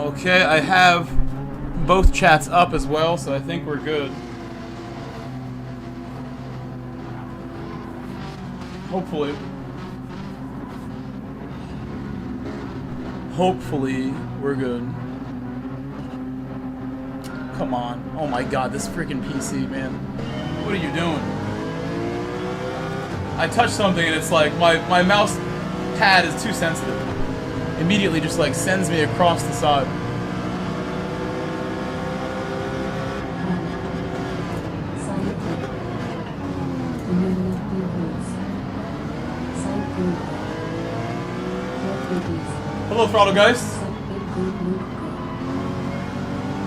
Okay, I have both chats up as well, so I think we're good. Hopefully. Hopefully, we're good. Come on. Oh my god, this freaking PC, man. What are you doing? I touch something and it's like, my mouse pad is too sensitive. Immediately just like sends me across the side. Hello, Throttle Geist.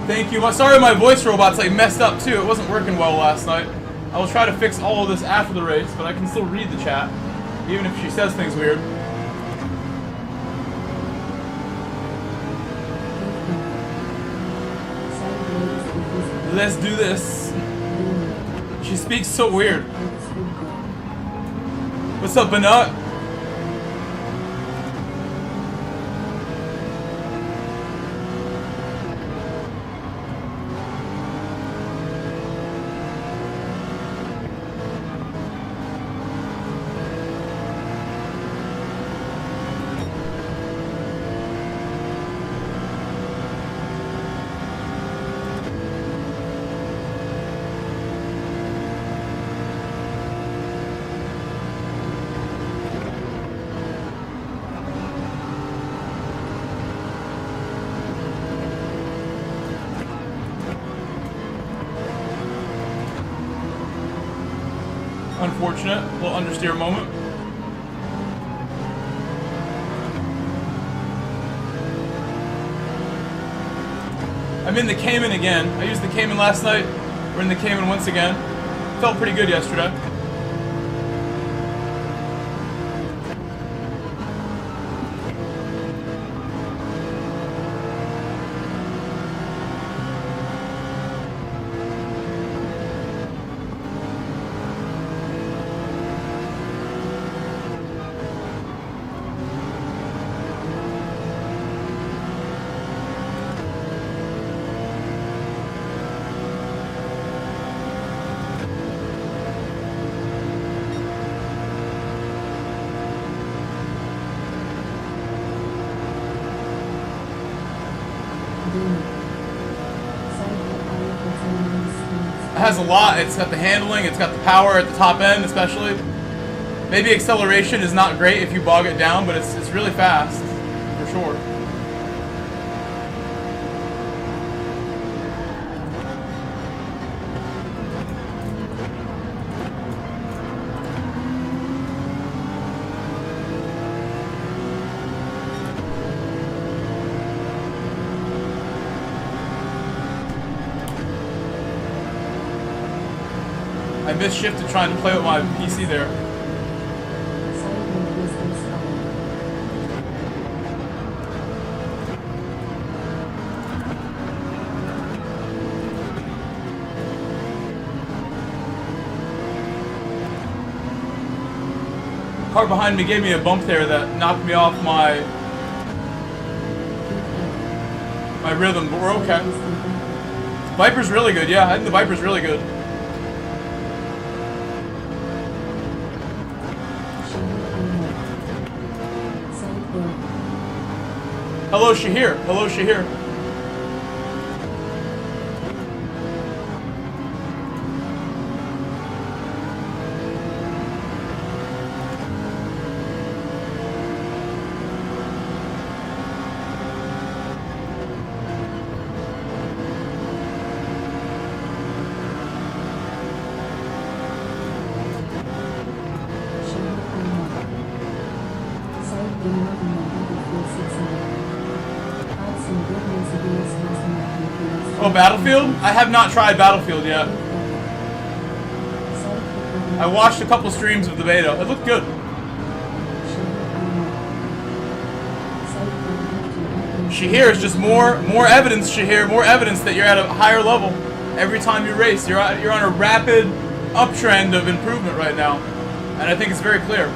Thank you. Sorry my voice robot's like messed up too. It wasn't working well last night. I will try to fix all of this after the race, but I can still read the chat, even if she says things weird. Let's do this. She speaks so weird. What's up, Banut? Unfortunate, little understeer moment. I'm in the Cayman again. I used the Cayman last night. We're in the Cayman once again. Felt pretty good yesterday. It has a lot. It's got the handling, it's got the power at the top end especially. Maybe acceleration is not great if you bog it down, but it's really fast, for sure. I misshifted trying to play with my PC there. Car behind me gave me a bump there that knocked me off my rhythm, but we're okay. Viper's really good, yeah. I think the Viper's really good. Hello, Shahir. Hello, Shahir. Oh, Battlefield? I have not tried Battlefield yet. I watched a couple streams of the beta. It looked good. Shahir is just more evidence, Shahir, more evidence that you're at a higher level every time you race. You're on a rapid uptrend of improvement right now, and I think it's very clear.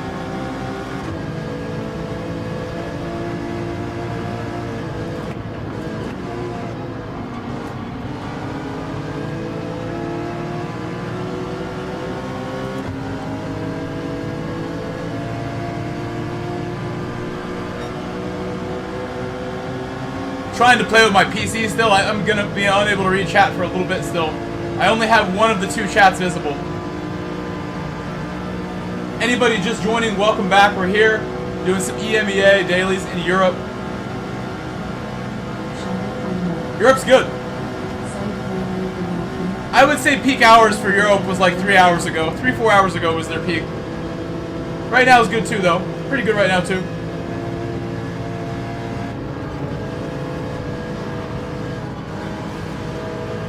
trying to play with my PC still. I'm gonna be unable to read chat for a little bit still. I only have one of the two chats visible. Anybody just joining, welcome back. We're here doing some EMEA dailies in Europe. Europe's good. I would say peak hours for Europe was like 3 hours ago. 3-4 hours ago was their peak. Right now is good too though. Pretty good right now too.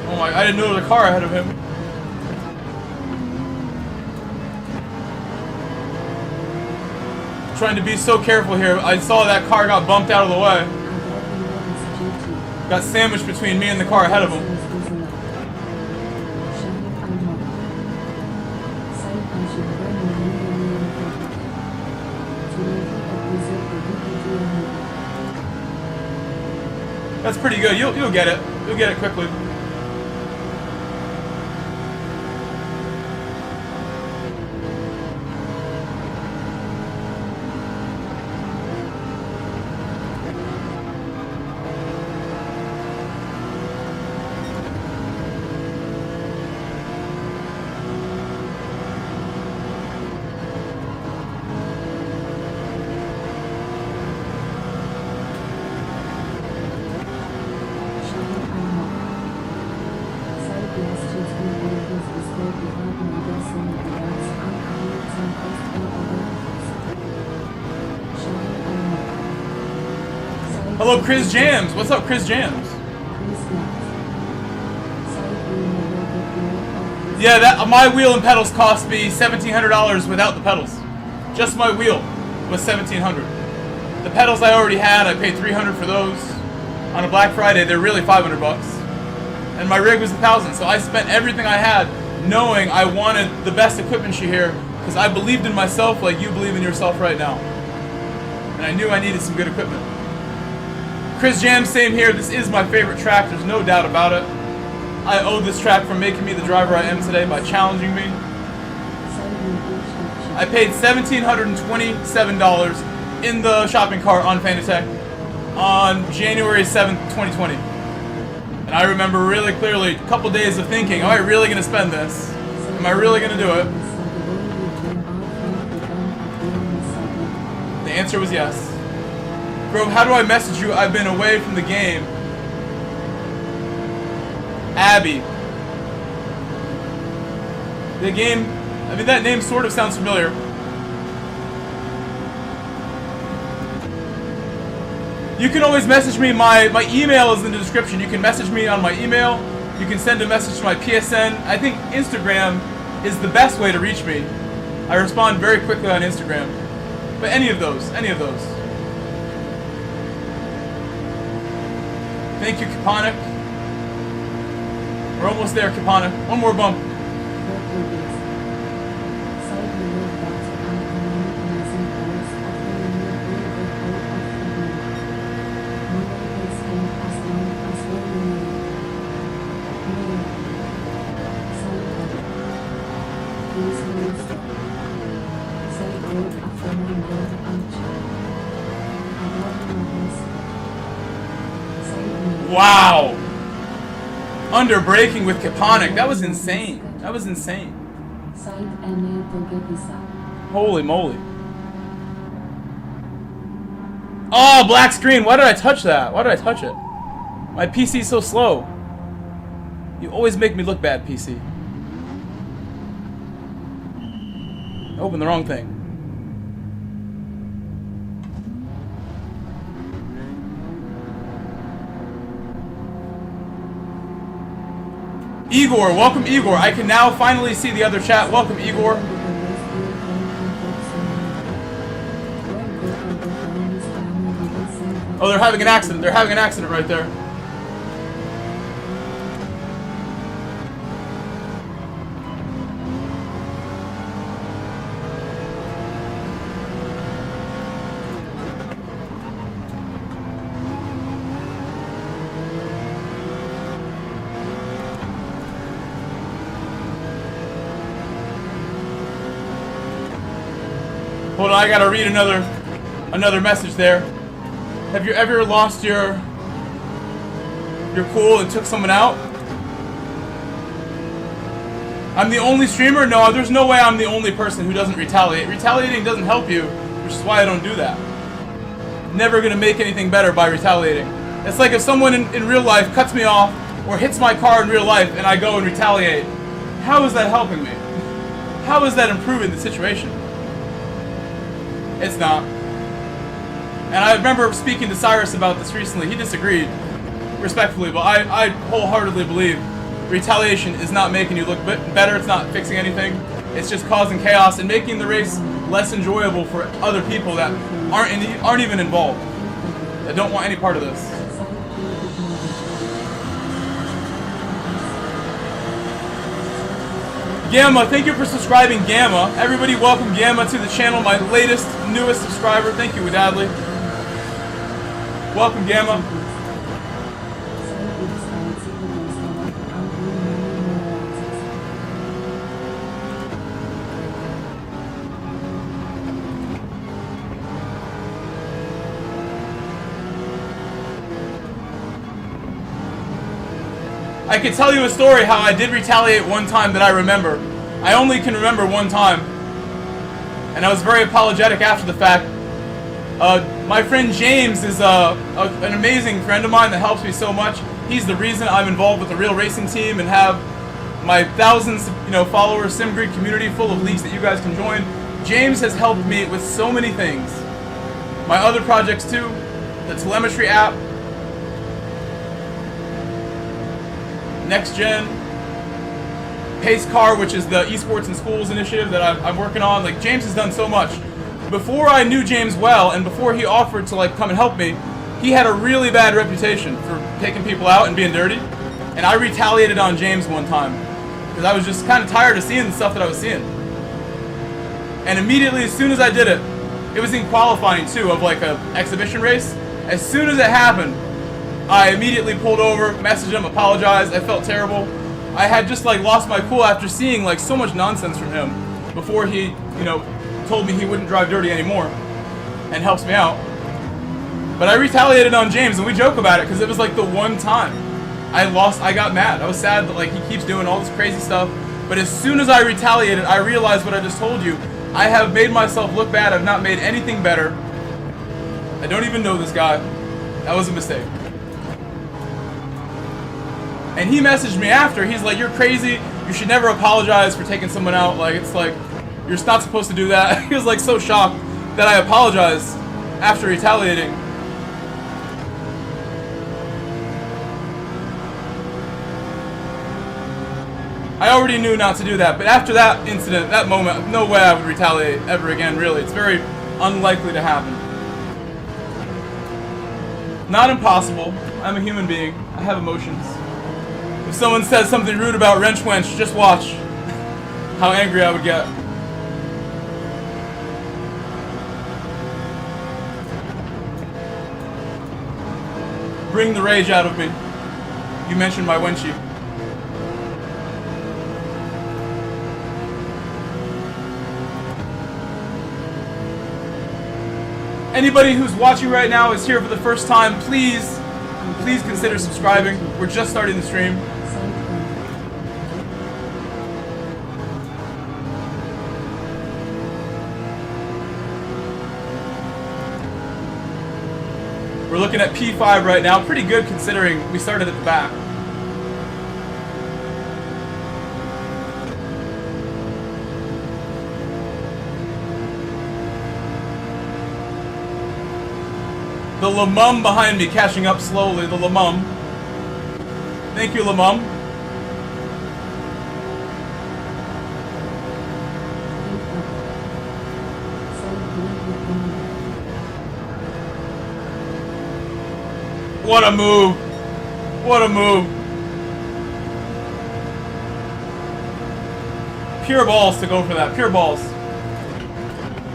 Oh my, I didn't know there was a car ahead of him. Trying to be so careful here. I saw that car got bumped out of the way. Got sandwiched between me and the car ahead of him. That's pretty good. You'll get it. You'll get it quickly. Hello, Chris Jams. What's up, Chris Jams? Yeah, that my wheel and pedals cost me $1,700 without the pedals. Just my wheel was $1,700. The pedals I already had, I paid $300 for those. On a Black Friday, they're really $500. And my rig was $1,000. So I spent everything I had, knowing I wanted the best equipment here, because I believed in myself like you believe in yourself right now. And I knew I needed some good equipment. Chris Jam, same here. This is my favorite track. There's no doubt about it. I owe this track for making me the driver I am today by challenging me. I paid $1,727 in the shopping cart on Fanatec on January 7th, 2020. And I remember really clearly a couple days of thinking, am I really going to spend this? Am I really going to do it? The answer was yes. Bro, how do I message you? I've been away from the game. Abby. The game, I mean, that name sort of sounds familiar. You can always message me. My email is in the description. You can message me on my email. You can send a message to my PSN. I think Instagram is the best way to reach me. I respond very quickly on Instagram. But any of those. Thank you, Kaponic. We're almost there, Kaponic. One more bump. Wow! Under braking with Kaponic. That was insane. That was insane. Holy moly. Oh, black screen. Why did I touch that? Why did I touch it? My PC's so slow. You always make me look bad, PC. Open the wrong thing. Igor, welcome Igor. I can now finally see the other chat. Welcome Igor. Oh, they're having an accident. They're having an accident right there. Hold on, I gotta read another message there. Have you ever lost your you're cool and took someone out. I'm the only streamer? No, there's no way I'm the only person who doesn't retaliate. Retaliating doesn't help you, which is why I don't do that. Never gonna make anything better by retaliating. It's like if someone in real life cuts me off or hits my car in real life and I go and retaliate. How is that helping me? How is that improving the situation? It's not. And I remember speaking to Cyrus about this recently. He disagreed, respectfully, but I wholeheartedly believe retaliation is not making you look better. It's not fixing anything. It's just causing chaos and making the race less enjoyable for other people that aren't even involved, that don't want any part of this. Gamma, thank you for subscribing, Gamma. Everybody welcome Gamma to the channel, my latest, newest subscriber. Thank you, Wadadley. Welcome, Gamma. I could tell you a story how I did retaliate one time that I remember. I only can remember one time. And I was very apologetic after the fact. My friend James is an amazing friend of mine that helps me so much. He's the reason I'm involved with the Real Racing Team and have my thousands, followers, SIMGRID community full of leagues that you guys can join. James has helped me with so many things. My other projects too, the telemetry app, Next Gen, Pace Car, which is the esports in schools initiative that I'm working on. Like, James has done so much. Before I knew James well, and before he offered to come and help me, he had a really bad reputation for taking people out and being dirty. And I retaliated on James one time because I was just kind of tired of seeing the stuff that I was seeing. And immediately, as soon as I did it, it was in qualifying too, of like a exhibition race. As soon as it happened, I immediately pulled over, messaged him, apologized. I felt terrible. I had just lost my cool after seeing so much nonsense from him before he, told me he wouldn't drive dirty anymore and helps me out. But I retaliated on James, and we joke about it because it was the one time I got mad. I was sad that he keeps doing all this crazy stuff. But as soon as I retaliated, I realized what I just told you. I have made myself look bad. I've not made anything better. I don't even know this guy. That was a mistake. And he messaged me after. He's like, "You're crazy. You should never apologize for taking someone out. You're not supposed to do that." He was so shocked that I apologized after retaliating. I already knew not to do that, but after that incident, that moment, no way I would retaliate ever again, really. It's very unlikely to happen. Not impossible. I'm a human being. I have emotions. If someone says something rude about Wrench Wench, just watch how angry I would get. Bring the rage out of me. You mentioned my Wenchy. Anybody who's watching right now is here for the first time, please consider subscribing. We're just starting the stream. We're looking at P5 right now. Pretty good considering we started at the back. The Lamum behind me catching up slowly. The Lamum. Thank you, Lamum. What a move. What a move. Pure balls to go for that. Pure balls.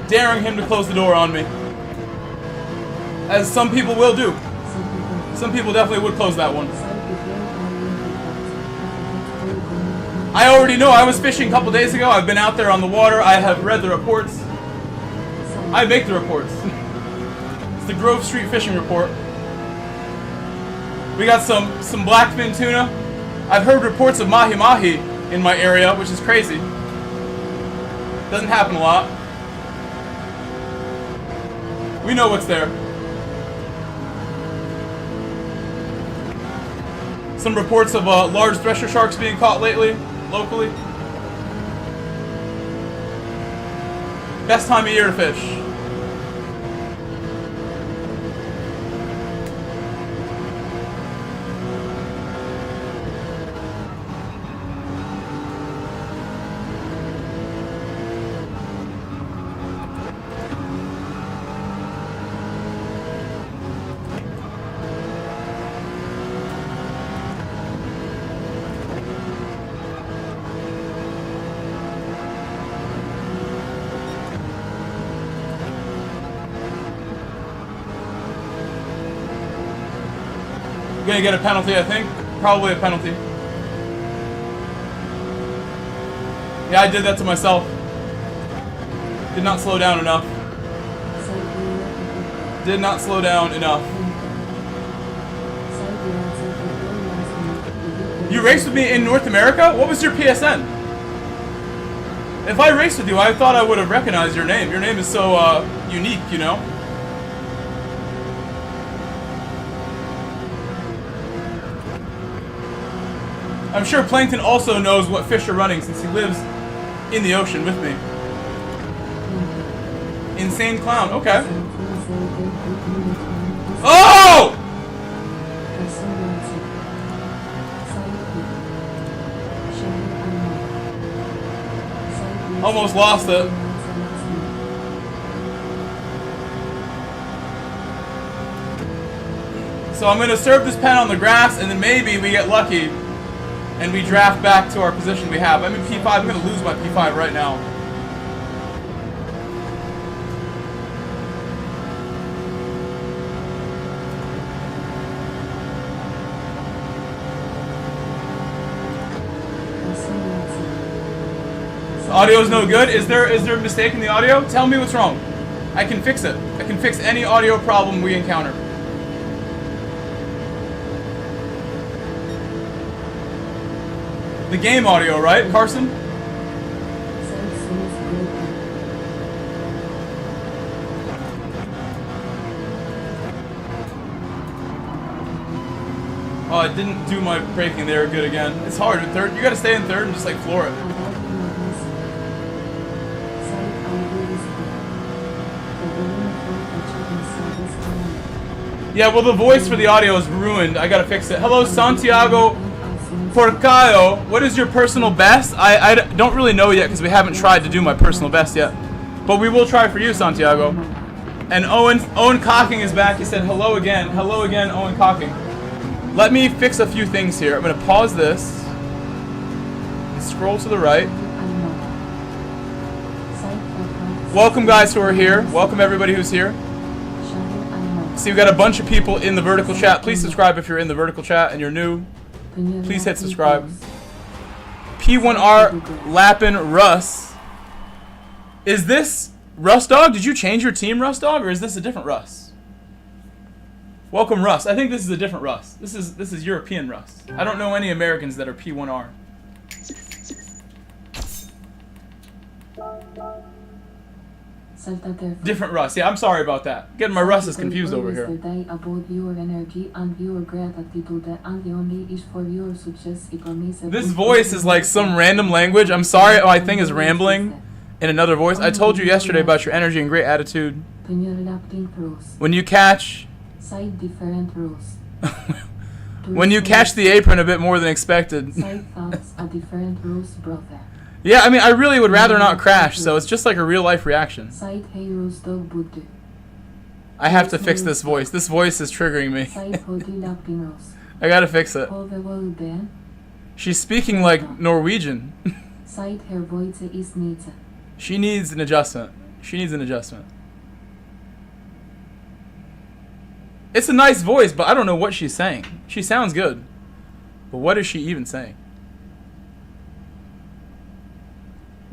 Daring him to close the door on me. As some people will do. Some people definitely would close that one. I already know. I was fishing a couple days ago. I've been out there on the water. I have read the reports. I make the reports. It's the Grove Street Fishing Report. We got some blackfin tuna. I've heard reports of mahi-mahi in my area, which is crazy. Doesn't happen a lot. We know what's there. Some reports of large thresher sharks being caught lately, locally. Best time of year to fish. Gonna get a penalty, I think. Probably a penalty. Yeah, I did that to myself. Did not slow down enough. Did not slow down enough. You raced with me in North America? What was your PSN? If I raced with you, I thought I would have recognized your name. Your name is so unique, you know? I'm sure Plankton also knows what fish are running since he lives in the ocean with me. Insane clown, okay. Oh! Almost lost it. So I'm going to serve this pen on the grass, and then maybe we get lucky and we draft back to our position we have. I'm in P5. I'm going to lose my P5 right now. The audio is no good. Is there a mistake in the audio? Tell me what's wrong. I can fix it. I can fix any audio problem we encounter. The game audio, right, Carson? Oh, I didn't do my braking there good again. It's hard in third. You gotta stay in third and just like floor it. Yeah, well the voice for the audio is ruined. I gotta fix it. Hello, Santiago Porcayo. What is your personal best? I don't really know yet because we haven't tried to do my personal best yet. But we will try for you, Santiago. And Owen Cocking is back. He said hello again. Hello again, Owen Cocking. Let me fix a few things here. I'm going to pause this. And scroll to the right. Welcome guys who are here. Welcome everybody who's here. See, we've got a bunch of people in the vertical chat. Please subscribe if you're in the vertical chat and you're new. Please hit subscribe. P1R Lappin Russ. Is this Russ Dog? Did you change your team, Russ Dog, or is this a different Russ? Welcome, Russ. I think this is a different Russ. This is European Russ. I don't know any Americans that are P1R. Different Russ. Yeah, I'm sorry about that. Getting my Russes confused over here. This voice is like some random language. I'm sorry my thing is rambling in another voice. I told you yesterday about your energy and great attitude. When you catch... when you catch the apron a bit more than expected. Yeah, I mean, I really would rather not crash, so it's just like a real-life reaction. I have to fix this voice. This voice is triggering me. I gotta fix it. She's speaking like Norwegian. She needs an adjustment. She needs an adjustment. It's a nice voice, but I don't know what she's saying. She sounds good. But what is she even saying?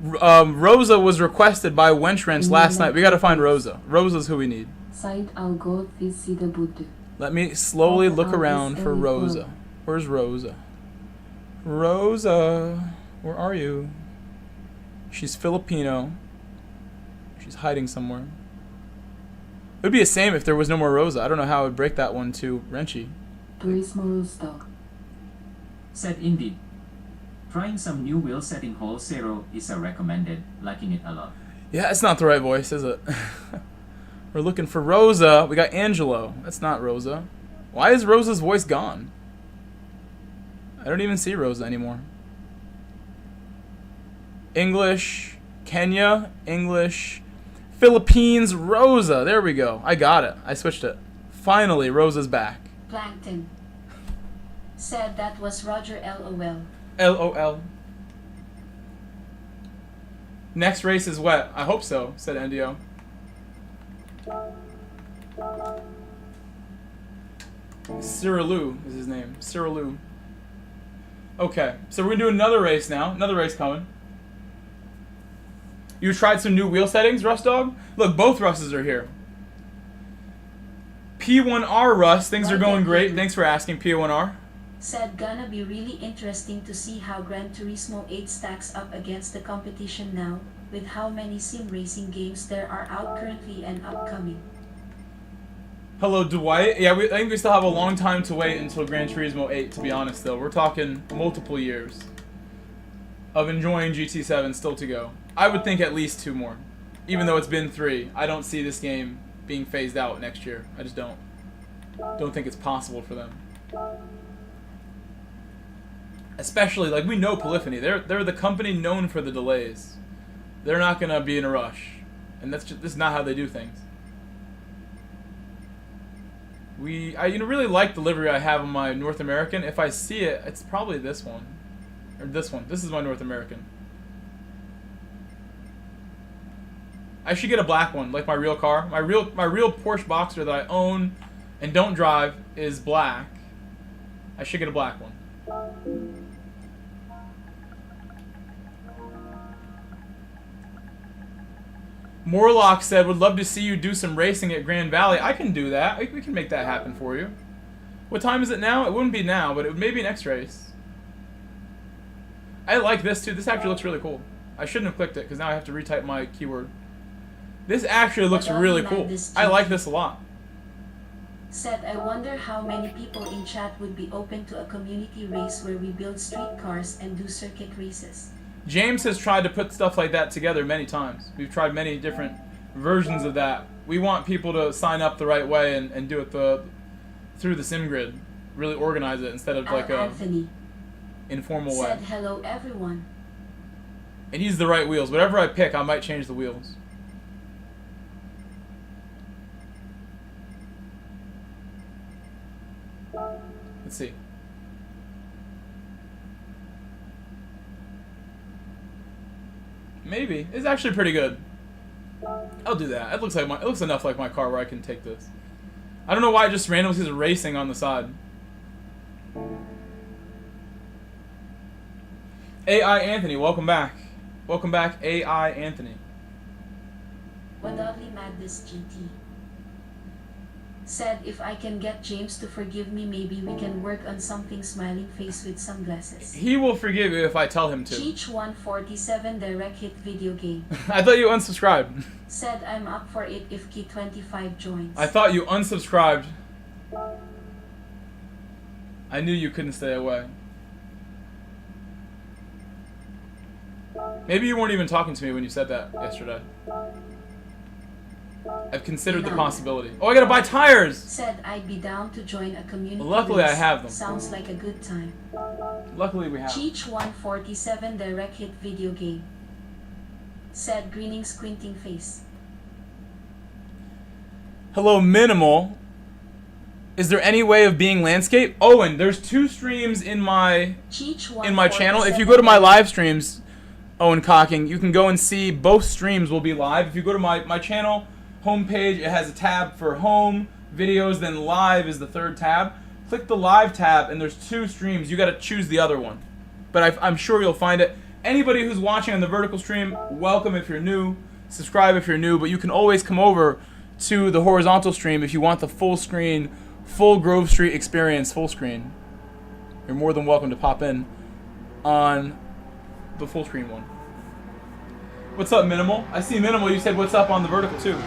Rosa was requested by Wenchwrench last night. We gotta find Rosa. Rosa's who we need. Let me slowly look around for Rosa. Where's Rosa? Rosa, where are you? She's Filipino. She's hiding somewhere. It would be the same if there was no more Rosa. I don't know how I would break that one to Renchi. Turismo stock. Said indeed. Trying some new wheel setting hole zero is a recommended, liking it a lot. Yeah, it's not the right voice, is it? We're looking for Rosa. We got Angelo. That's not Rosa. Why is Rosa's voice gone? I don't even see Rosa anymore. English, Kenya, English, Philippines, Rosa. There we go. I got it. I switched it. Finally, Rosa's back. Plankton. Said that was Roger LOL. LOL. Next race is wet. I hope so, said Endio. Cyrilou is his name. Cyrilou. Okay, so we're gonna do another race now. Another race coming. You tried some new wheel settings, Rust Dog? Look, both Russes are here. P1R Russ, things are going great. Thanks for asking, P1R. Said gonna be really interesting to see how Gran Turismo 8 stacks up against the competition now, with how many sim racing games there are out currently and upcoming. Hello, Dwight. Yeah, I think we still have a long time to wait until Gran Turismo 8, to be honest, though. We're talking multiple years of enjoying GT7 still to go. I would think at least 2 more. Even though it's been 3, I don't see this game being phased out next year. I just don't. Don't think it's possible for them. Especially, like, we know Polyphony. They're the company known for the delays. They're not going to be in a rush. And this is not how they do things. I really like the livery I have on my North American. If I see it, it's probably this one. Or this one. This is my North American. I should get a black one, like my real car. My real Porsche Boxer that I own and don't drive is black. I should get a black one. Morlock said, would love to see you do some racing at Grand Valley. I can do that. We can make that happen for you. What time is it now? It wouldn't be now, but it may be next race. I like this too. This actually looks really cool. I shouldn't have clicked it because now I have to retype my keyword. This actually looks really cool. I like this a lot. Said, I wonder how many people in chat would be open to a community race where we build street cars and do circuit races. James has tried to put stuff like that together many times. We've tried many different versions of that. We want people to sign up the right way and do it through the SIMGRID. Really organize it instead of like a informal way. Said, hello everyone. And use the right wheels. Whatever I pick, I might change the wheels. Let's see. Maybe. It's actually pretty good. I'll do that. It looks enough like my car where I can take this. I don't know why it just randomly says racing on the side. AI Anthony, welcome back. Welcome back, AI Anthony. Wadodly Madness GT. Said, if I can get James to forgive me, maybe we can work on something smiling face with sunglasses. He will forgive you if I tell him to. Cheech 147 direct hit video game. I thought you unsubscribed. Said, I'm up for it if Key25 joins. I thought you unsubscribed. I knew you couldn't stay away. Maybe you weren't even talking to me when you said that yesterday. I've considered the possibility. Oh, I gotta buy tires! Said I'd be down to join a community. Luckily, race. I have them. Sounds like a good time. Luckily, we have them. Cheech 147 direct hit video game. Said grinning squinting face. Hello, Minimal. Is there any way of being landscape? Owen, there's 2 streams in my channel. If you go to my live streams, Owen Cocking, you can go and see both streams will be live. If you go to my channel homepage, it has a tab for home, videos, then live is the 3rd tab. Click the live tab and there's 2 streams. You got to choose the other one. But I'm sure you'll find it. Anybody who's watching on the vertical stream, welcome if you're new. Subscribe if you're new. But you can always come over to the horizontal stream if you want the full screen full Grove Street experience full screen, you're more than welcome to pop in on the full screen one. What's up, Minimal? I see Minimal. You said what's up on the vertical too.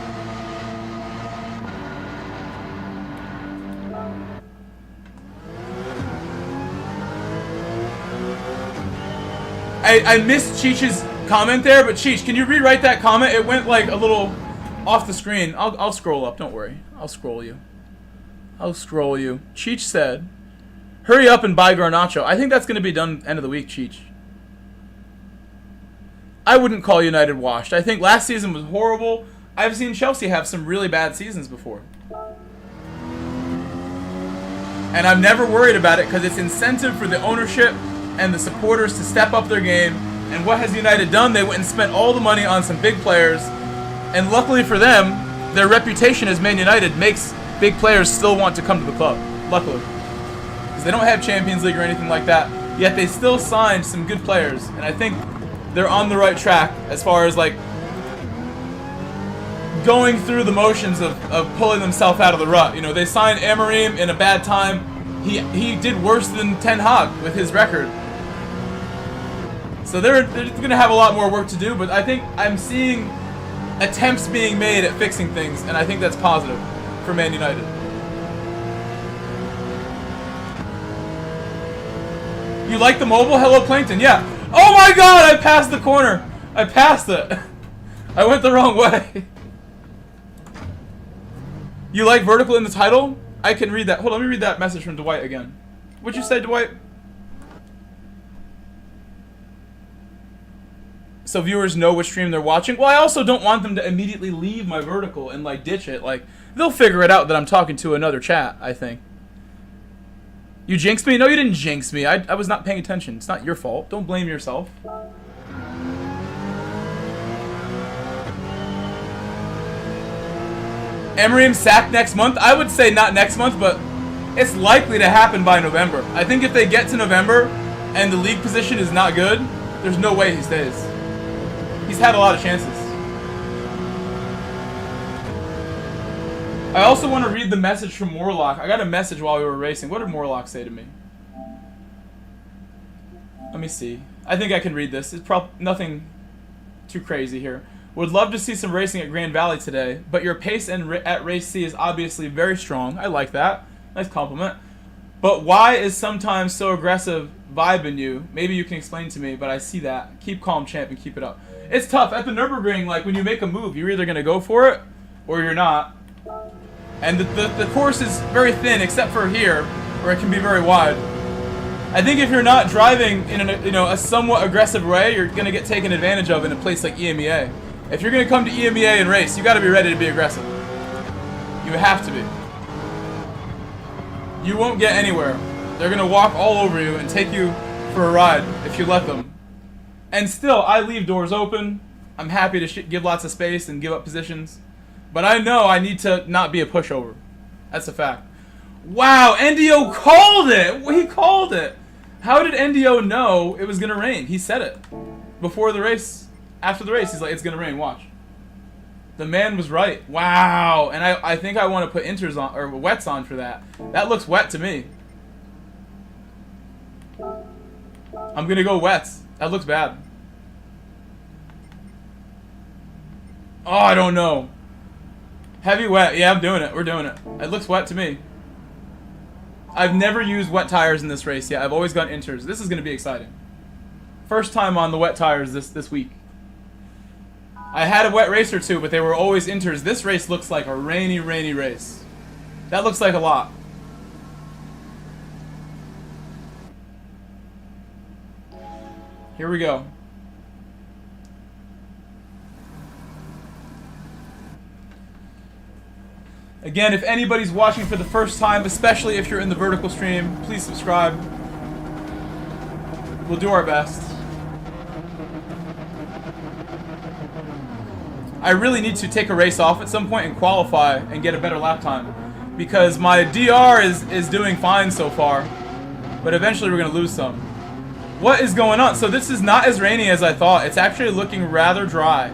I missed Cheech's comment there, but Cheech, can you rewrite that comment? It went like a little off the screen. I'll scroll up. Don't worry. I'll scroll you. I'll scroll you. Cheech said, "Hurry up and buy Garnacho." I think that's going to be done end of the week, Cheech. I wouldn't call United washed. I think last season was horrible. I've seen Chelsea have some really bad seasons before. And I'm never worried about it because it's incentive for the ownership and the supporters to step up their game. And what has United done? They went and spent all the money on some big players. And luckily for them, their reputation as Man United makes big players still want to come to the club. Luckily. Because they don't have Champions League or anything like that. Yet they still signed some good players. And I think they're on the right track as far as like going through the motions of pulling themselves out of the rut. You know, they signed Amorim in a bad time. He did worse than Ten Hag with his record. So they're going to have a lot more work to do, but I think I'm seeing attempts being made at fixing things, and I think that's positive for Man United. You like the mobile? Hello, Plankton. Yeah. Oh my god, I passed the corner. I passed it. I went the wrong way. You like vertical in the title? I can read that. Hold on, let me read that message from Dwight again. What'd you say, Dwight? So viewers know which stream they're watching. Well, I also don't want them to immediately leave my vertical and like ditch it. Like, they'll figure it out that I'm talking to another chat, I think. You jinxed me? No, you didn't jinx me. I was not paying attention. It's not your fault. Don't blame yourself. Amorim sacked next month? I would say not next month, but it's likely to happen by November. I think if they get to November and the league position is not good, there's no way he stays. He's had a lot of chances. I also want to read the message from Morlock. I got a message while we were racing. What did Morlock say to me? Let me see. I think I can read this. It's nothing too crazy here. Would love to see some racing at Grand Valley today, but your pace at Race C is obviously very strong. I like that. Nice compliment. But why is sometimes so aggressive vibe in you? Maybe you can explain to me, but I see that. Keep calm, champ, and keep it up. It's tough. At the Nurburgring, like, when you make a move, you're either going to go for it or you're not. And the course is very thin, except for here, where it can be very wide. I think if you're not driving in a somewhat aggressive way, you're going to get taken advantage of in a place like EMEA. If you're going to come to EMEA and race, you got to be ready to be aggressive. You have to be. You won't get anywhere. They're going to walk all over you and take you for a ride if you let them. And still, I leave doors open. I'm happy to give lots of space and give up positions. But I know I need to not be a pushover. That's a fact. Wow, NDO called it! He called it! How did NDO know it was going to rain? He said it. Before the race. After the race, he's like, it's going to rain, watch. The man was right. Wow. And I think I want to put inters on, or wets on for that. That looks wet to me. I'm going to go wets. That looks bad. Oh, I don't know. Heavy wet. Yeah, I'm doing it. We're doing it. It looks wet to me. I've never used wet tires in this race yet. I've always gone inters. This is going to be exciting. First time on the wet tires this week. I had a wet race or two, but they were always inters. This race looks like a rainy, rainy race. That looks like a lot. Here we go. Again, if anybody's watching for the first time, especially if you're in the vertical stream, please subscribe. We'll do our best. I really need to take a race off at some point and qualify and get a better lap time. Because my DR is doing fine so far. But eventually we're going to lose some. What is going on? So this is not as rainy as I thought. It's actually looking rather dry.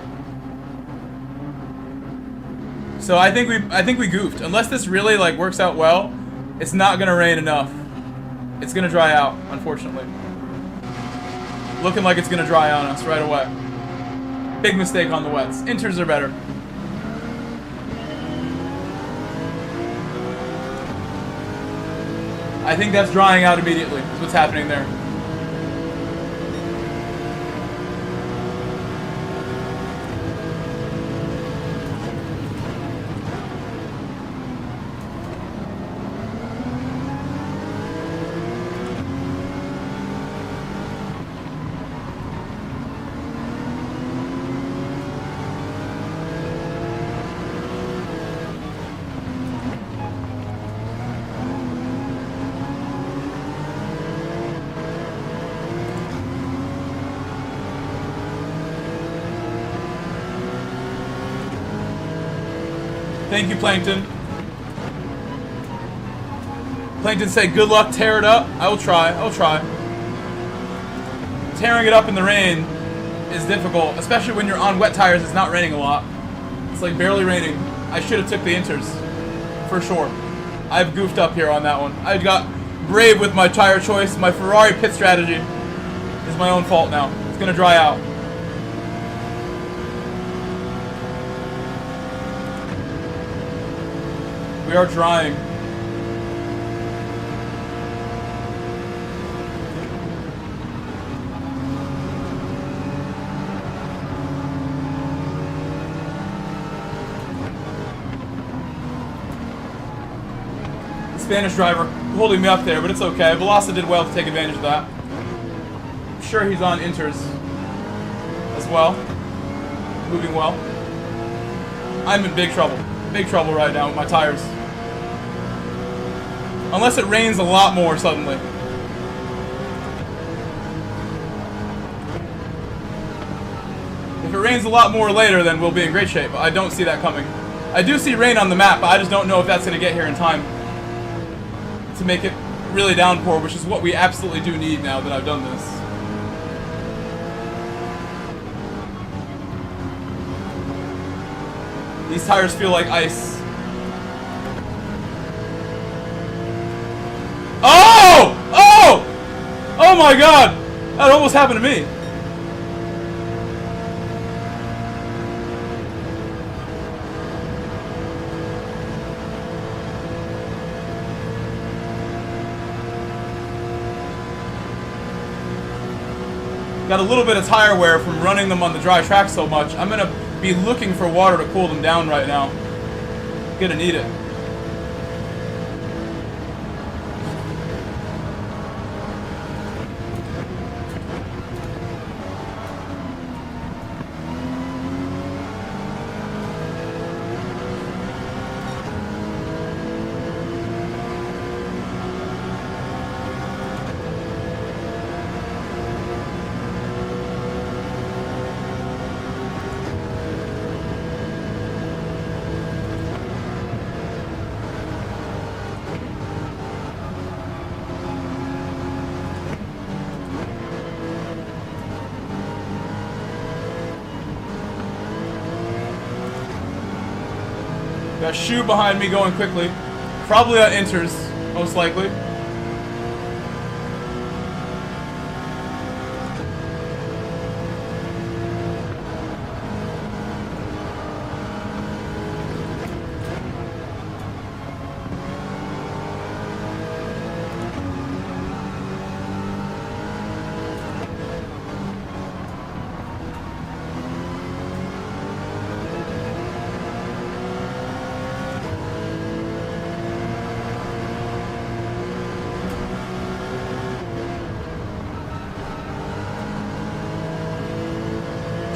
So I think we goofed. Unless this really like works out well, It's not gonna rain enough. It's gonna dry out, unfortunately. Looking like it's gonna dry on us right away. Big mistake on the wets. Inters are better. I think that's drying out immediately, is what's happening there. Thank you, Plankton. Plankton said, good luck, tear it up. I will try, I'll try. Tearing it up in the rain is difficult, especially when you're on wet tires. It's not raining a lot. It's like barely raining. I should have took the inters, for sure. I've goofed up here on that one. I got brave with my tire choice. My Ferrari pit strategy is my own fault now. It's gonna dry out. We are drying. The Spanish driver holding me up there, but it's okay. Velosa did well to take advantage of that. I'm sure he's on inters as well. Moving well. I'm in big trouble. Big trouble right now with my tires. Unless it rains a lot more suddenly. If it rains a lot more later, then we'll be in great shape. But I don't see that coming. I do see rain on the map, but I just don't know if that's going to get here in time to make it really downpour, which is what we absolutely do need now that I've done this. These tires feel like ice. Oh! Oh! Oh my god! That almost happened to me. Got a little bit of tire wear from running them on the dry track so much. I'm gonna be looking for water to cool them down right now. Gonna need it. Got Shoe behind me going quickly. Probably on inters, most likely.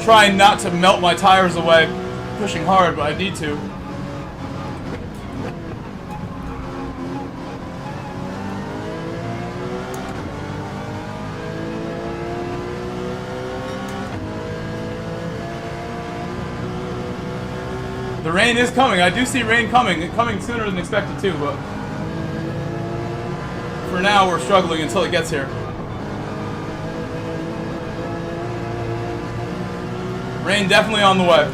Trying not to melt my tires away, pushing hard, but I need to. The rain is coming. I do see rain coming. Coming sooner than expected too, but for now we're struggling until it gets here. Rain definitely on the way.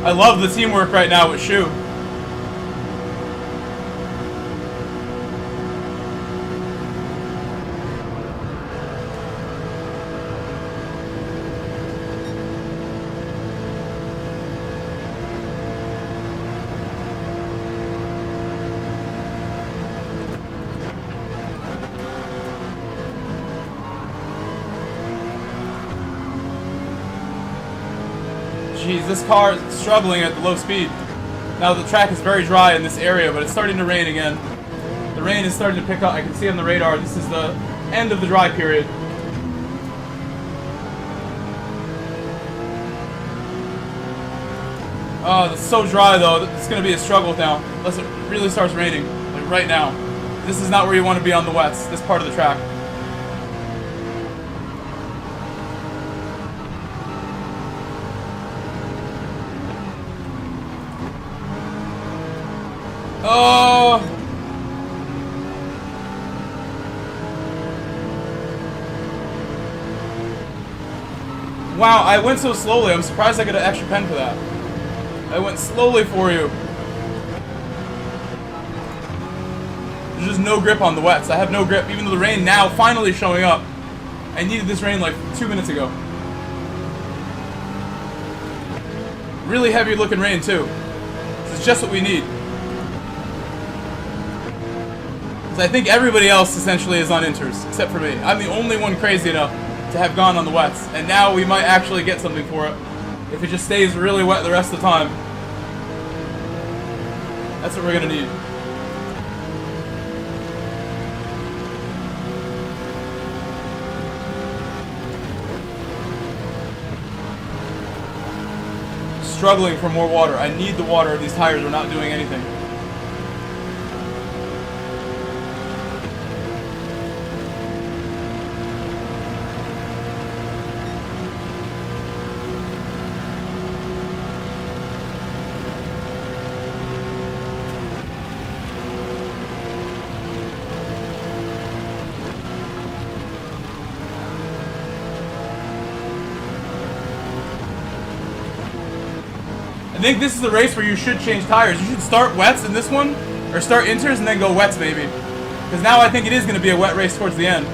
I love the teamwork right now with Shu. Jeez, this car is struggling at the low speed. Now the track is very dry in this area, but it's starting to rain again. The rain is starting to pick up. I can see on the radar this is the end of the dry period. Oh, it's so dry though. It's going to be a struggle now, unless it really starts raining, like right now. This is not where you want to be on the wets, this part of the track. Oh! Wow, I went so slowly. I'm surprised I got an extra pen for that. I went slowly for you. There's just no grip on the wets. I have no grip, even though the rain now finally showing up. I needed this rain like 2 minutes ago. Really heavy looking rain too. This is just what we need. I think everybody else essentially is on inters, except for me. I'm the only one crazy enough to have gone on the wets, and now we might actually get something for it if it just stays really wet the rest of the time. That's what we're gonna need. Struggling for more water. I need the water. These tires are not doing anything. I think this is the race where you should change tires. You should start wets in this one, or start inters and then go wets maybe. Because now I think it is going to be a wet race towards the end.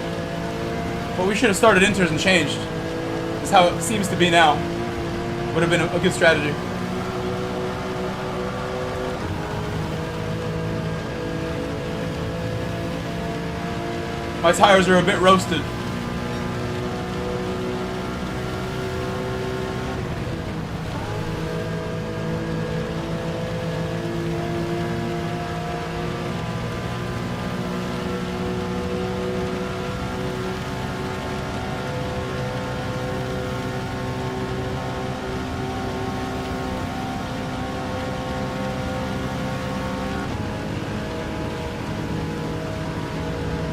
But we should have started inters and changed. That's how it seems to be now. Would have been a good strategy. My tires are a bit roasted.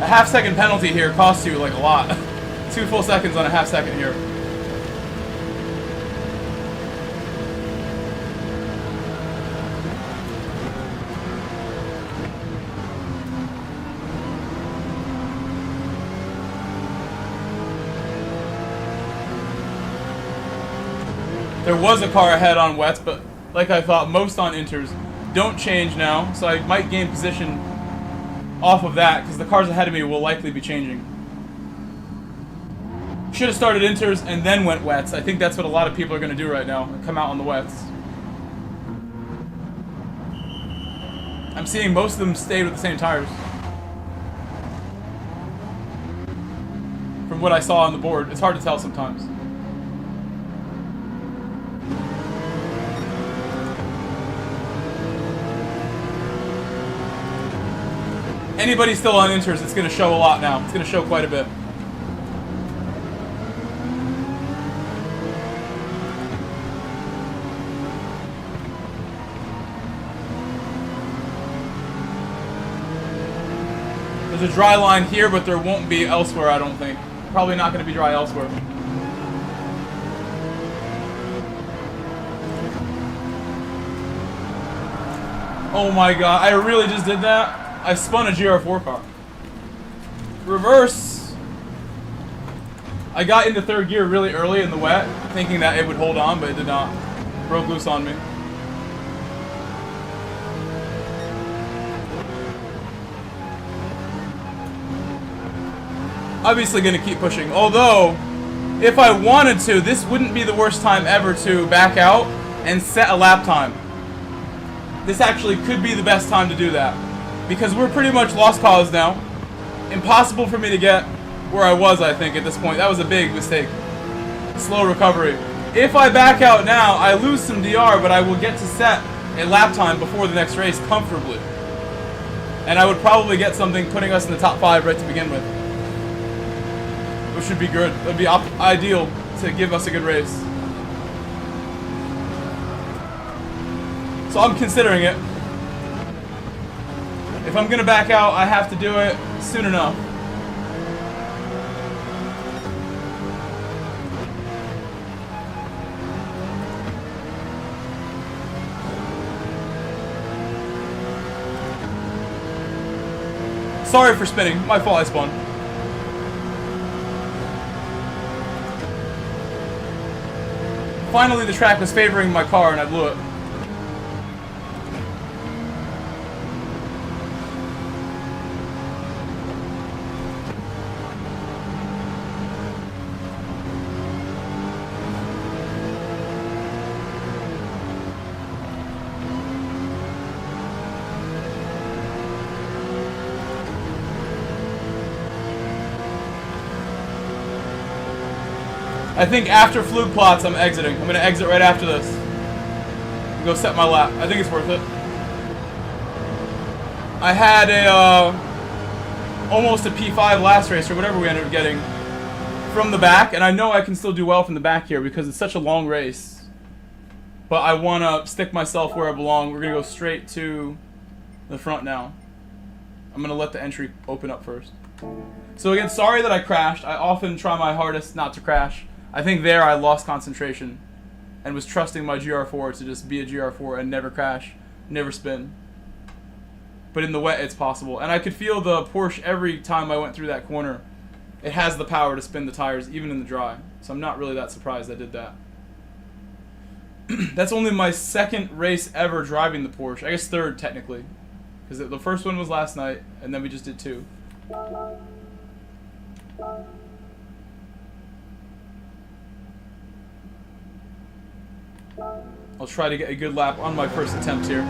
A half-second penalty here costs you like a lot. 2 full seconds on a half second here. There was a car ahead on wets, but like I thought, most on inters don't change now, so I might gain position off of that, because the cars ahead of me will likely be changing. Should have started inters and then went wets. I think that's what a lot of people are going to do right now, come out on the wets. I'm seeing most of them stayed with the same tires. From what I saw on the board, it's hard to tell sometimes. Anybody still on inters, it's going to show a lot now. It's going to show quite a bit. There's a dry line here, but there won't be elsewhere, I don't think. Probably not going to be dry elsewhere. Oh my god, I really just did that? I spun a GR4 car. Reverse! I got into third gear really early in the wet, thinking that it would hold on, but it did not. Broke loose on me. obviously going to keep pushing. Although, if I wanted to, this wouldn't be the worst time ever to back out and set a lap time. This actually could be the best time to do that. Because we're pretty much lost cause now. Impossible for me to get where I was, I think, at this point. That was a big mistake. Slow recovery. If I back out now, I lose some DR, but I will get to set a lap time before the next race comfortably. And I would probably get something putting us in the top 5 right to begin with. Which should be good. It would be ideal to give us a good race. So I'm considering it. If I'm going to back out, I have to do it soon enough. Sorry for spinning. My fault I spun. Finally, the track was favoring my car and I blew it. I think after fluke plots, I'm exiting. I'm going to exit right after this. Go set my lap. I think it's worth it. I had a almost a P5 last race, or whatever we ended up getting, from the back, and I know I can still do well from the back here because it's such a long race. But I want to stick myself where I belong. We're going to go straight to the front now. I'm going to let the entry open up first. So again, sorry that I crashed. I often try my hardest not to crash. I think there I lost concentration and was trusting my GR4 to just be a GR4 and never crash, never spin. But in the wet, it's possible. And I could feel the Porsche every time I went through that corner. It has the power to spin the tires, even in the dry. So I'm not really that surprised I did that. That's only my second race ever driving the Porsche. I guess third, technically. Because the first one was last night, and then we just did 2. I'll try to get a good lap on my first attempt here.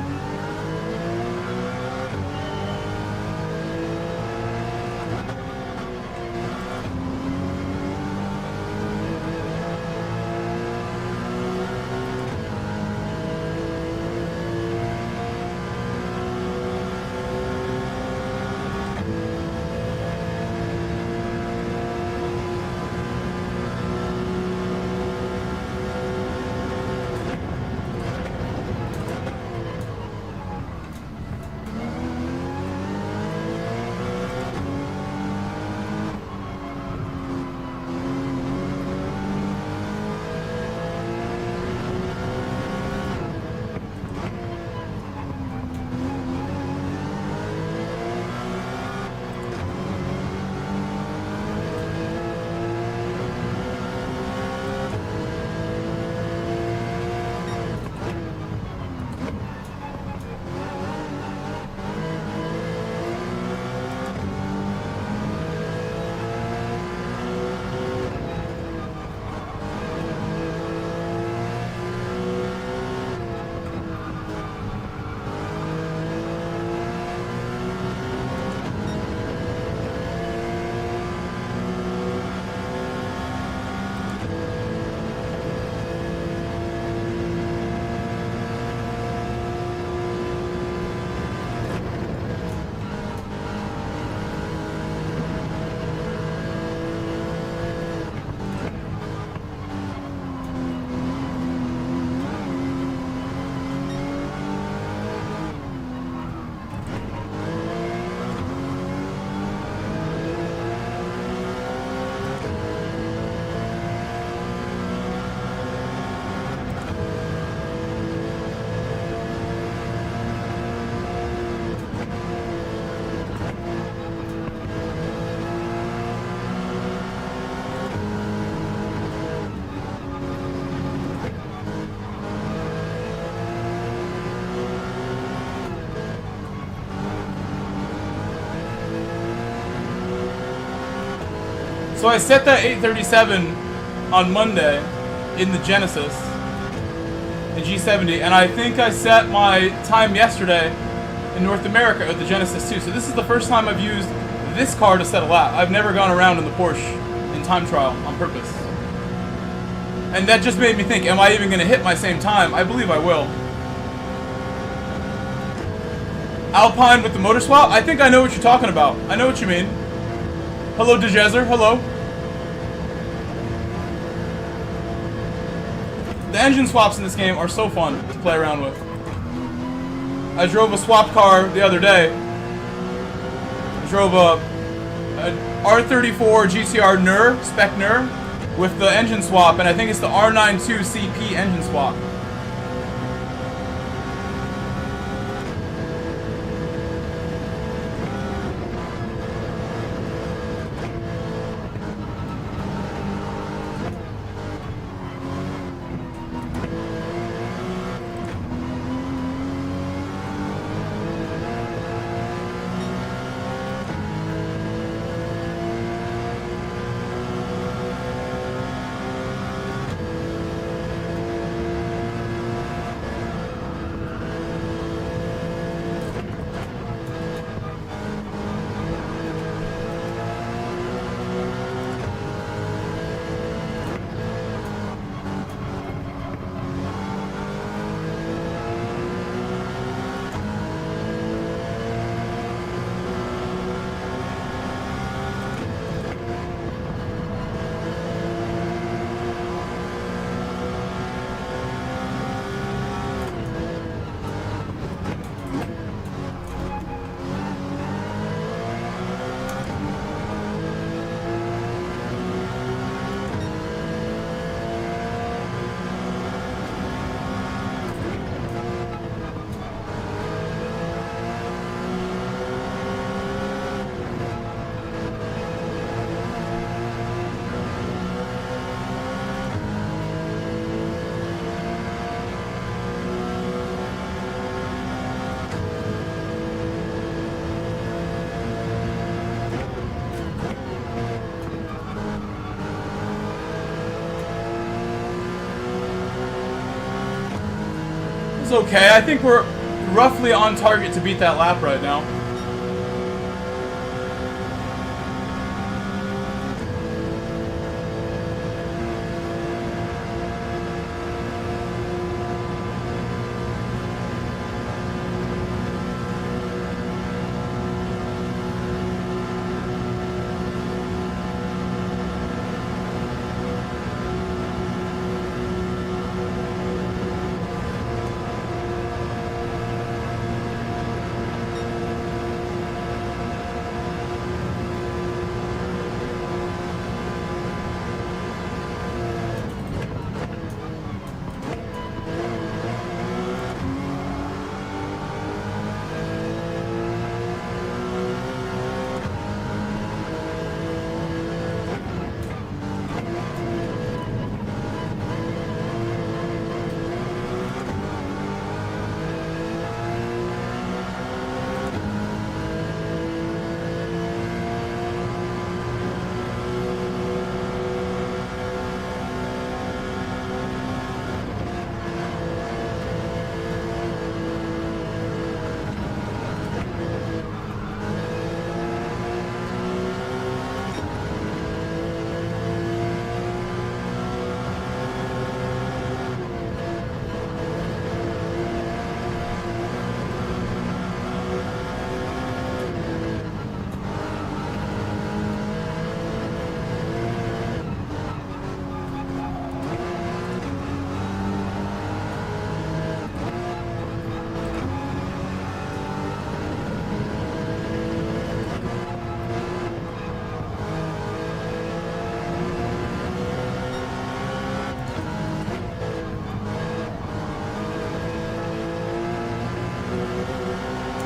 So I set that 837 on Monday in the Genesis, in G70, and I think I set my time yesterday in North America with the Genesis too. So this is the first time I've used this car to set a lap. I've never gone around in the Porsche in time trial on purpose. And that just made me think, am I even going to hit my same time? I believe I will. Alpine with the motor swap? I think I know what you're talking about. I know what you mean. Hello, DeJezer. Hello. The engine swaps in this game are so fun to play around with. I drove a swap car the other day. I drove a R34 GTR Nur, spec Nur, with the engine swap, and I think it's the R92 CP engine swap. It's okay. I think we're roughly on target to beat that lap right now.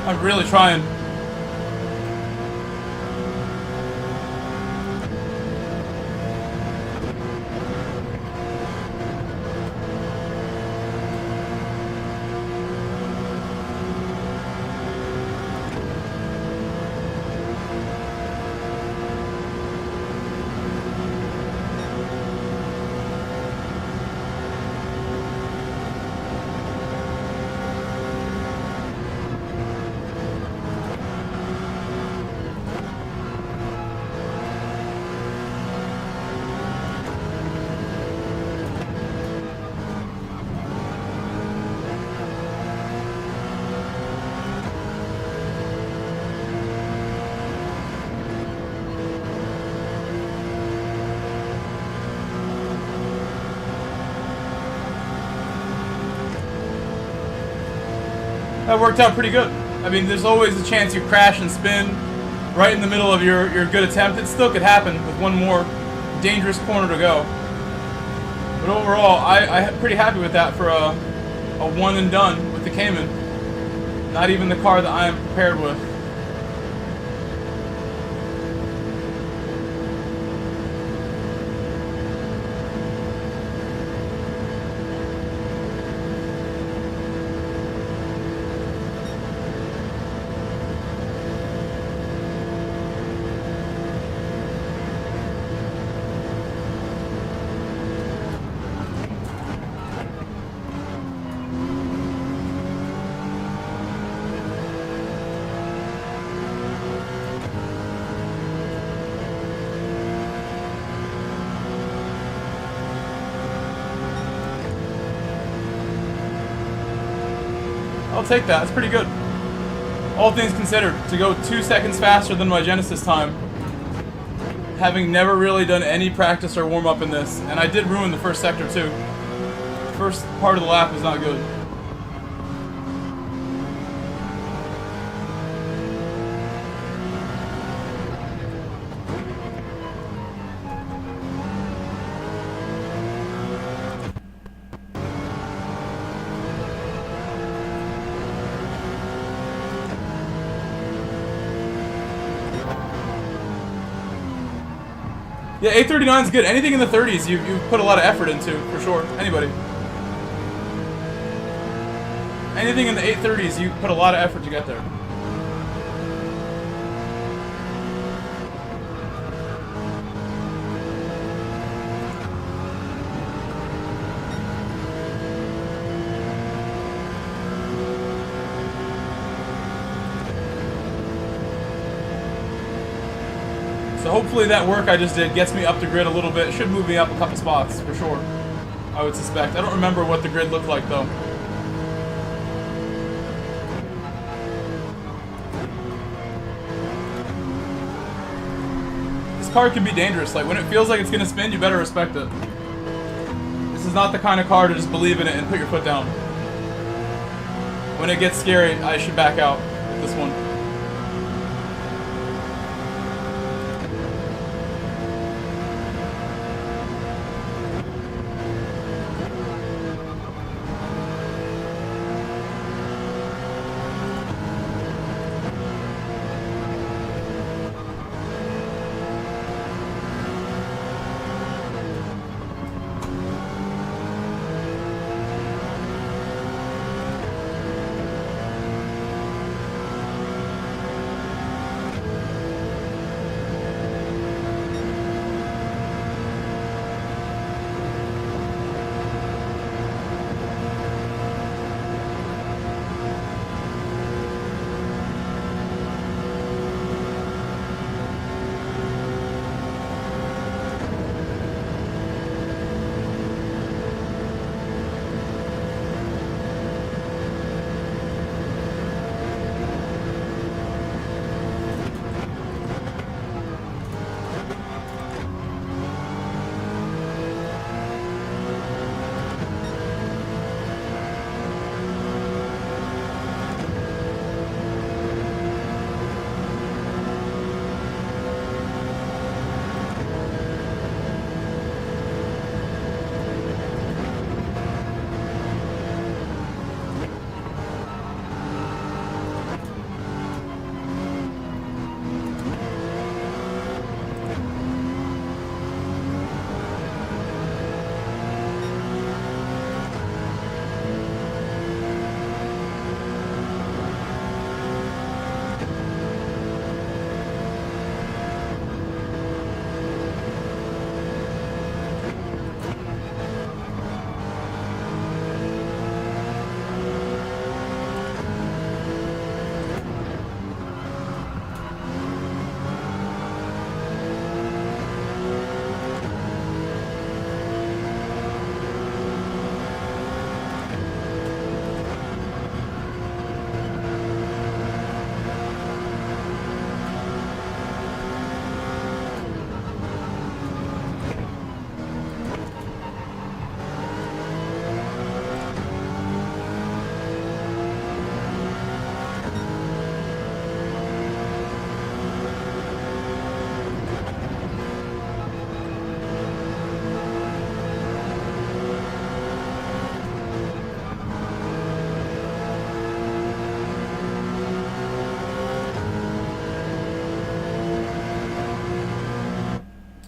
I'm really trying. That worked out pretty good. I mean, there's always a chance you crash and spin right in the middle of your good attempt. It still could happen with one more dangerous corner to go. But overall, I'm pretty happy with that for a one and done with the Cayman. Not even the car that I am prepared with. I'll take that. That's pretty good. All things considered, to go 2 seconds faster than my Genesis time, having never really done any practice or warm-up in this, and I did ruin the first sector too. The first part of the lap was not good. Yeah, 839 is good. Anything in the 30s, you've put a lot of effort into, for sure. Anybody. Anything in the 830s, you put a lot of effort to get there. So hopefully that work I just did gets me up the grid a little bit. It should move me up a couple spots, for sure. I would suspect. I don't remember what the grid looked like, though. This car can be dangerous. Like, when it feels like it's gonna spin, you better respect it. This is not the kind of car to just believe in it and put your foot down. When it gets scary, I should back out with this one.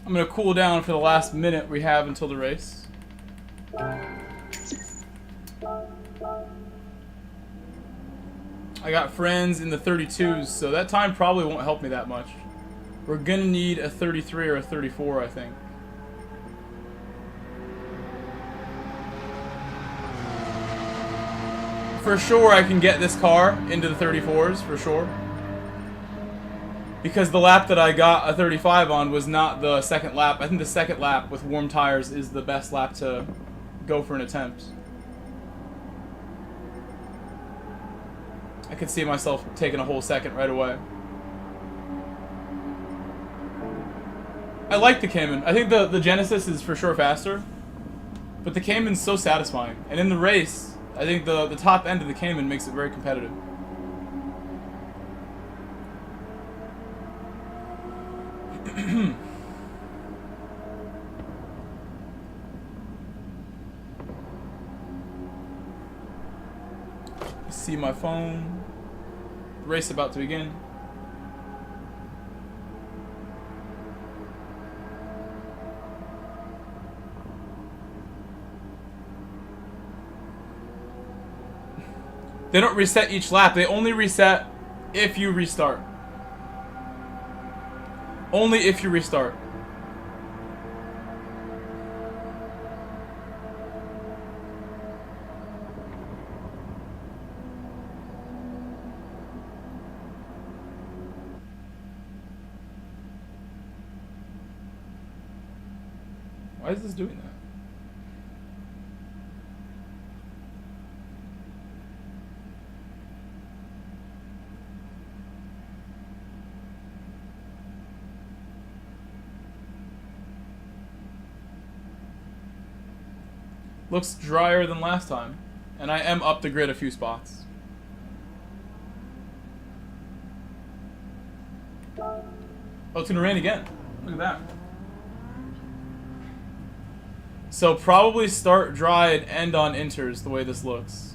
I'm gonna cool down for the last minute we have until the race. I got friends in the 32s, so that time probably won't help me that much. We're gonna need a 33 or a 34, I think. For sure I can get this car into the 34s, for sure. Because the lap that I got a 35 on was not the second lap. I think the second lap with warm tires is the best lap to go for an attempt. I could see myself taking a whole second right away. I like the Cayman. I think the Genesis is for sure faster. But the Cayman's so satisfying. And in the race, I think the top end of the Cayman makes it very competitive. See my phone. Race about to begin. They don't reset each lap. They only reset if you restart. Only if you restart. Why is this doing that? Looks drier than last time, and I am up the grid a few spots. Oh, it's gonna rain again. Look at that. So probably start dry and end on inters the way this looks.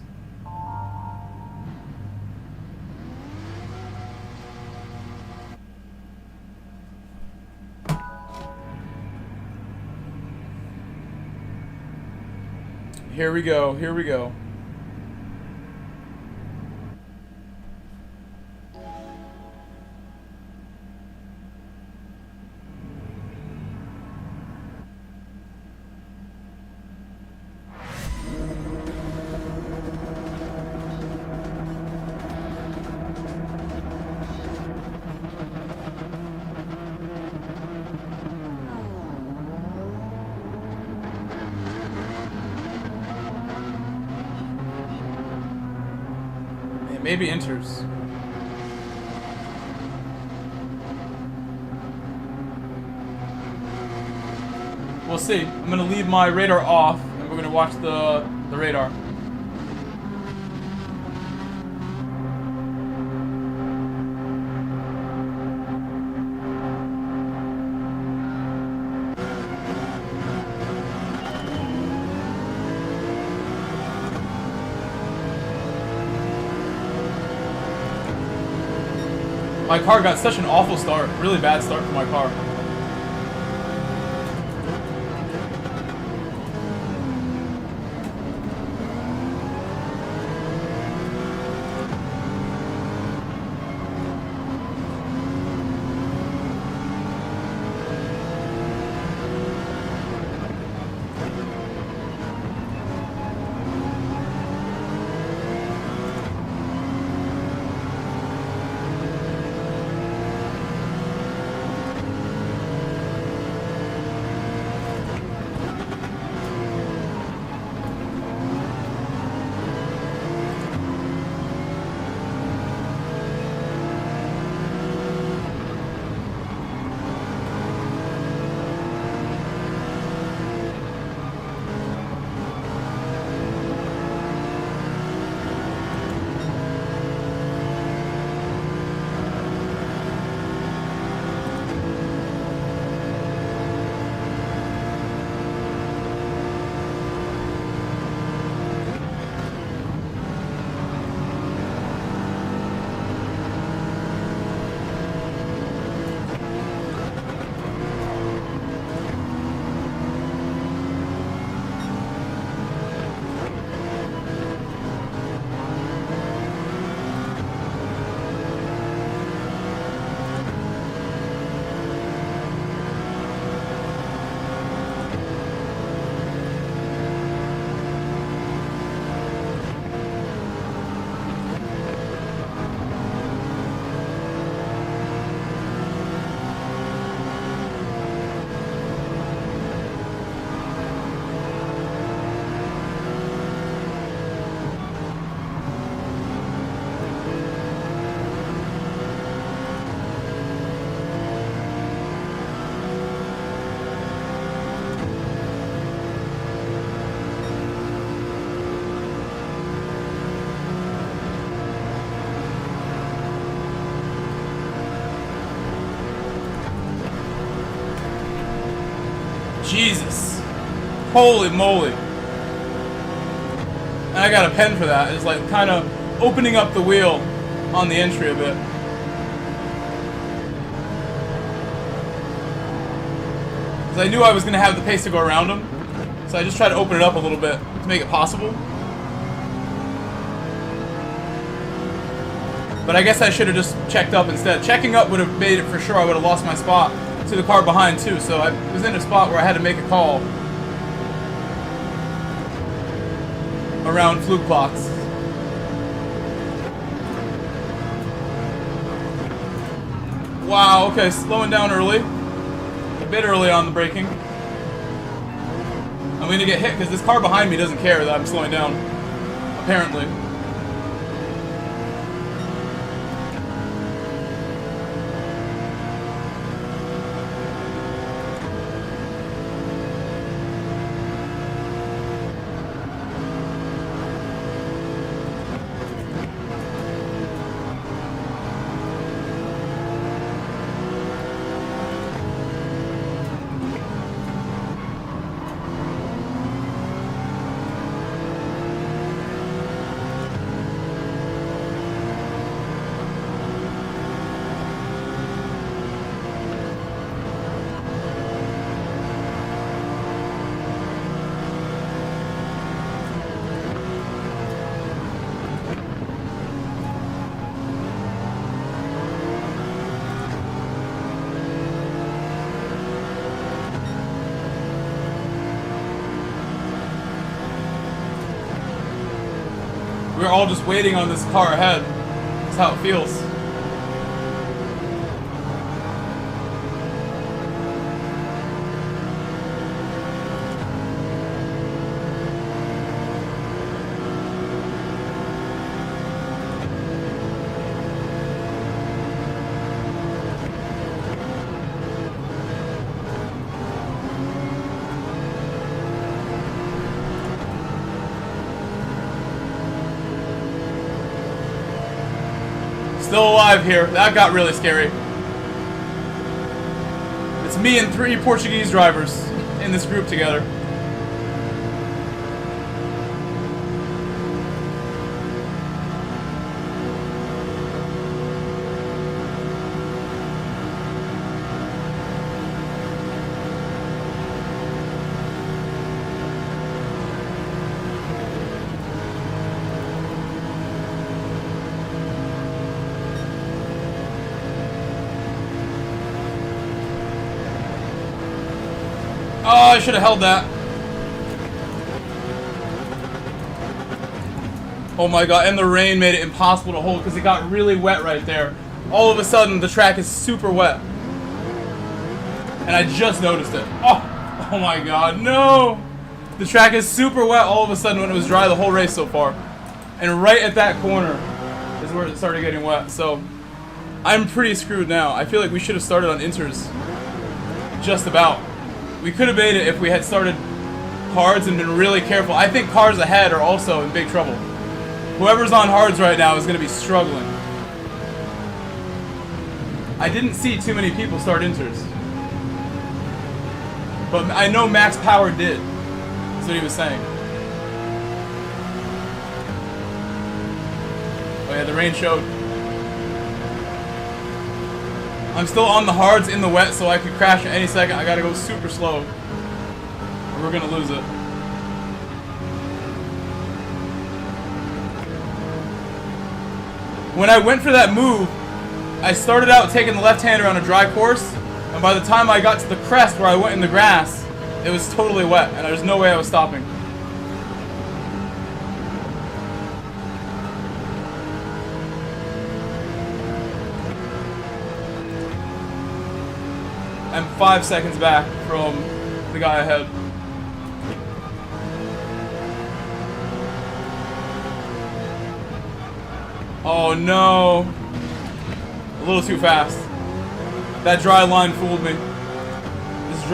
Here we go, here we go. Maybe enters. We'll see. I'm gonna leave my radar off, and we're gonna watch the radar. My car got such an awful start. Really bad start for my car. Jesus. Holy moly. And I got a pen for that. It's like kind of opening up the wheel on the entry a bit. Because I knew I was going to have the pace to go around him. So I just tried to open it up a little bit to make it possible. But I guess I should have just checked up instead. Checking up would have made it for sure I would have lost my spot to the car behind too. So I was in a spot where I had to make a call around fluke plots. Wow, okay, slowing down early. A bit early on the braking. I'm gonna get hit because this car behind me doesn't care that I'm slowing down. Apparently. We're all just waiting on this car ahead. That's how it feels. Still alive here. That got really scary. It's me and 3 Portuguese drivers in this group together. Oh, I should have held that. Oh my god, and the rain made it impossible to hold because it got really wet right there. All of a sudden, the track is super wet. And I just noticed it. Oh my god, no! The track is super wet all of a sudden when it was dry the whole race so far. And right at that corner is where it started getting wet. So, I'm pretty screwed now. I feel like we should have started on inters. Just about. We could have made it if we had started hards and been really careful. I think cars ahead are also in big trouble. Whoever's on hards right now is going to be struggling. I didn't see too many people start inters. But I know Max Power did. That's what he was saying. Oh yeah, the rain showed. I'm still on the hards in the wet, so I could crash at any second. I gotta go super slow, or we're gonna lose it. When I went for that move, I started out taking the left-hander on a dry course, and by the time I got to the crest where I went in the grass, it was totally wet, and there's no way I was stopping. I'm 5 seconds back from the guy ahead. Oh no. A little too fast. That dry line fooled me. This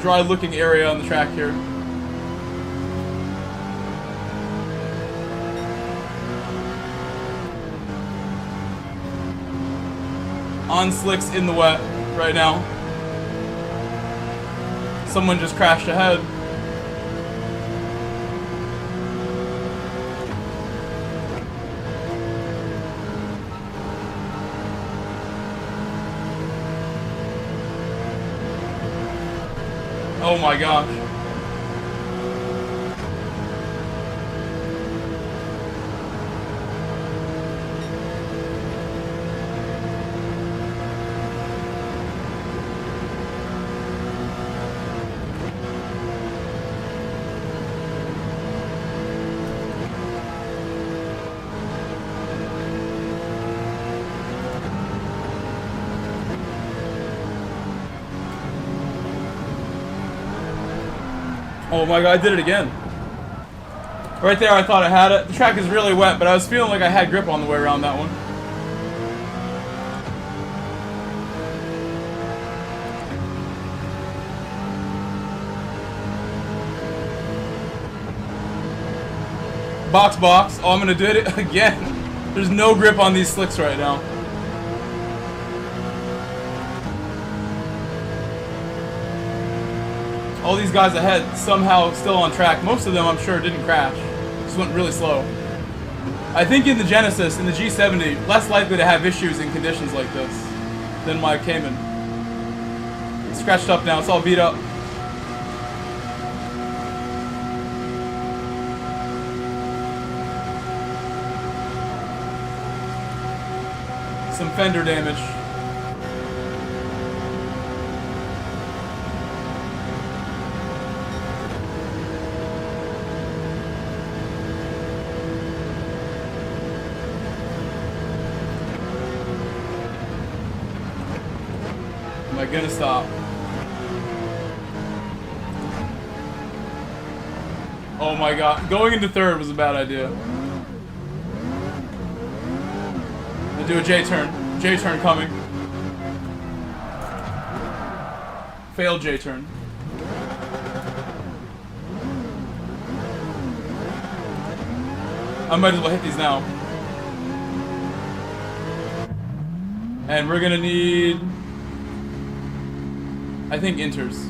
dry looking area on the track here. On slicks in the wet right now. Someone just crashed ahead. Oh my gosh. Oh my god, I did it again. Right there, I thought I had it. The track is really wet, but I was feeling like I had grip on the way around that one. Box, box. Oh, I'm gonna do it again. There's no grip on these slicks right now. All these guys ahead somehow still on track. Most of them, I'm sure, didn't crash. Just went really slow. I think in the Genesis, in the G70, less likely to have issues in conditions like this than my Cayman. It's scratched up now. It's all beat up. Some fender damage. Am I gonna stop? Oh my god. Going into third was a bad idea. I'll do a J-turn. J-turn coming. Failed J-turn. I might as well hit these now. And we're gonna need, I think, inters.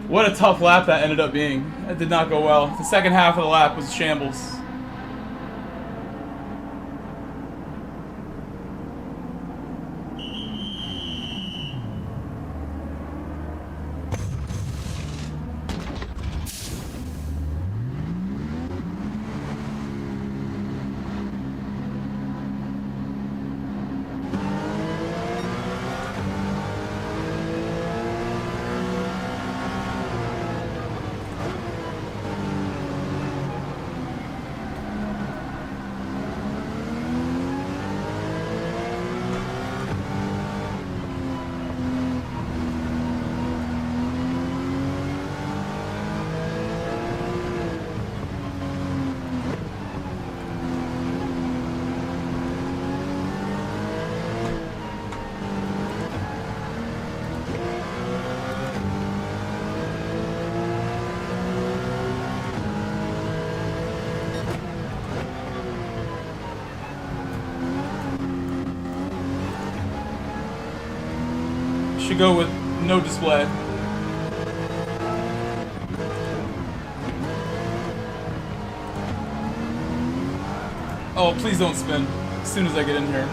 What a tough lap that ended up being. That did not go well. The second half of the lap was shambles. Should go with no display. Oh, please don't spin as soon as I get in here.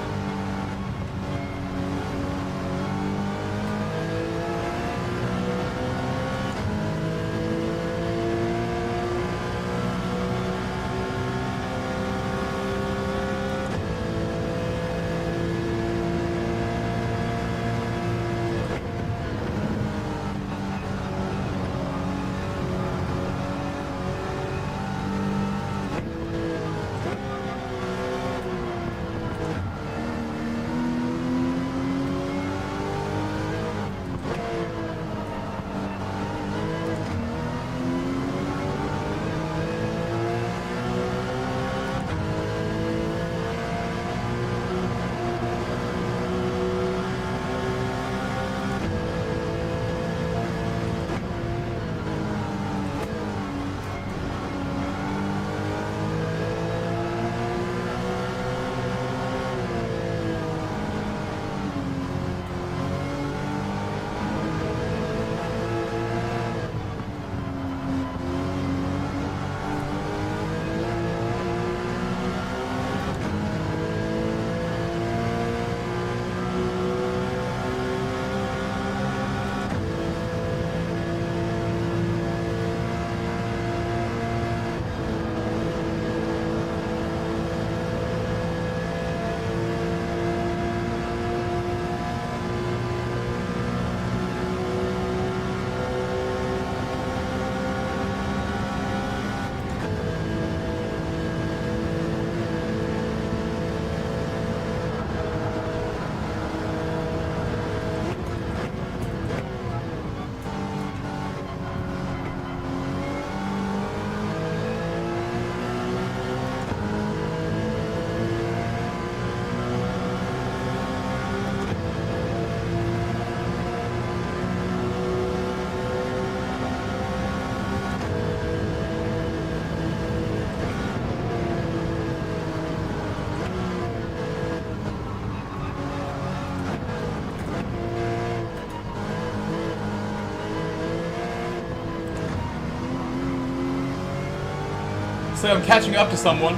Looks like I'm catching up to someone.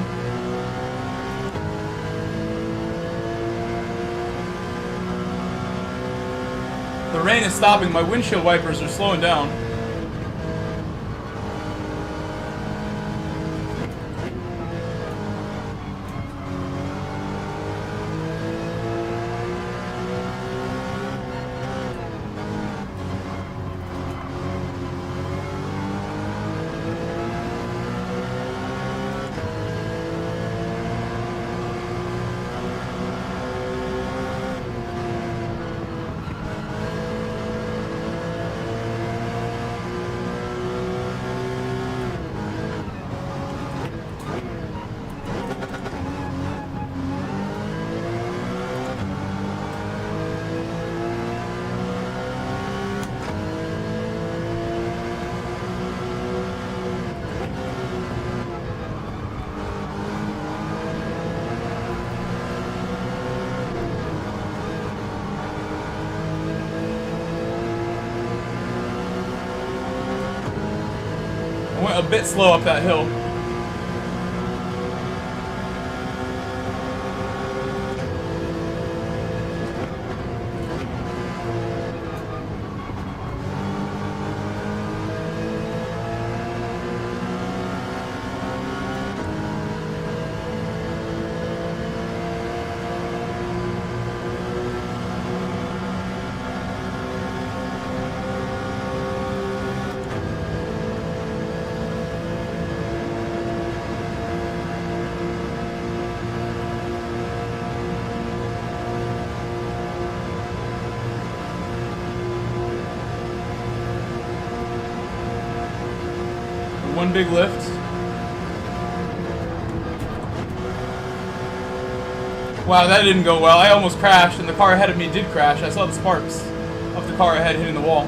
The rain is stopping. My windshield wipers are slowing down. I went a bit slow up that hill. One big lift. Wow, that didn't go well. I almost crashed, and the car ahead of me did crash. I saw the sparks of the car ahead hitting the wall.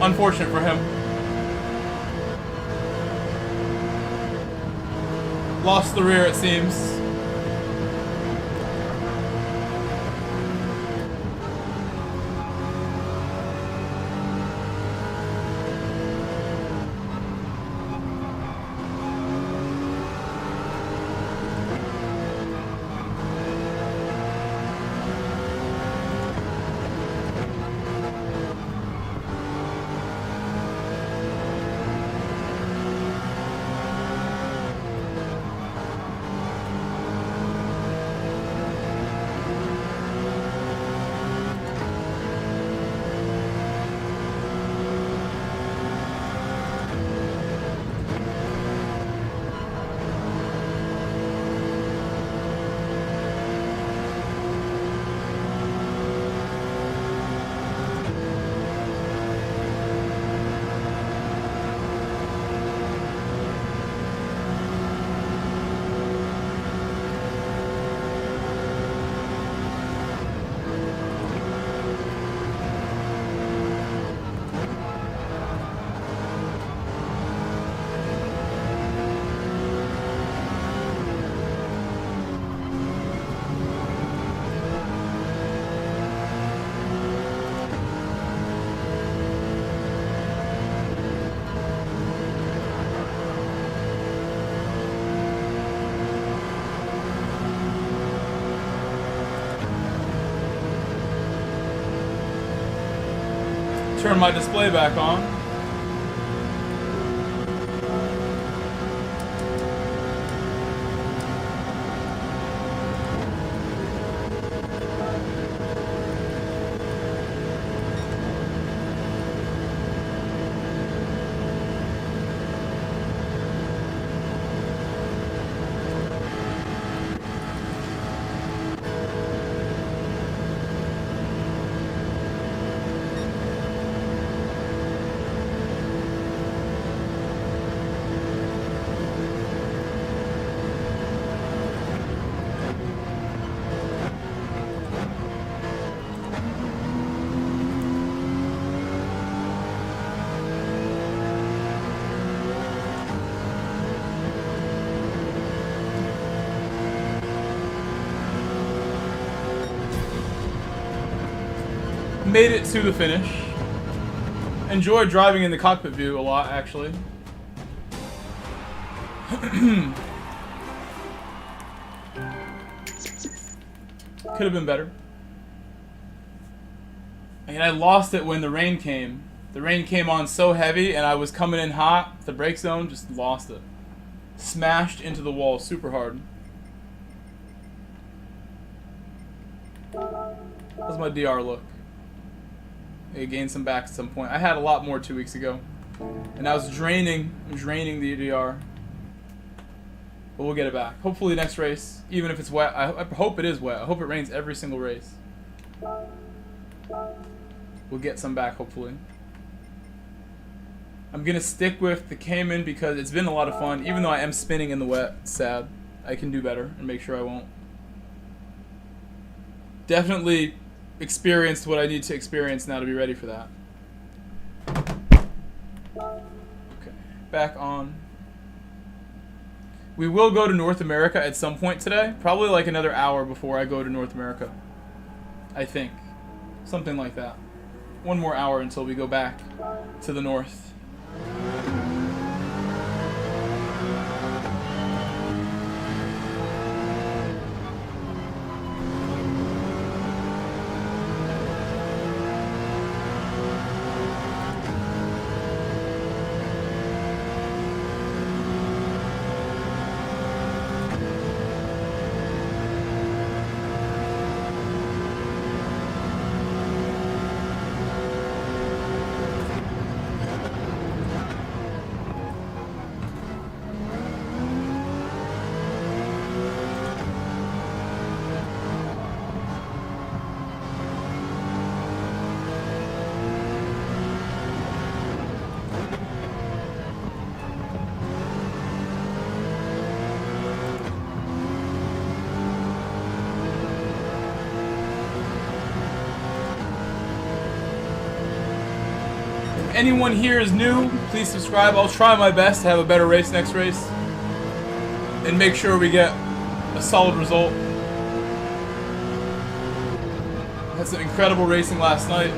Unfortunate for him. Lost the rear, it seems. Turn my display back on. made it to the finish. Enjoyed driving in the cockpit view a lot, actually. Could have been better. And I lost it when the rain came. The rain came on so heavy and I was coming in hot. The brake zone, just lost it. Smashed into the wall super hard. How's my DR look? I gained some back at some point. I had a lot more 2 weeks ago. And I was draining the DR. But we'll get it back. Hopefully next race, even if it's wet. I hope it is wet. I hope it rains every single race. We'll get some back, hopefully. I'm going to stick with the Cayman because it's been a lot of fun. Even though I am spinning in the wet, it's sad. I can do better and make sure I won't. Definitely experienced what I need to experience now to be ready for that. Okay, back on. We will go to North America at some point today. Probably like another hour before I go to North America. I think. Something like that. One more hour until we go back to the north. Anyone here is new, please subscribe. I'll try my best to have a better race next race and make sure we get a solid result. Had some incredible racing last night.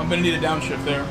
I'm gonna need a downshift there.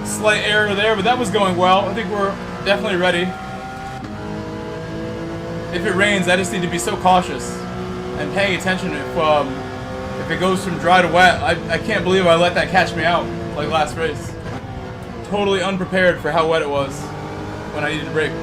Slight error there, but that was going well. I think we're definitely ready. If it rains, I just need to be so cautious and paying attention. If it goes from dry to wet, I can't believe I let that catch me out like last race. Totally unprepared for how wet it was when I needed to brake.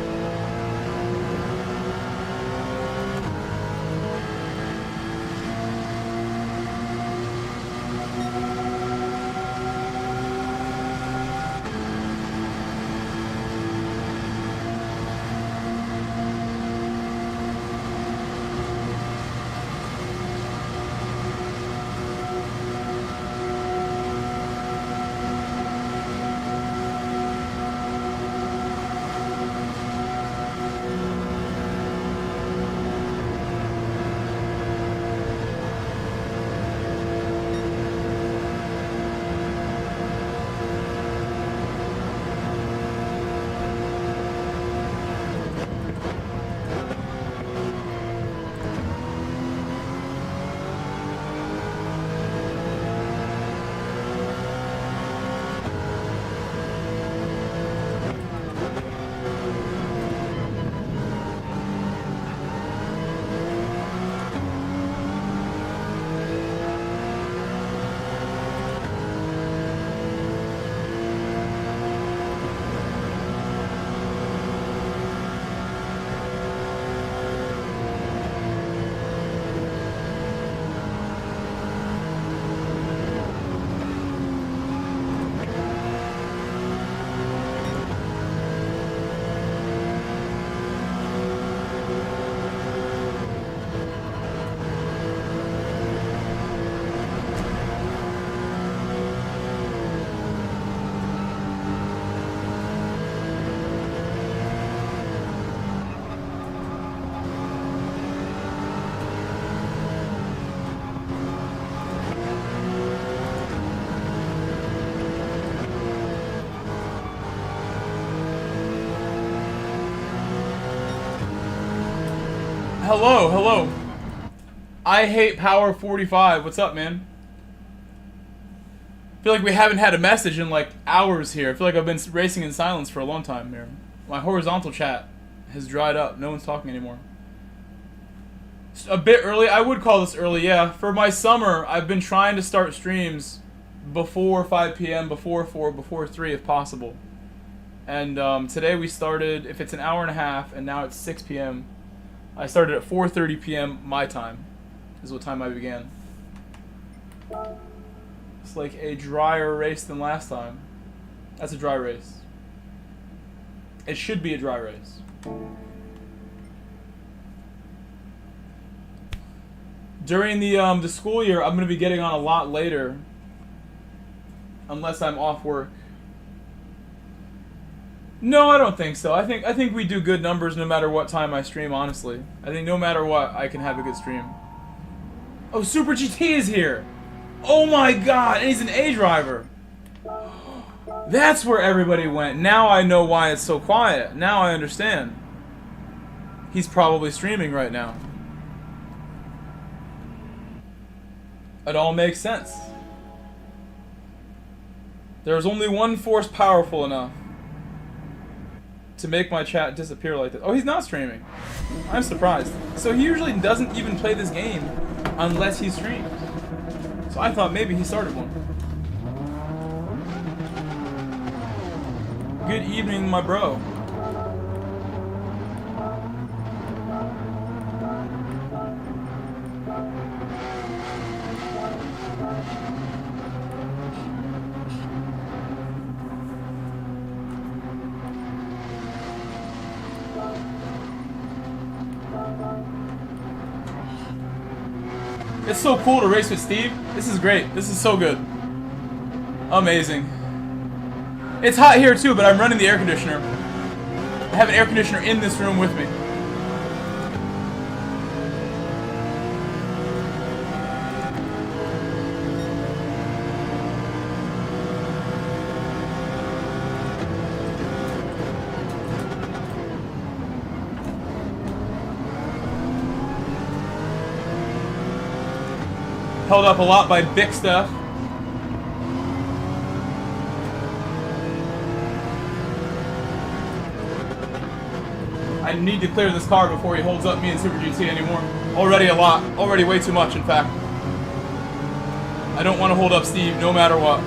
Hello, hello. I hate Power 45. What's up, man? I feel like we haven't had a message in like hours here. I feel like I've been racing in silence for a long time here. My horizontal chat has dried up. No one's talking anymore. It's a bit early. I would call this early, yeah. For my summer, I've been trying to start streams before 5 p.m., before 4, before 3 if possible. And today we started, if it's an hour and a half, and now it's 6 p.m., I started at 4:30 p.m. my time, is what time I began. It's like a drier race than last time. That's a dry race. It should be a dry race. During the school year, I'm going to be getting on a lot later, unless I'm off work. No, I don't think so. I think we do good numbers no matter what time I stream, honestly. I think no matter what, I can have a good stream. Oh, Super GT is here! Oh my god, and he's an A driver! That's where everybody went. Now I know why it's so quiet. Now I understand. He's probably streaming right now. It all makes sense. There's only one force powerful enough to make my chat disappear like this. Oh, he's not streaming. I'm surprised. So he usually doesn't even play this game unless he streams. So I thought maybe he started one. Good evening, my bro. It's so cool to race with Steve. This is great. This is so good. Amazing. It's hot here too, but I'm running the air conditioner. I have an air conditioner in this room with me. Held up a lot by Big Stuff. I need to clear this car before he holds up me and Super GT anymore. Already a lot. Already way too much, in fact. I don't want to hold up Steve no matter what.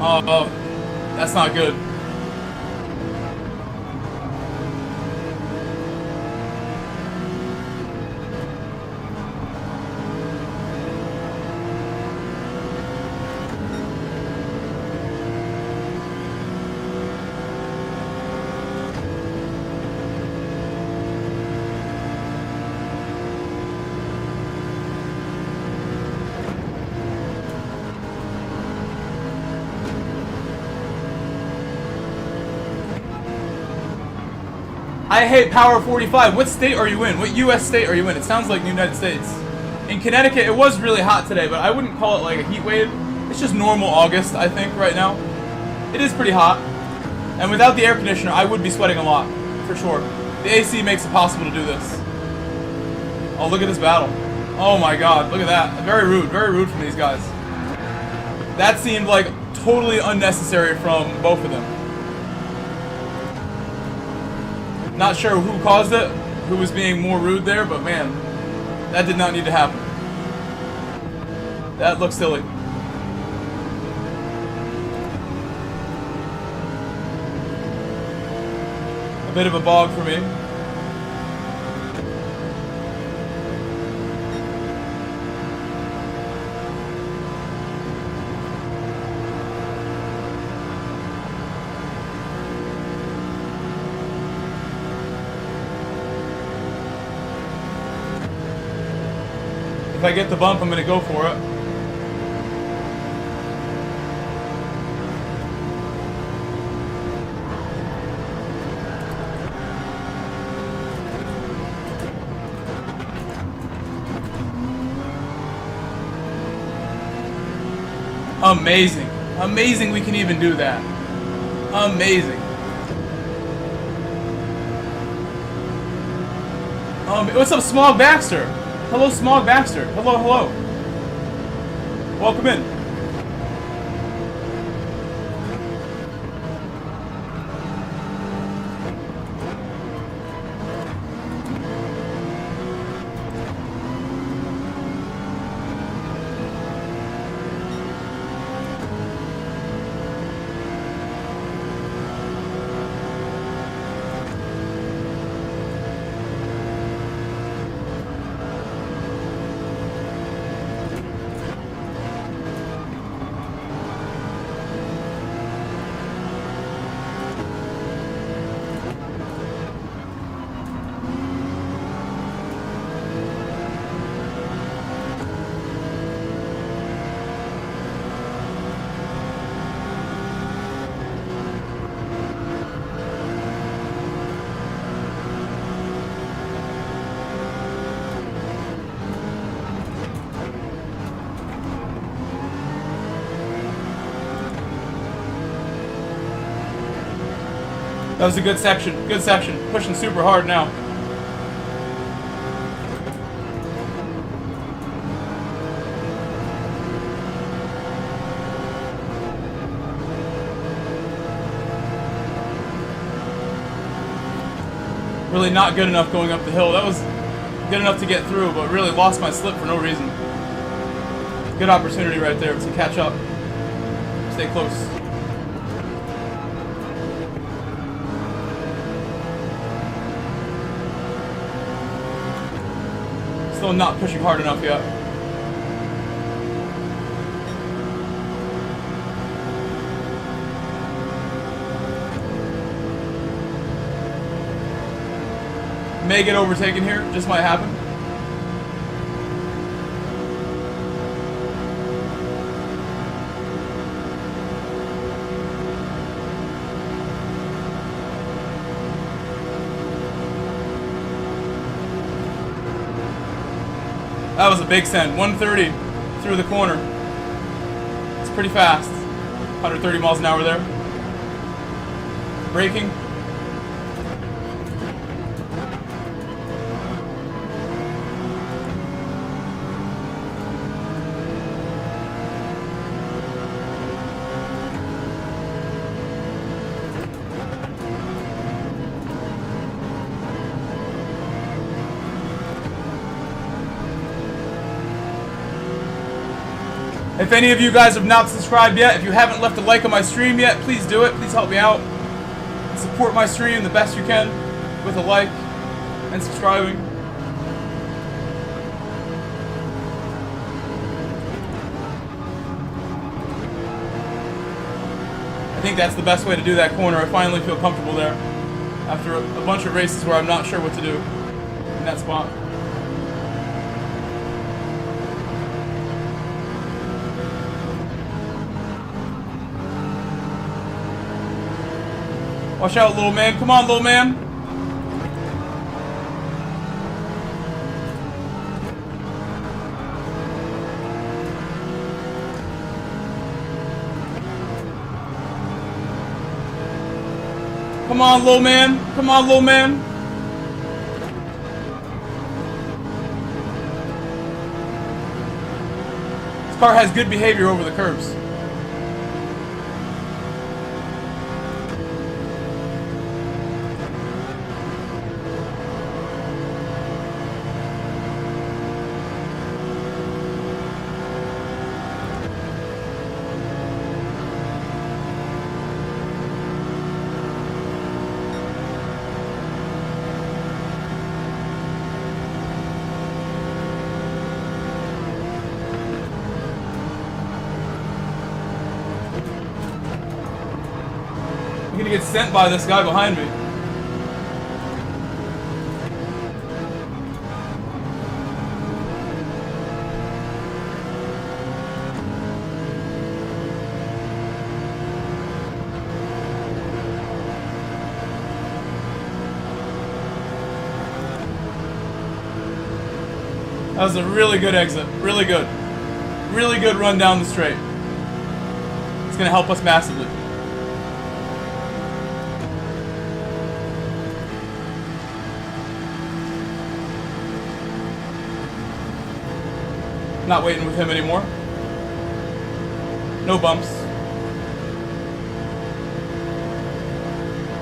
Oh, that's not good. I hate Power 45. What state are you in? What U.S. state are you in? It sounds like the United States. In Connecticut, it was really hot today, but I wouldn't call it like a heat wave. It's just normal August, I think, right now. It is pretty hot. And without the air conditioner, I would be sweating a lot, for sure. The AC makes it possible to do this. Oh, look at this battle. Oh my god, look at that. Very rude from these guys. That seemed like totally unnecessary from both of them. Not sure who caused it, who was being more rude there, but man, that did not need to happen. That looks silly. A bit of a bog for me. If I get the bump, I'm going to go for it. Amazing. Amazing we can even do that. Amazing. What's up, Smog Baxter? Hello, Smog Baxter. Hello, hello. Welcome in. That was a good section. Good section. Pushing super hard now. Really not good enough going up the hill. That was good enough to get through, but really lost my slip for no reason. Good opportunity right there to catch up. Stay close. Still not pushing hard enough yet. May get overtaken here, just might happen. That was a big send. 130 through the corner. It's pretty fast. 130 miles an hour there. Braking. If any of you guys have not subscribed yet, if you haven't left a like on my stream yet, please do it. Please help me out. Support my stream the best you can with a like and subscribing. I think that's the best way to do that corner. I finally feel comfortable there after a bunch of races where I'm not sure what to do in that spot. Watch out, little man. Come on, little man. Come on, little man. Come on, little man. This car has good behavior over the curbs. I'm gonna get sent by this guy behind me. That was a really good exit. Really good. Really good run down the straight. It's gonna help us massively. Not waiting with him anymore. No bumps.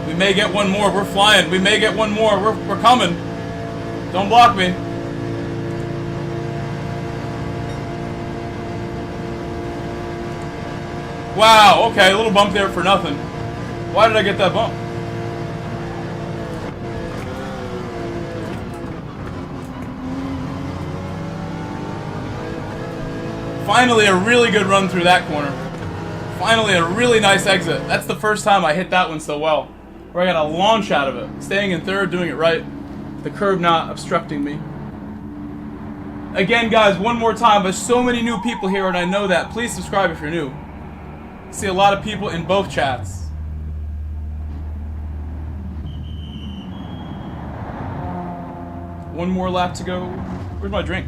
We may get one more. We're flying. We may get one more. We're coming. Don't block me. Wow, okay, a little bump there for nothing. Why did I get that bump? Finally, a really good run through that corner. Finally, a really nice exit. That's the first time I hit that one so well. Where I got a launch out of it. Staying in third, doing it right. The curb not obstructing me. Again, guys, one more time. There's so many new people here, and I know that. Please subscribe if you're new. I see a lot of people in both chats. One more lap to go. Where's my drink?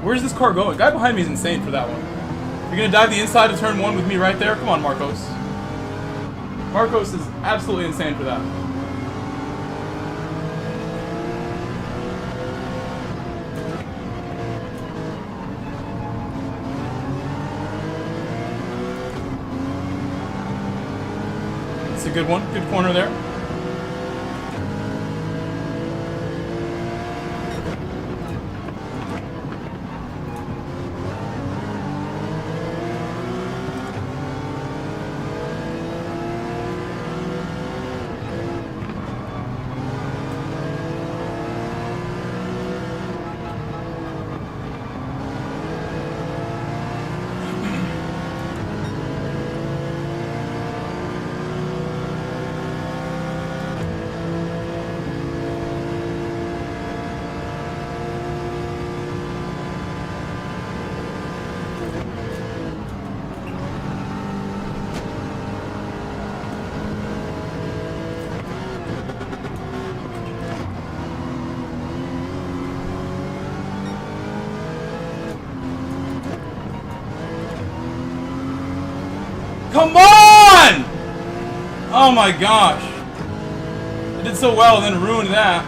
Where's this car going? Guy behind me is insane for that one. You're gonna dive the inside of turn 1 with me right there? Come on, Marcos. Marcos is absolutely insane for that. It's a good one. Good corner there. Come on! Oh my gosh. I did so well and then ruined that.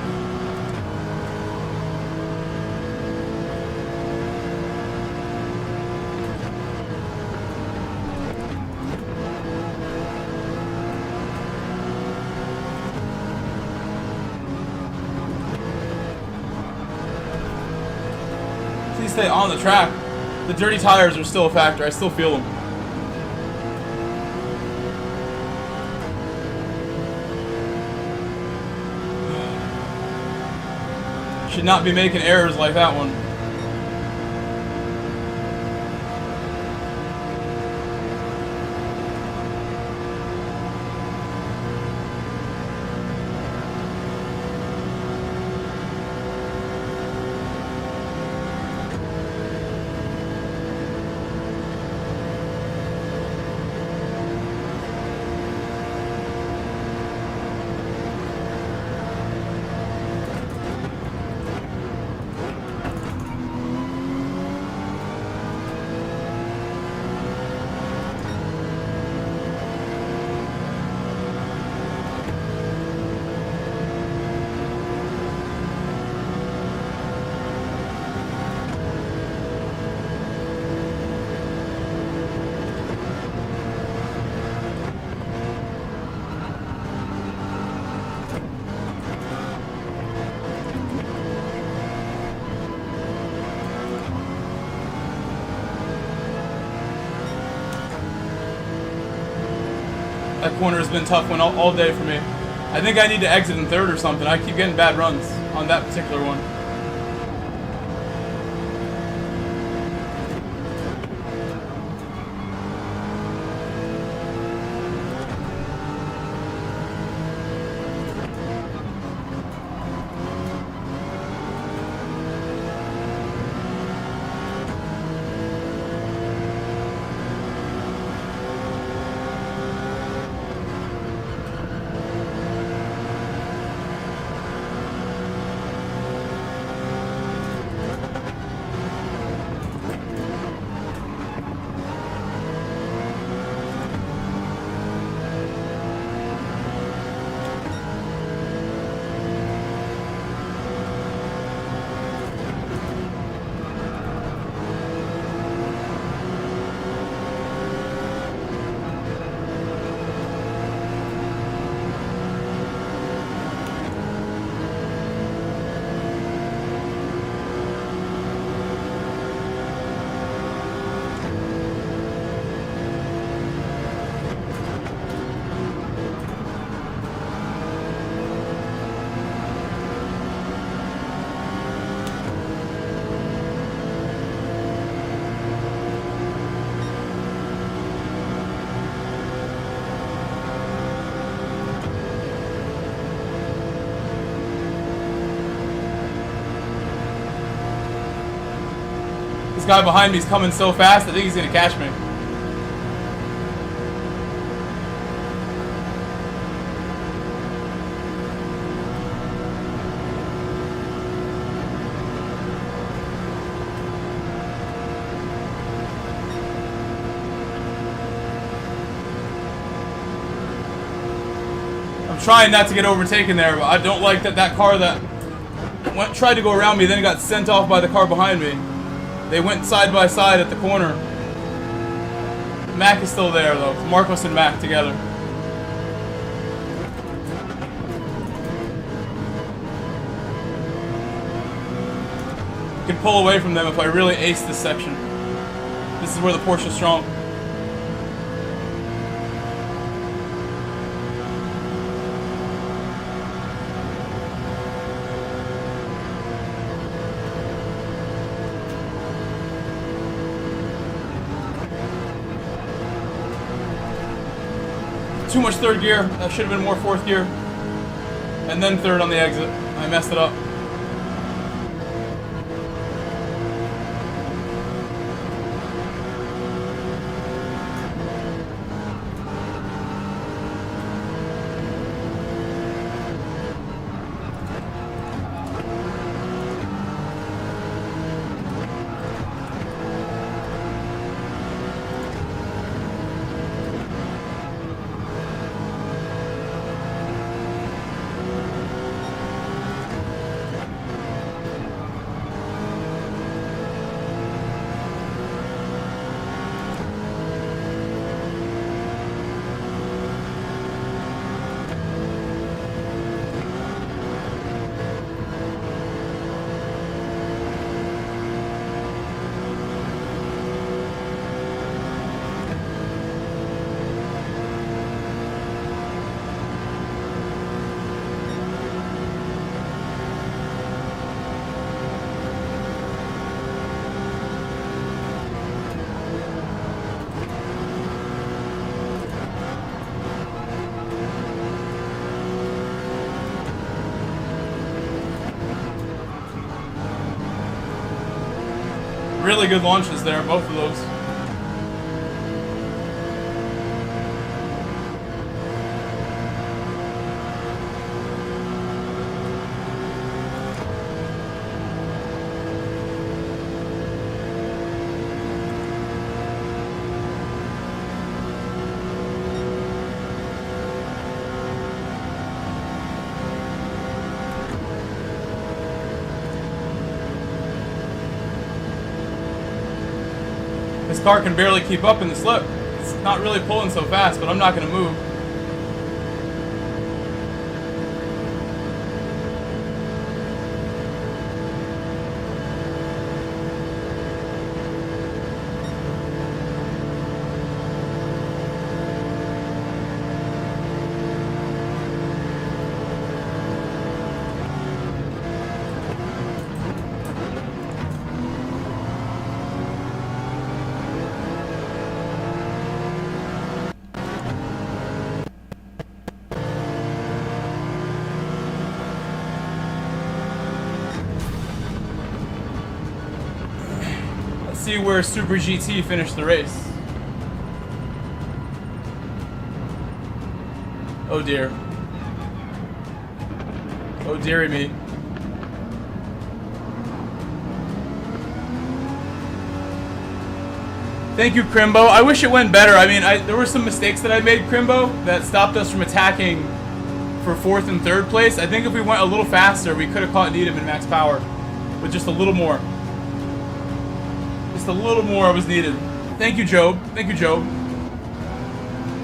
stay on the track, the dirty tires are still a factor. I still feel them. Should not be making errors like that one. That corner has been a tough one all day for me. I think I need to exit in third or something. I keep getting bad runs on that particular one. This guy behind me is coming so fast, I think he's going to catch me. I'm trying not to get overtaken there, but I don't like that car that tried to go around me, then got sent off by the car behind me. They went side by side at the corner. Mac is still there though. It's Marcos and Mac together. I can pull away from them if I really ace this section. This is where the Porsche is strong. Too much third gear. That should have been more fourth gear. And then third on the exit. I messed it up. Really good launches there, both of those. This car can barely keep up in the slip. It's not really pulling so fast, but I'm not going to move. See where Super GT finished the race. Oh dear. Oh dearie me. Thank you, Crimbo. I wish it went better. I mean, there were some mistakes that I made, Crimbo, that stopped us from attacking for 4th and 3rd place. I think if we went a little faster, we could have caught Needham in max power with just a little more. Just a little more was needed. Thank you, Job. Thank you, Job.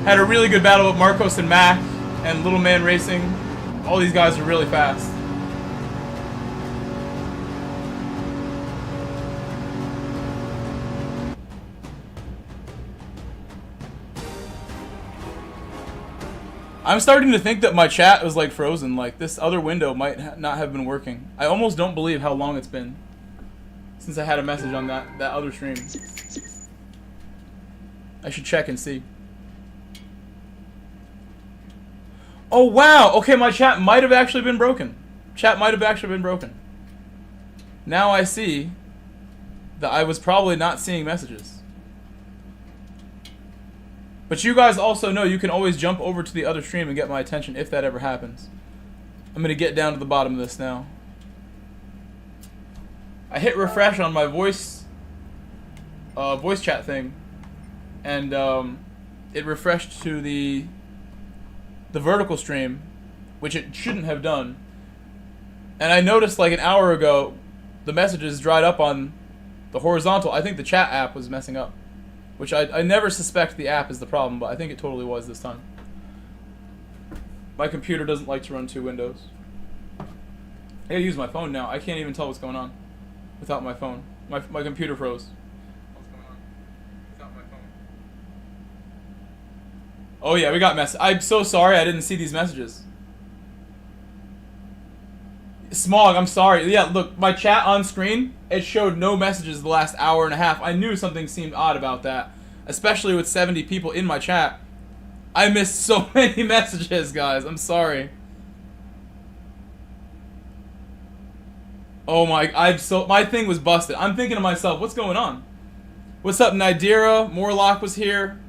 Had a really good battle with Marcos and Mac and Little Man Racing. All these guys are really fast. I'm starting to think that my chat was like frozen. Like this other window might not have been working. I almost don't believe how long it's been since I had a message on that other stream. I should check and see. Oh wow! Okay, my chat might have actually been broken. Chat might have actually been broken. Now I see that I was probably not seeing messages. But you guys also know you can always jump over to the other stream and get my attention if that ever happens. I'm gonna get down to the bottom of this now. I hit refresh on my voice chat thing, and it refreshed to the vertical stream, which it shouldn't have done. And I noticed like an hour ago, the messages dried up on the horizontal. I think the chat app was messing up, which I never suspect the app is the problem, but I think it totally was this time. My computer doesn't like to run 2 windows. I gotta use my phone now. I can't even tell what's going on without my phone. My computer froze. What's going on without my phone? Oh yeah, we got messages. I'm so sorry I didn't see these messages. Smog, I'm sorry. Yeah, look, my chat on screen, it showed no messages the last hour and a half. I knew something seemed odd about that, especially with 70 people in my chat. I missed so many messages, guys. I'm sorry. Oh my, my thing was busted. I'm thinking to myself, what's going on? What's up, Nidira? Morlock was here.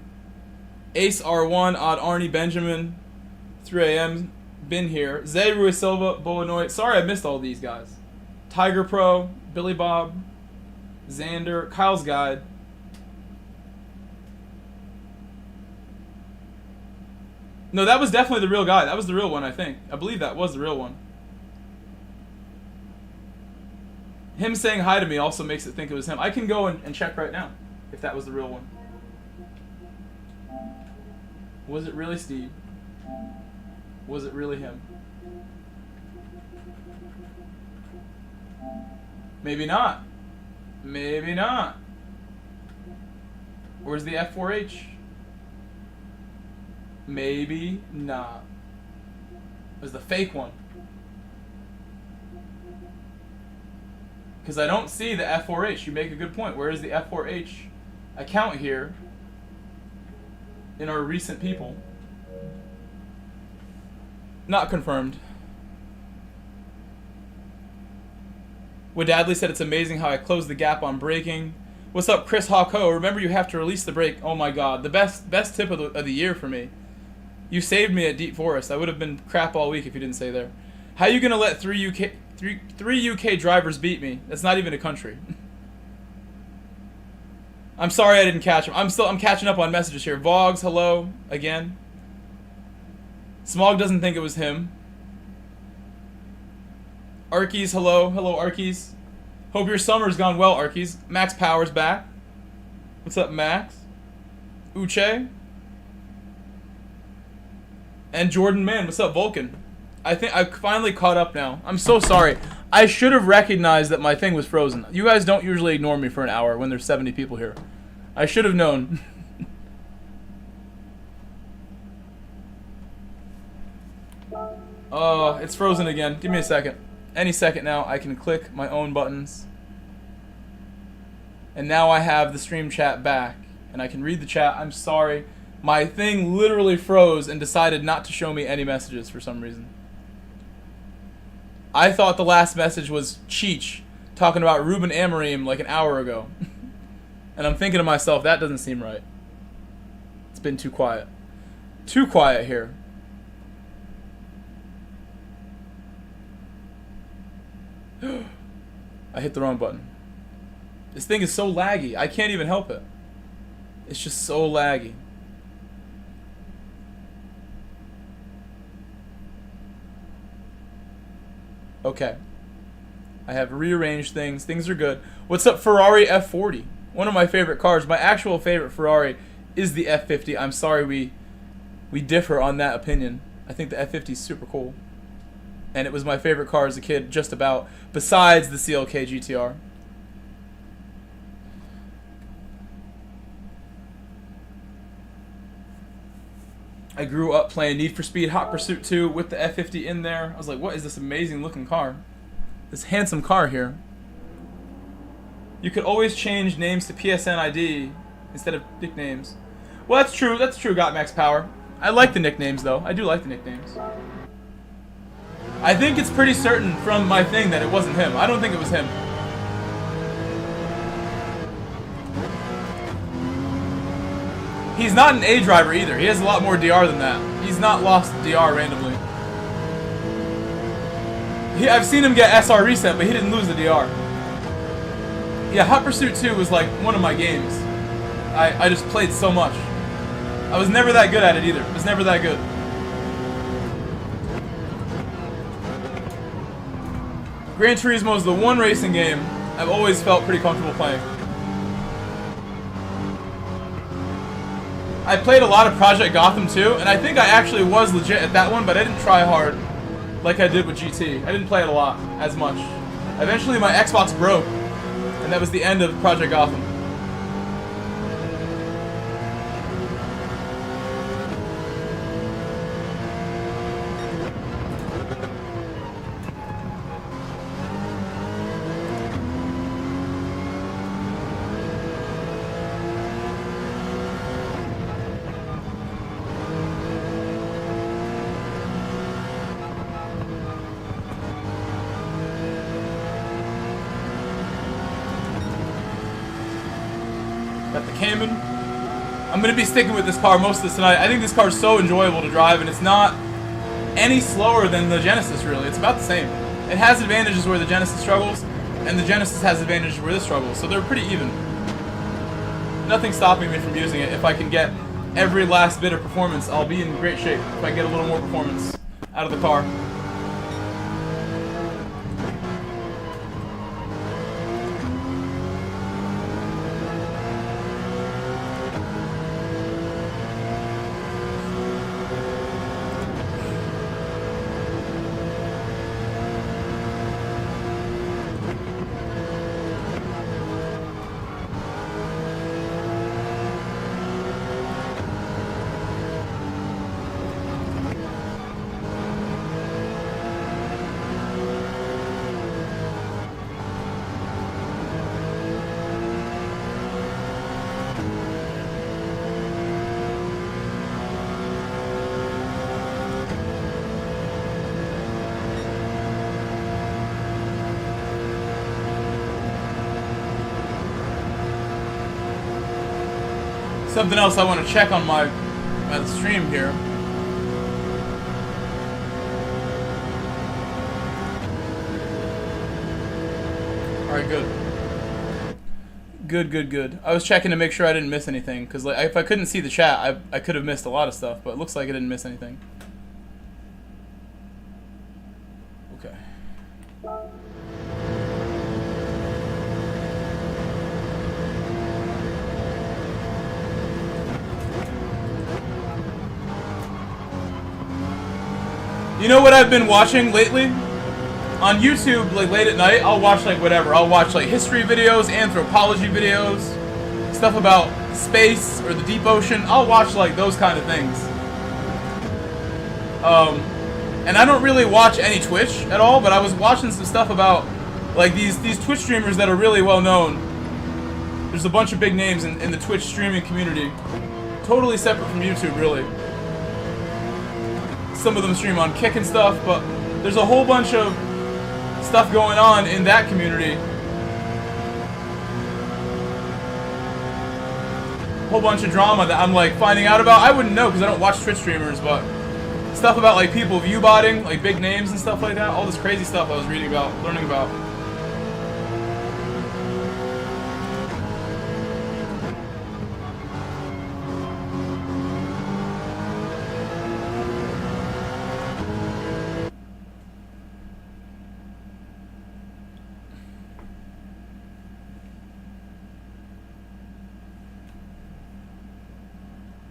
Ace R1, Odd Arnie Benjamin, 3 a.m. been here. Zay Rui Silva, Boanoy. Sorry I missed all these guys. Tiger Pro, Billy Bob, Xander, Kyle's Guide. No, that was definitely the real guy. That was the real one, I think. I believe that was the real one. Him saying hi to me also makes it think it was him. I can go and check right now if that was the real one. Was it really Steve? Was it really him? Maybe not. Maybe not. Where's the F4H? Maybe not. It was the fake one. Because I don't see the F4H. You make a good point. Where is the F4H account here in our recent people? Not confirmed. Woodadley said it's amazing how I closed the gap on braking. What's up, Chris Hawko? Remember, you have to release the brake. Oh my god, the best tip of the year for me. You saved me at Deep Forest. I would have been crap all week if you didn't say there. How you gonna let three UK drivers beat me? That's not even a country. I'm sorry I didn't catch him. I'm catching up on messages here. Vogs, hello again. Smog doesn't think it was him. Arkies, hello Arkies. Hope your summer's gone well, Arkies. Max Power's back. What's up, Max? Uche. And Jordan Man, what's up, Vulcan? I think I finally caught up now. I'm so sorry. I should have recognized that my thing was frozen. You guys don't usually ignore me for an hour when there's 70 people here. I should have known. Oh, it's frozen again. Give me a second. Any second now, I can click my own buttons. And now I have the stream chat back. And I can read the chat. I'm sorry. My thing literally froze and decided not to show me any messages for some reason. I thought the last message was Cheech talking about Ruben Amorim like an hour ago. And I'm thinking to myself, that doesn't seem right. It's been too quiet. Too quiet here. I hit the wrong button. This thing is so laggy. I can't even help it. It's just so laggy. Okay. I have rearranged things. Things are good. What's up, Ferrari F40? One of my favorite cars. My actual favorite Ferrari is the F50. I'm sorry we differ on that opinion. I think the F50 is super cool. And it was my favorite car as a kid, just about, besides the CLK GTR. I grew up playing Need for Speed Hot Pursuit 2 with the F50 in there. I was like, what is this amazing looking car? This handsome car here. You could always change names to PSN ID instead of nicknames. Well, that's true. That's true, Got Max Power. I like the nicknames, though. I do like the nicknames. I think it's pretty certain from my thing that it wasn't him. I don't think it was him. He's not an A driver either. He has a lot more DR than that. He's not lost DR randomly. I've seen him get SR reset, but he didn't lose the DR. Yeah, Hot Pursuit 2 was like one of my games. I just played so much. I was never that good at it either. It was never that good. Gran Turismo is the one racing game I've always felt pretty comfortable playing. I played a lot of Project Gotham too, and I think I actually was legit at that one, but I didn't try hard like I did with GT. I didn't play it a lot, as much. Eventually my Xbox broke, and that was the end of Project Gotham. Got the Cayman. I'm going to be sticking with this car most of this tonight. I think this car is so enjoyable to drive, and it's not any slower than the Genesis, really. It's about the same. It has advantages where the Genesis struggles, and the Genesis has advantages where this struggles, so they're pretty even. Nothing's stopping me from using it. If I can get every last bit of performance, I'll be in great shape if I get a little more performance out of the car. Something else I want to check on my stream here. Alright, good. Good. I was checking to make sure I didn't miss anything, because like, if I couldn't see the chat, I could have missed a lot of stuff, but it looks like I didn't miss anything. Okay. You know what I've been watching lately? On YouTube, like late at night, I'll watch like whatever. I'll watch like history videos, anthropology videos, stuff about space or the deep ocean. I'll watch like those kind of things. And I don't really watch any Twitch at all, but I was watching some stuff about like these Twitch streamers that are really well known. There's a bunch of big names in the Twitch streaming community. Totally separate from YouTube, really. Some of them stream on Kick and stuff, but there's a whole bunch of stuff going on in that community. Whole bunch of drama that I'm like finding out about. I wouldn't know because I don't watch Twitch streamers, but stuff about like people view-botting, like big names and stuff like that. All this crazy stuff I was reading about, learning about.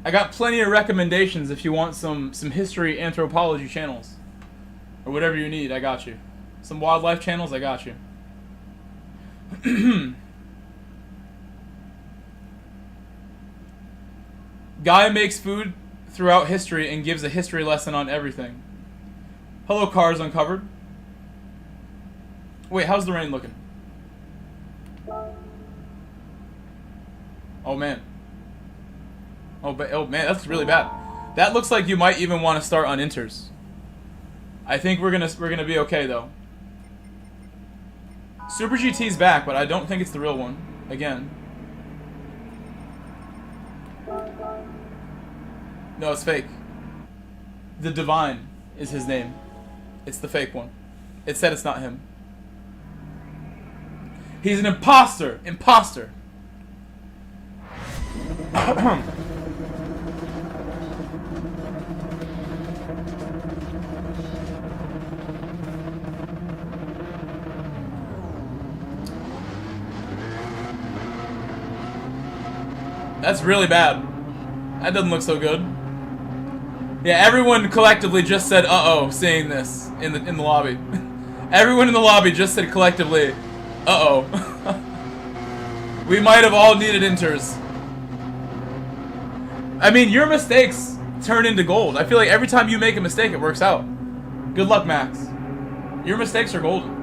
I got plenty of recommendations if you want some history anthropology channels. Or whatever you need, I got you. Some wildlife channels, I got you. Guy makes food throughout history and gives a history lesson on everything. Hello, Cars Uncovered. Wait, how's the rain looking? Oh man. Oh man, that's really bad. That looks like you might even want to start on inters. I think we're gonna be okay though. Super GT's back, but I don't think it's the real one. Again. No, it's fake. The Divine is his name. It's the fake one. It said it's not him. He's an imposter! Imposter! That's really bad. That doesn't look so good. Yeah, everyone collectively just said uh-oh seeing this in the lobby. Everyone in the lobby just said collectively uh-oh. We might have all needed inters. I mean, your mistakes turn into gold. I feel like every time you make a mistake, it works out. Good luck, Max. Your mistakes are golden.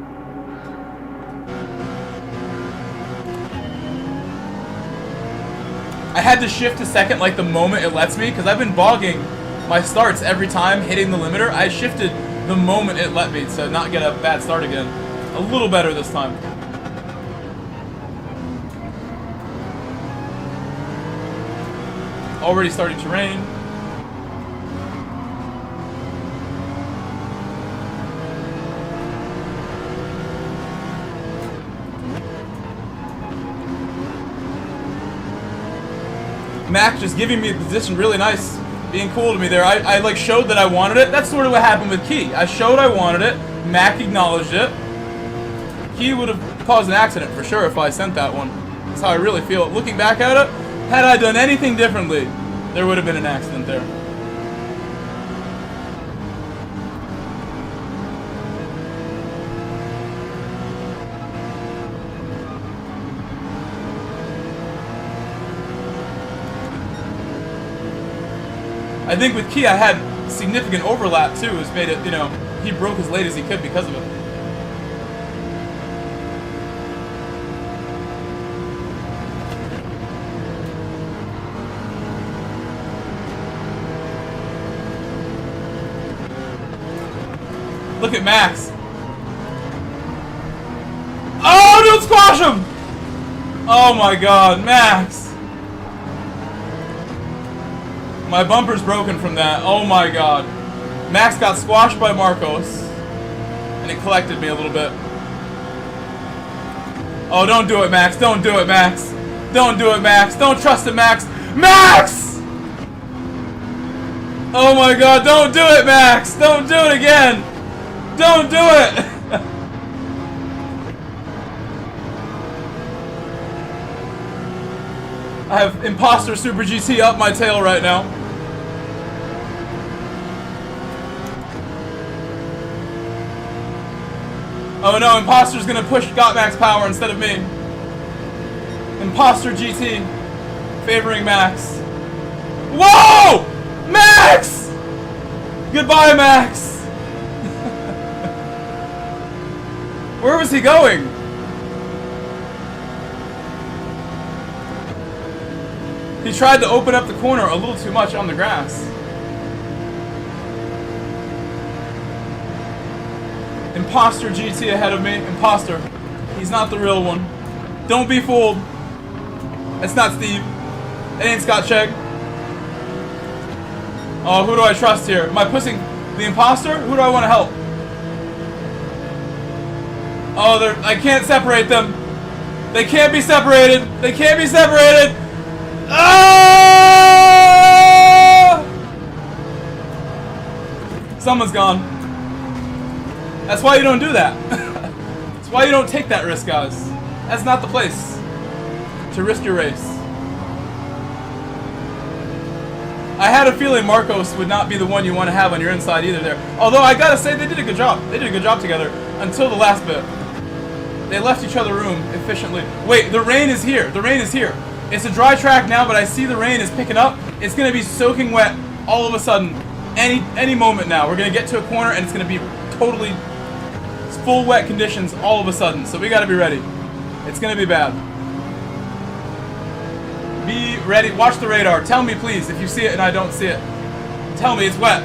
I had to shift to second like the moment it lets me, because I've been bogging my starts every time hitting the limiter. I shifted the moment it let me to not get a bad start again. A little better this time. Already starting to rain. Mac just giving me the position really nice, being cool to me there. I like showed that I wanted it. That's sort of what happened with Key. I showed I wanted it. Mac acknowledged it. Key would have caused an accident for sure if I sent that one. That's how I really feel. Looking back at it, had I done anything differently, there would have been an accident there. I think with Key, I had significant overlap too, which made it, you know, he broke as late as he could because of it. Look at Max. Oh, don't squash him! Oh my god, Max. My bumper's broken from that. Oh my god. Max got squashed by Marcos. And it collected me a little bit. Oh, don't do it, Max. Don't do it, Max. Don't do it, Max. Don't trust it, Max. Max! Oh my god, don't do it, Max! Don't do it again! Don't do it! I have Imposter Super GT up my tail right now. Oh no, Imposter's gonna push Max power instead of me. Imposter GT favoring Max. Whoa! Max! Goodbye, Max! Where was he going? He tried to open up the corner a little too much on the grass. Imposter GT ahead of me. Imposter. He's not the real one. Don't be fooled. It's not Steve. It ain't Scott Chegg. Oh, who do I trust here? Am I pushing the imposter? Who do I want to help? Oh, I can't separate them. They can't be separated. They can't be separated. Ah! Someone's gone. That's why you don't do that. That's why you don't take that risk, guys. That's not the place to risk your race. I had a feeling Marcos would not be the one you want to have on your inside either there. Although I gotta say they did a good job. They did a good job together until the last bit. They left each other room efficiently. Wait, the rain is here. The rain is here. It's a dry track now, but I see the rain is picking up. It's gonna be soaking wet all of a sudden. Any moment now. We're gonna get to a corner and it's gonna be totally full wet conditions all of a sudden. So we gotta be ready. It's gonna be bad. Be ready. Watch the radar. Tell me, please, if you see it and I don't see it. Tell me it's wet.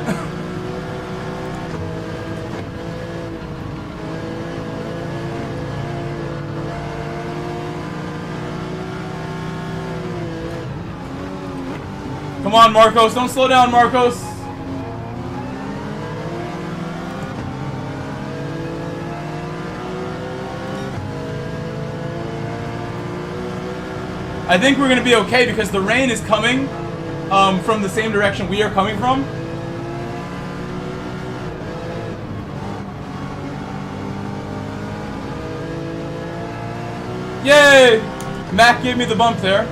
Come on, Marcos. Don't slow down, Marcos. I think we're going to be okay because the rain is coming from the same direction we are coming from. Yay! Mac gave me the bump there.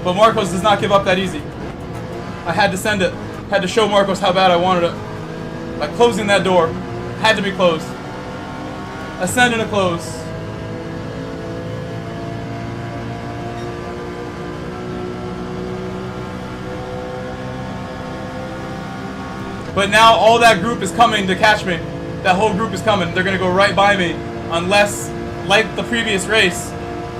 But Marcos does not give up that easy. I had to send it. Had to show Marcos how bad I wanted it. By closing that door. Had to be closed. Ascend and a close. But now all that group is coming to catch me. That whole group is coming. They're going to go right by me. Unless, like the previous race,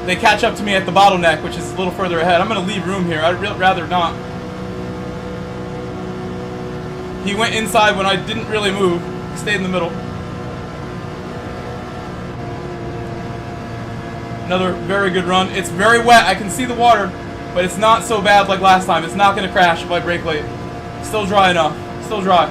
they catch up to me at the bottleneck, which is a little further ahead. I'm going to leave room here. I'd rather not. He went inside when I didn't really move. He stayed in the middle. Another very good run. It's very wet. I can see the water, but it's not so bad like last time. It's not going to crash if I brake late. Still dry enough. Still dry.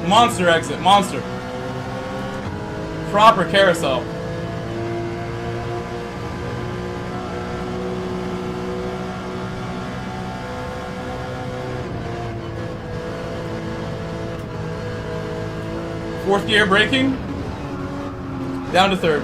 Monster exit, monster. Proper carousel. Fourth gear braking. Down to third.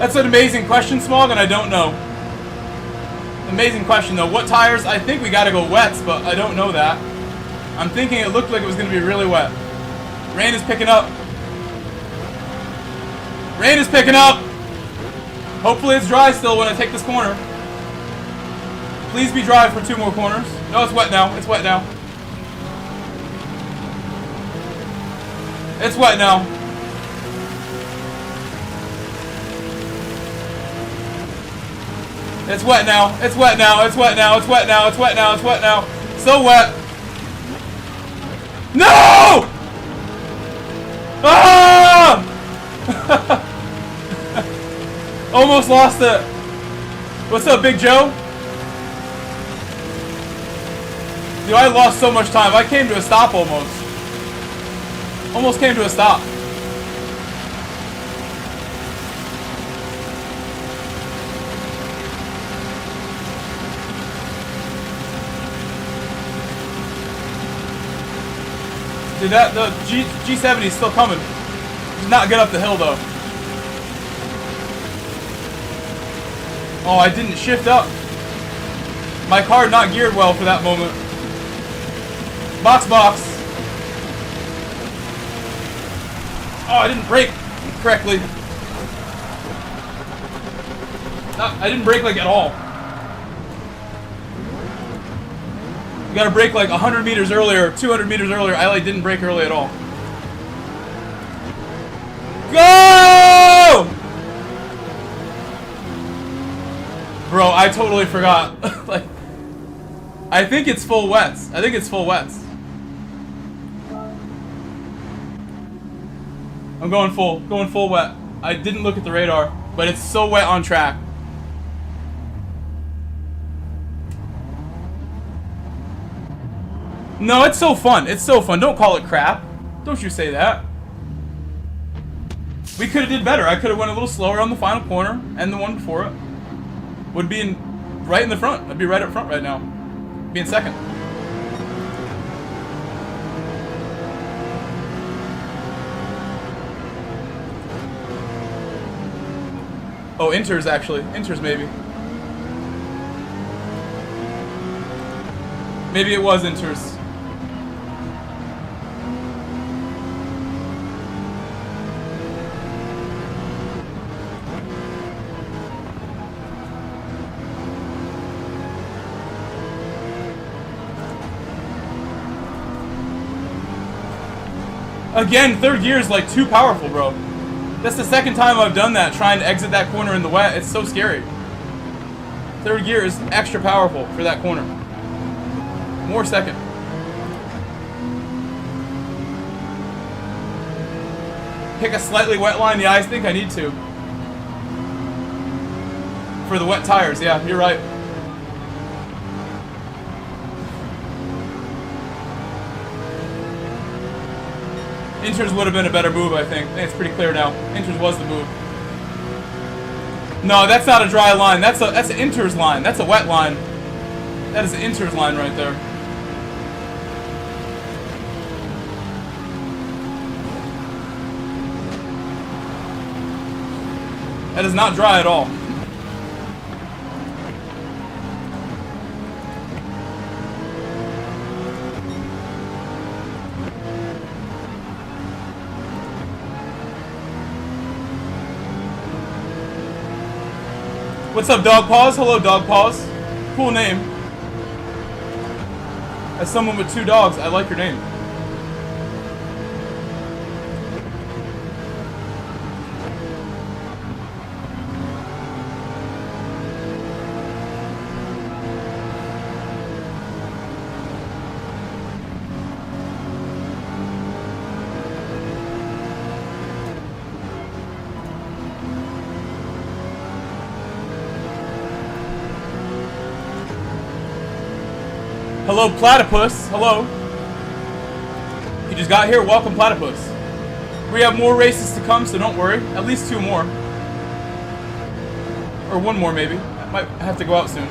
That's an amazing question, Smog, and I don't know. Amazing question, though. What tires? I think we gotta go wets, but I don't know that. I'm thinking it looked like it was gonna be really wet. Rain is picking up. Rain is picking up! Hopefully it's dry still when I take this corner. Please be dry for 2 more corners. No, it's wet now. It's wet now. It's wet now. It's wet now. It's wet now. It's wet now. It's wet now. It's wet now. It's wet now. So wet. No! Ah! Almost lost it. What's up, Big Joe? Dude, I lost so much time. I came to a stop almost. Almost came to a stop. Dude, the G70 is still coming. Did not get up the hill though. Oh, I didn't shift up. My car not geared well for that moment. Box. Oh, I didn't brake correctly. I didn't brake like at all. You gotta brake like 100 meters earlier, 200 meters earlier. I like didn't brake early at all. Go! Bro, I totally forgot. Like, I think it's full wets. I think it's full wets. I'm going full wet. I didn't look at the radar, but it's so wet on track. No, it's so fun. It's so fun. Don't call it crap. Don't you say that. We could have did better. I could have went a little slower on the final corner and the one before it. Would be right in the front. I'd be right up front right now. Be in second. Oh, Inters actually. Inters maybe. Maybe it was Inters. Again, third gear is like too powerful, bro. That's the second time I've done that, trying to exit that corner in the wet. It's so scary. Third gear is extra powerful for that corner. More second. Pick a slightly wet line. Yeah, I think I need to. For the wet tires, yeah, you're right. Inters would have been a better move, I think. It's pretty clear now. Inters was the move. No, that's not a dry line. That's an Inters line. That's a wet line. That is an Inters line right there. That is not dry at all. What's up, Dog Paws? Hello, Dog Paws. Cool name. As someone with 2 dogs, I like your name. Hello, Platypus. Hello. You just got here. Welcome, Platypus. We have more races to come, so don't worry. At least 2 more. Or 1 more, maybe. I might have to go out soon.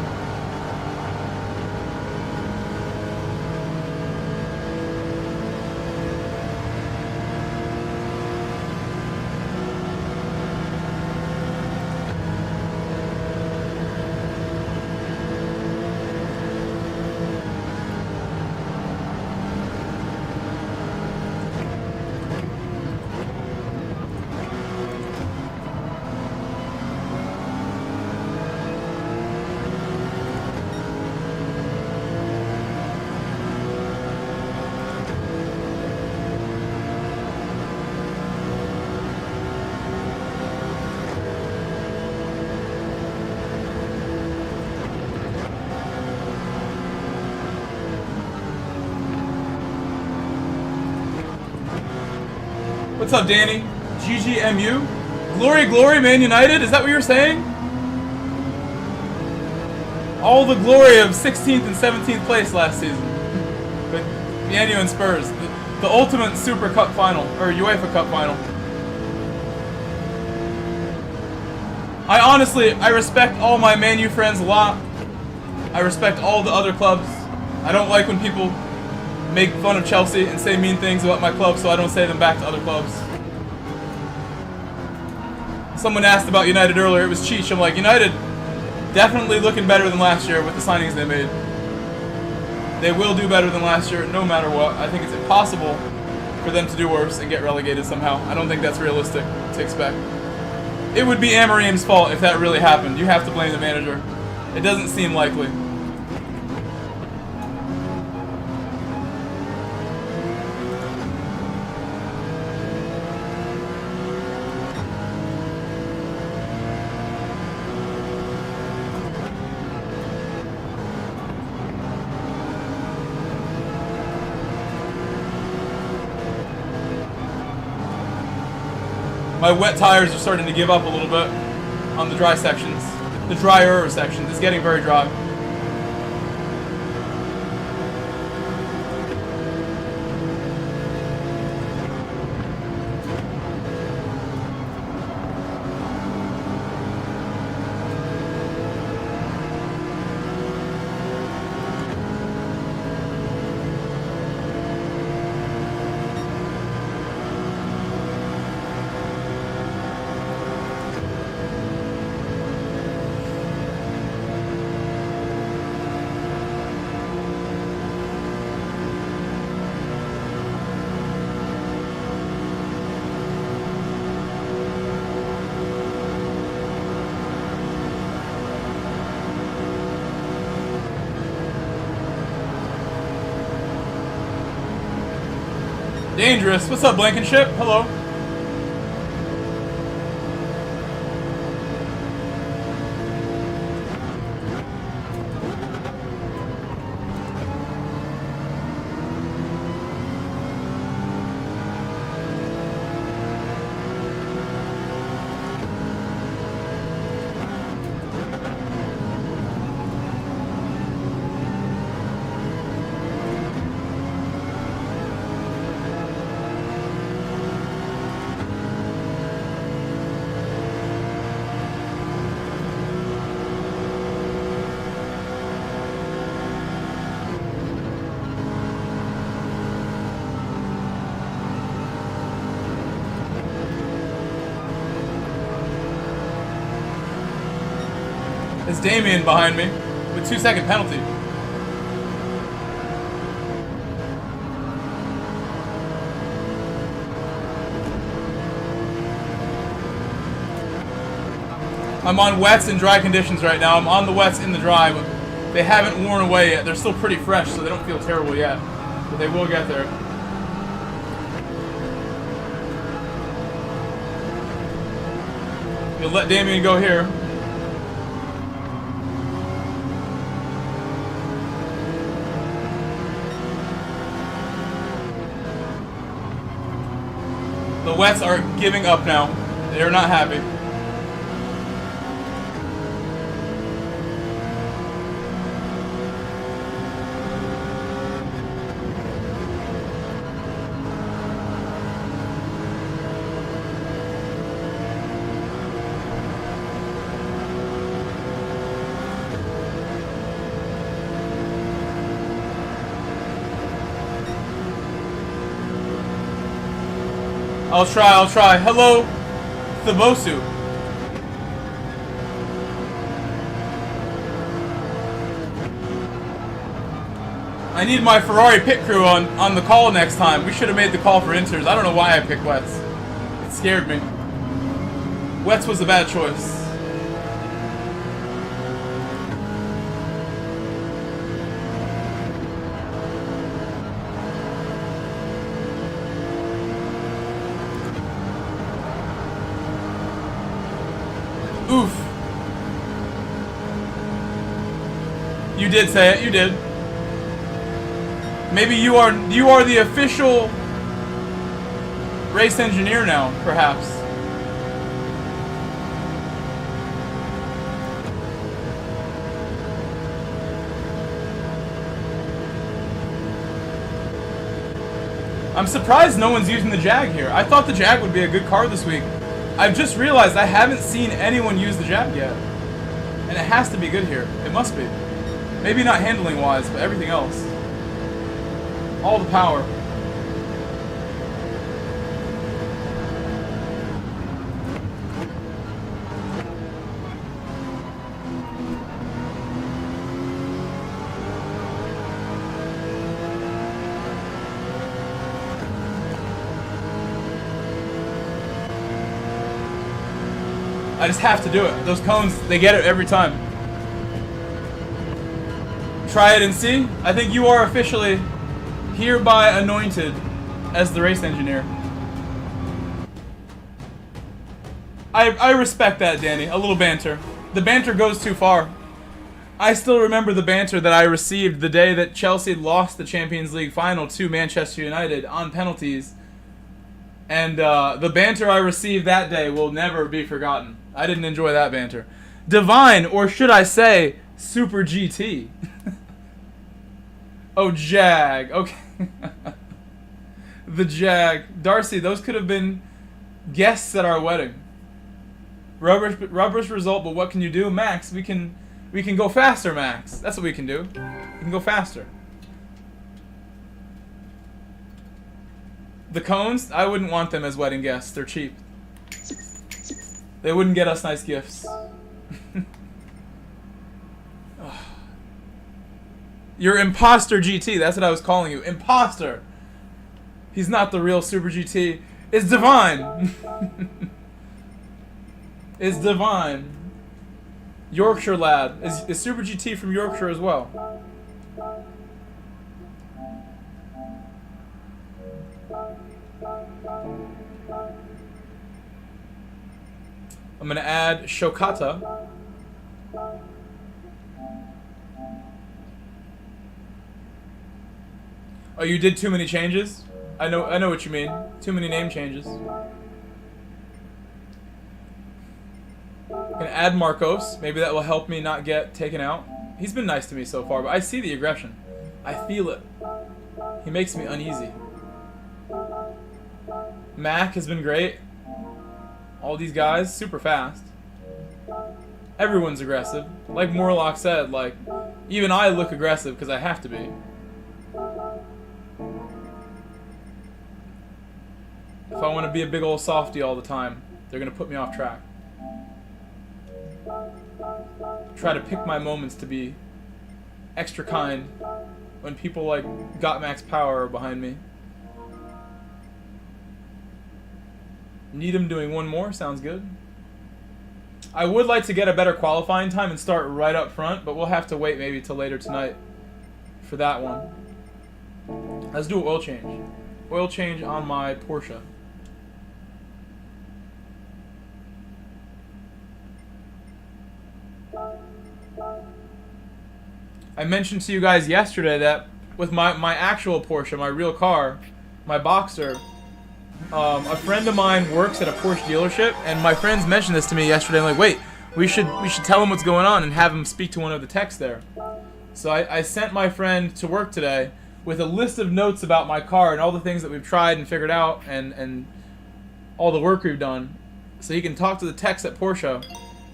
What's up, Danny? GGMU? Glory, glory, Man United? Is that what you're saying? All the glory of 16th and 17th place last season. With Man U and Spurs. The ultimate Super Cup final, or UEFA Cup final. I respect all my Man U friends a lot. I respect all the other clubs. I don't like when people make fun of Chelsea and say mean things about my club, so I don't say them back to other clubs. Someone asked about United earlier. It was Cheech. I'm like, United definitely looking better than last year with the signings they made. They will do better than last year no matter what. I think it's impossible for them to do worse and get relegated somehow. I don't think that's realistic to expect. It would be Amorim's fault if that really happened. You have to blame the manager. It doesn't seem likely. My wet tires are starting to give up a little bit on the dry sections. The drier sections. It's getting very dry. Dangerous. What's up, Blankenship? Hello. It's Damien behind me with 2-second penalty. I'm on wets and dry conditions right now. I'm on the wets in the dry, but they haven't worn away yet. They're still pretty fresh, so they don't feel terrible yet. But they will get there. You'll let Damien go here. The wets are giving up now. They are not happy. I'll try. Hello, Thibosu. I need my Ferrari pit crew on the call next time. We should have made the call for inters. I don't know why I picked Wets. It scared me. Wets was a bad choice. Oof. You did say it, you did. Maybe you are the official race engineer now, perhaps. I'm surprised no one's using the Jag here. I thought the Jag would be a good car this week. I've just realized I haven't seen anyone use the Jag yet. And it has to be good here. It must be. Maybe not handling wise, but everything else. All the power. I just have to do it. Those cones, they get it every time. Try it and see. I think you are officially hereby anointed as the race engineer. I respect that, Danny. A little banter. The banter goes too far. I still remember the banter that I received the day that Chelsea lost the Champions League final to Manchester United on penalties. And the banter I received that day will never be forgotten. I didn't enjoy that banter. Divine, or should I say, Super GT. Oh, Jag. Okay. The Jag. Darcy, those could have been guests at our wedding. Rubbish result, but what can you do? Max, we can go faster, Max. That's what we can do. We can go faster. The cones, I wouldn't want them as wedding guests. They're cheap. They wouldn't get us nice gifts. You're Imposter GT. That's what I was calling you. Imposter. He's not the real Super GT. It's Divine. It's Divine. Yorkshire lad. Is Super GT from Yorkshire as well? I'm gonna add Shokata. Oh, you did too many changes? I know what you mean. Too many name changes. Gonna add Marcos. Maybe that will help me not get taken out. He's been nice to me so far, but I see the aggression. I feel it. He makes me uneasy. Mac has been great. All these guys, super fast. Everyone's aggressive. Like Morlock said, like, even I look aggressive because I have to be. If I want to be a big old softy all the time, they're going to put me off track. Try to pick my moments to be extra kind when people like Got Max Power are behind me. Need him doing one more, sounds good. I would like to get a better qualifying time and start right up front, but we'll have to wait maybe till later tonight for that one. Let's do an oil change. Oil change on my Porsche. I mentioned to you guys yesterday that with my actual Porsche, my real car, my Boxer, a friend of mine works at a Porsche dealership, and my friends mentioned this to me yesterday. I'm like, wait, we should tell him what's going on and have him speak to one of the techs there. So I sent my friend to work today with a list of notes about my car and all the things that we've tried and figured out and all the work we've done, so he can talk to the techs at Porsche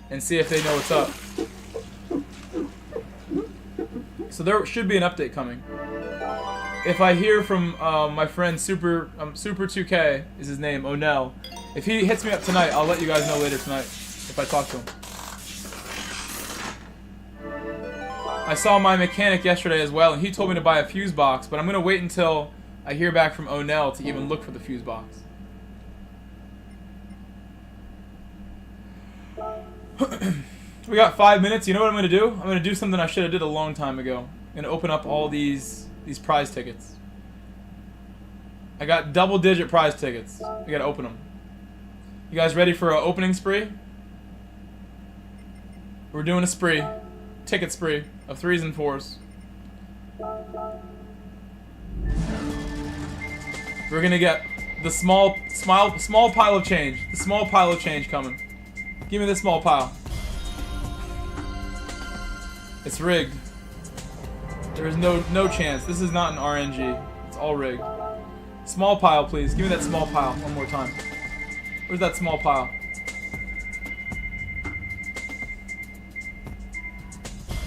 and see if they know what's up. So there should be an update coming. If I hear from my friend Super 2K is his name, Onel, if he hits me up tonight, I'll let you guys know later tonight if I talk to him. I saw my mechanic yesterday as well, and he told me to buy a fuse box, but I'm gonna wait until I hear back from Onel to even look for the fuse box. We got 5 minutes. You know what I'm gonna do? I'm gonna do something I should have did a long time ago. I'm gonna open up all these prize tickets. I got double-digit prize tickets. We gotta open them. You guys ready for an opening spree? We're doing a spree. Ticket spree of 3s and 4s. We're gonna get The small pile of change. The small pile of change coming. Give me the small pile. It's rigged. There is no chance. This is not an RNG. It's all rigged. Small pile, please. Give me that small pile one more time. Where's that small pile?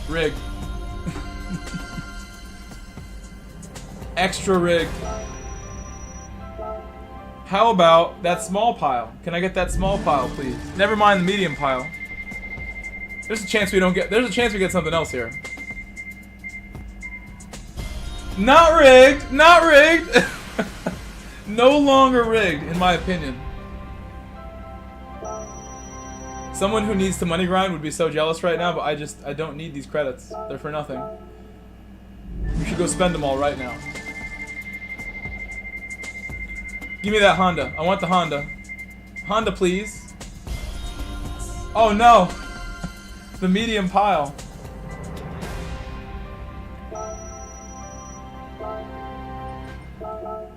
Rigged. Extra rigged. How about that small pile? Can I get that small pile, please? Never mind the medium pile. There's a chance we don't get. There's a chance we get something else here. Not rigged. Not rigged. No longer rigged, in my opinion. Someone who needs to money grind would be so jealous right now, but I don't need these credits. They're for nothing. We should go spend them all right now. Give me that Honda. I want the Honda. Honda, please. Oh no! The medium pile.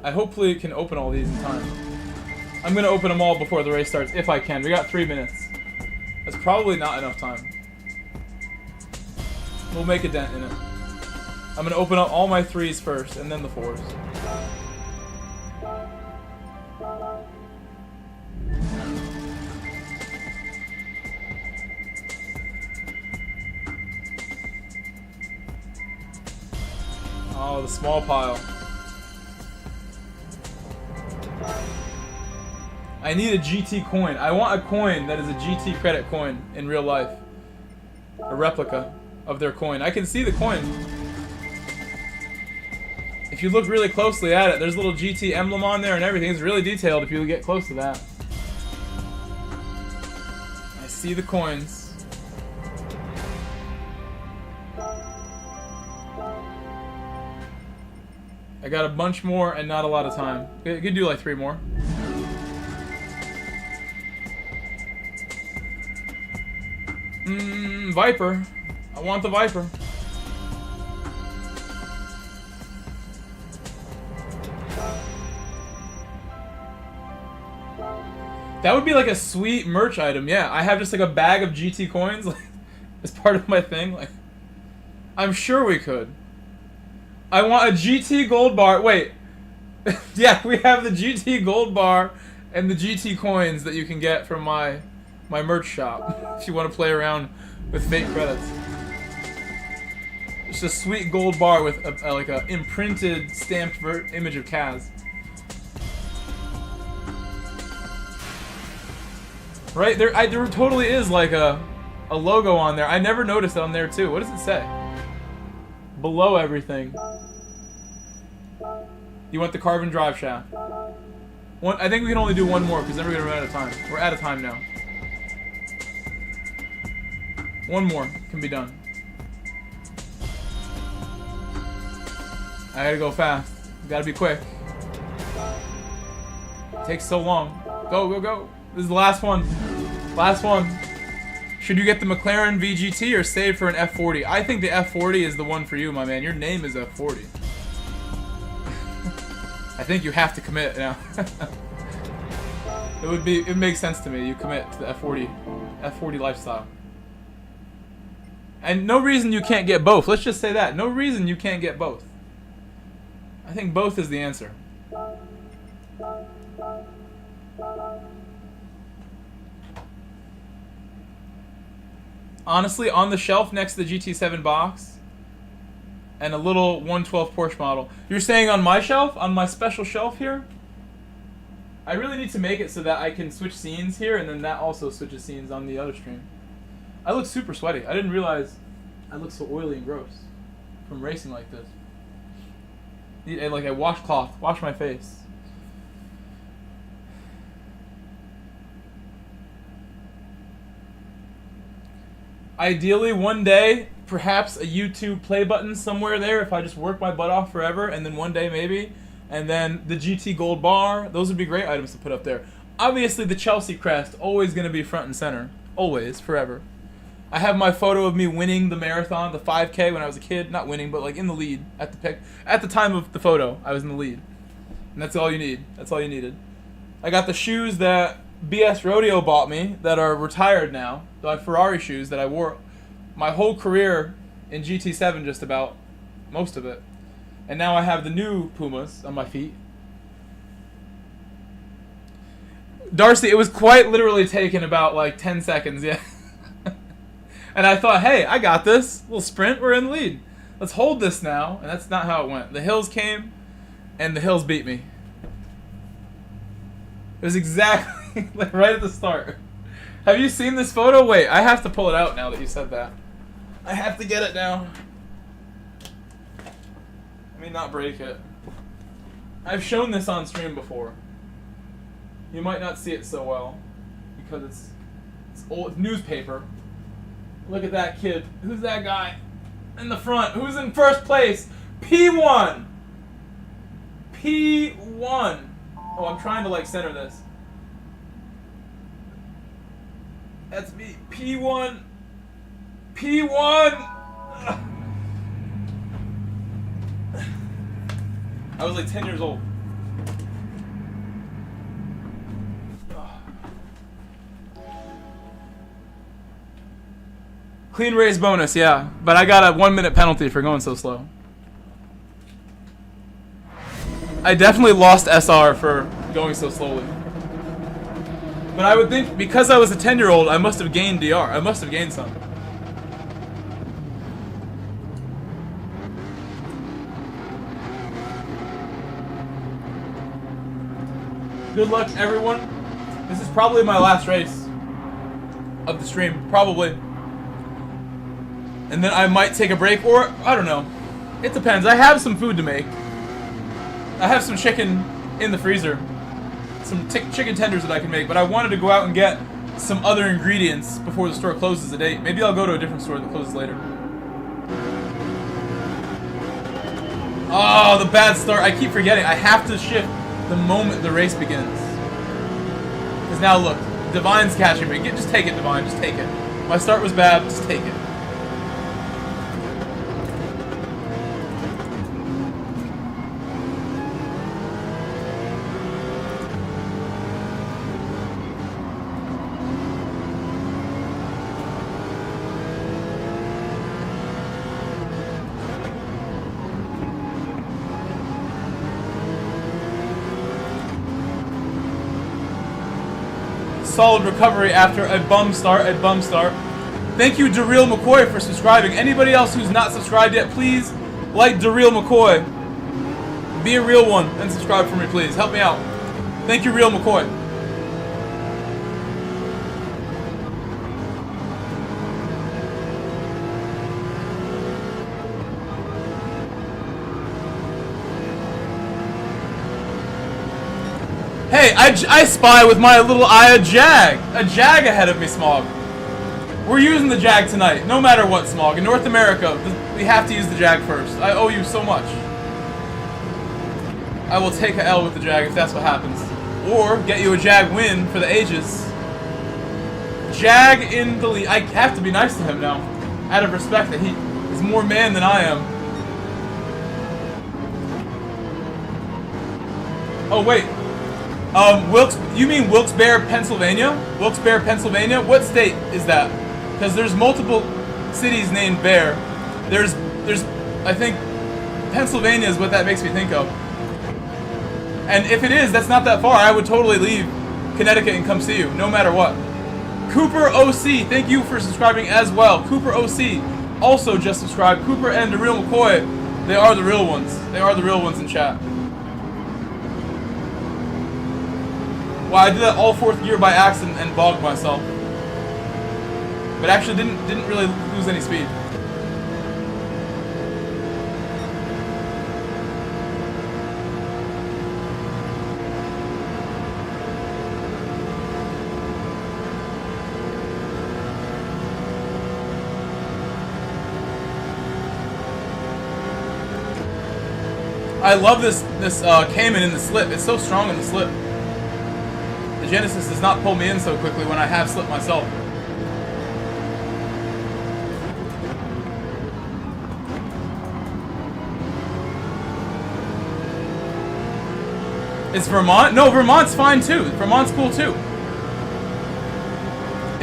I hopefully can open all these in time. I'm gonna open them all before the race starts, if I can. We got 3 minutes. That's probably not enough time. We'll make a dent in it. I'm gonna open up all my 3s first, and then the 4s. Oh, the small pile. I need a GT coin. I want a coin that is a GT credit coin in real life. A replica of their coin. I can see the coin. If you look really closely at it, there's a little GT emblem on there and everything. It's really detailed if you get close to that. I see the coins. I got a bunch more and not a lot of time. You could do like 3 more. Viper. I want the Viper. That would be like a sweet merch item, yeah. I have just like a bag of GT coins like, as part of my thing. Like, I'm sure we could. I want a GT gold bar. Wait. Yeah, we have the GT gold bar and the GT coins that you can get from my merch shop if you want to play around with fake credits. It's a sweet gold bar with like a imprinted, stamped image of Kaz. Right there totally is like a logo on there. I never noticed it on there too. What does it say? Below everything. You want the carbon drive shaft. I think we can only do 1 more because then we're gonna run out of time. We're out of time now. 1 more can be done. I gotta go fast. Gotta be quick. It takes so long. Go, go, go. This is the last one. Last one. Should you get the McLaren VGT or save for an F40? I think the F40 is the one for you, my man. Your name is F40. I think you have to commit now. It makes sense to me. You commit to the F40 lifestyle. And no reason you can't get both. Let's just say that. No reason you can't get both. I think both is the answer. Honestly, on the shelf next to the GT7 box and a little 112 Porsche model. You're saying on my shelf? On my special shelf here? I really need to make it so that I can switch scenes here and then that also switches scenes on the other stream. I look super sweaty. I didn't realize I look so oily and gross from racing like this. Need like a washcloth. Wash my face. Ideally, one day, perhaps a YouTube play button somewhere there if I just work my butt off forever, and then one day maybe, and then the GT Gold Bar. Those would be great items to put up there. Obviously, the Chelsea crest, always going to be front and center. Always, forever. I have my photo of me winning the marathon, the 5K when I was a kid. Not winning, but like in the lead at the time of the photo. I was in the lead. And that's all you need. That's all you needed. I got the shoes that BS Rodeo bought me that are retired now. The Ferrari shoes that I wore my whole career in GT7, just about. Most of it. And now I have the new Pumas on my feet. Darcy, it was quite literally taken about like 10 seconds, yeah. And I thought, hey, I got this. Little sprint, we're in the lead. Let's hold this now. And that's not how it went. The hills came, and the hills beat me. It was exactly like right at the start. Have you seen this photo? Wait, I have to pull it out now that you said that. I have to get it now. Let me not break it. I've shown this on stream before. You might not see it so well because it's old newspaper. Look at that kid. Who's that guy in the front? Who's in first place? P1. P1. Oh, I'm trying to like center this. That's me. P1. P1. Ugh. I was like 10 years old. Clean race bonus, yeah. But I got a 1-minute penalty for going so slow. I definitely lost SR for going so slowly. But I would think because I was a 10-year-old, I must have gained DR. I must have gained some. Good luck, everyone. This is probably my last race of the stream. Probably. And then I might take a break, or I don't know. It depends. I have some food to make. I have some chicken in the freezer. Some chicken tenders that I can make, but I wanted to go out and get some other ingredients before the store closes at 8. Maybe I'll go to a different store that closes later. Oh, the bad start. I keep forgetting. I have to shift the moment the race begins. Because now look, Divine's catching me. Just take it, Divine. Just take it. My start was bad. Just take it. Solid recovery after a bum start. Thank you, Daryl McCoy, for subscribing. Anybody else who's not subscribed yet, please like Daryl McCoy. Be a real one and subscribe for me, please. Help me out. Thank you, Real McCoy. Hey, I spy with my little eye a Jag ahead of me, Smog. We're using the Jag tonight, no matter what, Smog. In North America, we have to use the Jag first. I owe you so much. I will take a L with the Jag if that's what happens. Or get you a Jag win for the ages. Jag in the lead. I have to be nice to him now, out of respect that he is more man than I am. Oh, wait. You mean Wilkes-Barre, Pennsylvania? Wilkes-Barre, Pennsylvania? What state is that? Because there's multiple cities named Bear. There's, I think, Pennsylvania is what that makes me think of. And if it is, that's not that far. I would totally leave Connecticut and come see you, no matter what. Cooper OC, thank you for subscribing as well. Cooper OC also just subscribed. Cooper and the Real McCoy, they are the real ones. They are the real ones in chat. Wow, I did that all 4th gear by accident and bogged myself. But actually didn't really lose any speed. I love this Cayman in the slip. It's so strong in the slip. The Genesis does not pull me in so quickly when I have slipped myself. It's Vermont? No, Vermont's fine too. Vermont's cool too.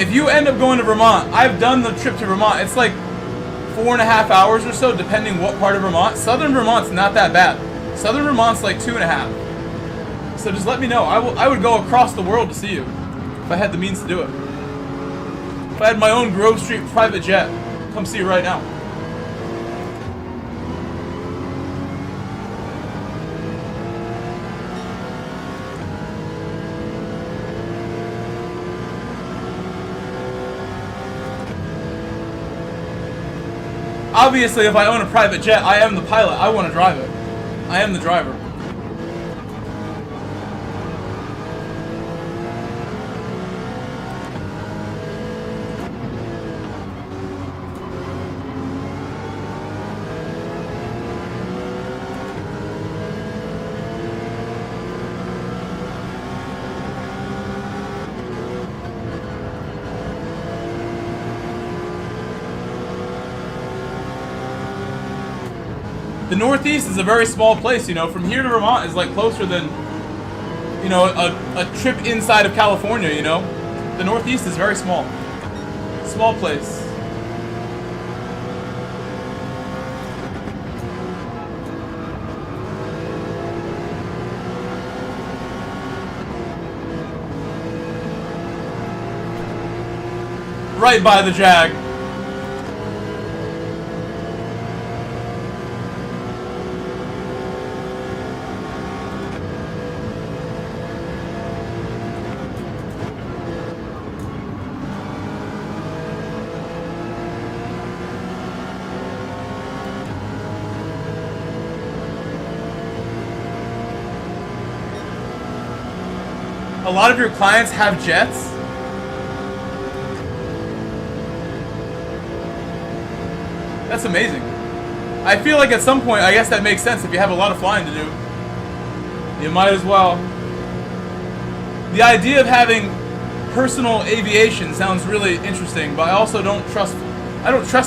If you end up going to Vermont, I've done the trip to Vermont. It's like 4.5 hours or so, depending what part of Vermont. Southern Vermont's not that bad. Southern Vermont's like 2.5. So just let me know. I would go across the world to see you if I had the means to do it. If I had my own Grove Street private jet, come see you right now. Obviously, if I own a private jet, I am the pilot. I want to drive it. I am the driver. The Northeast is a very small place, you know. From here to Vermont is like closer than, you know, a trip inside of California, you know. The Northeast is very small. Small place. Right by the Jag. A lot of your clients have jets? That's amazing. I feel like at some point, I guess that makes sense. If you have a lot of flying to do, you might as well. The idea of having personal aviation sounds really interesting, but I also don't trust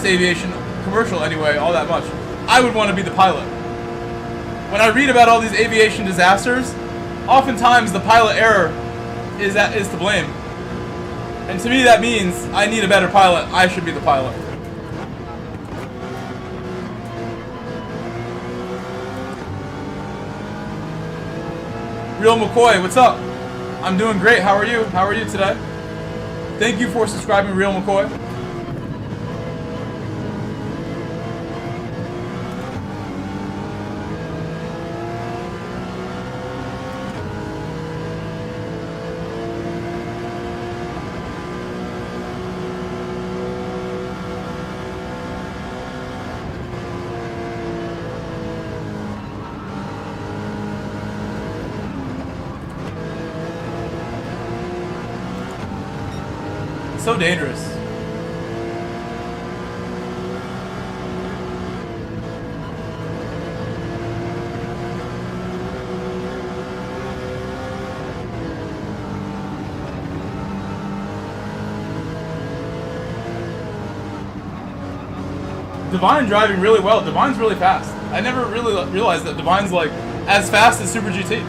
aviation, commercial anyway, all that much. I would want to be the pilot. When I read about all these aviation disasters, oftentimes the pilot error is to blame. And to me that means I need a better pilot. I should be the pilot. Real McCoy, what's up? I'm doing great. How are you? How are you today? Thank you for subscribing, Real McCoy. So dangerous. Divine driving really well. Divine's really fast. I never really realized that Divine's like as fast as Super GT.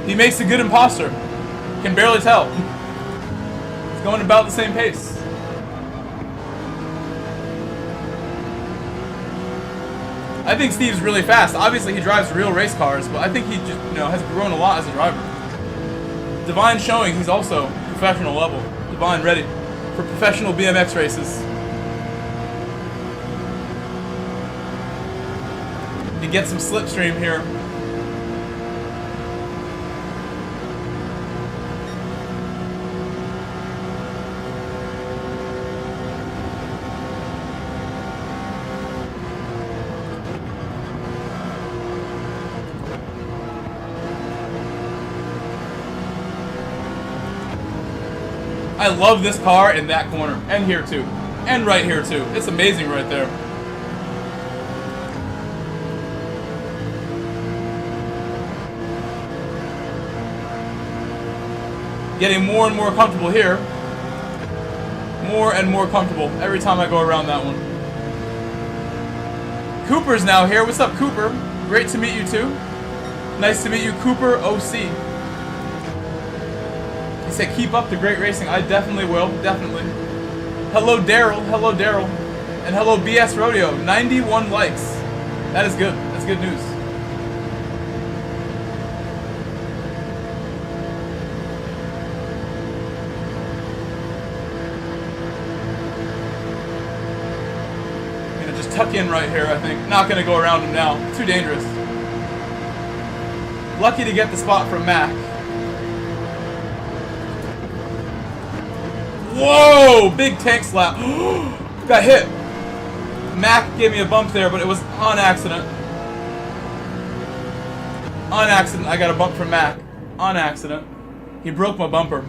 He makes a good imposter. Can barely tell. He's going about the same pace. I think Steve's really fast. Obviously, he drives real race cars, but I think he just, you know, has grown a lot as a driver. Divine showing he's also professional level. Divine ready for professional BMX races. He gets some slipstream here. I love this car in that corner, and here too, and right here too. It's amazing right there. Getting more and more comfortable here. More and more comfortable every time I go around that one. Cooper's now here. What's up, Cooper? Great to meet you too. Nice to meet you, Cooper OC. He said, keep up the great racing. I definitely will. Definitely. Hello, Daryl. Hello, Daryl. And hello, BS Rodeo. 91 likes. That is good. That's good news. I'm gonna just tuck in right here, I think. Not gonna go around him now. Too dangerous. Lucky to get the spot from Mac. Whoa! Big tank slap. Got hit. Mac gave me a bump there, but it was on accident. On accident, I got a bump from Mac. On accident. He broke my bumper.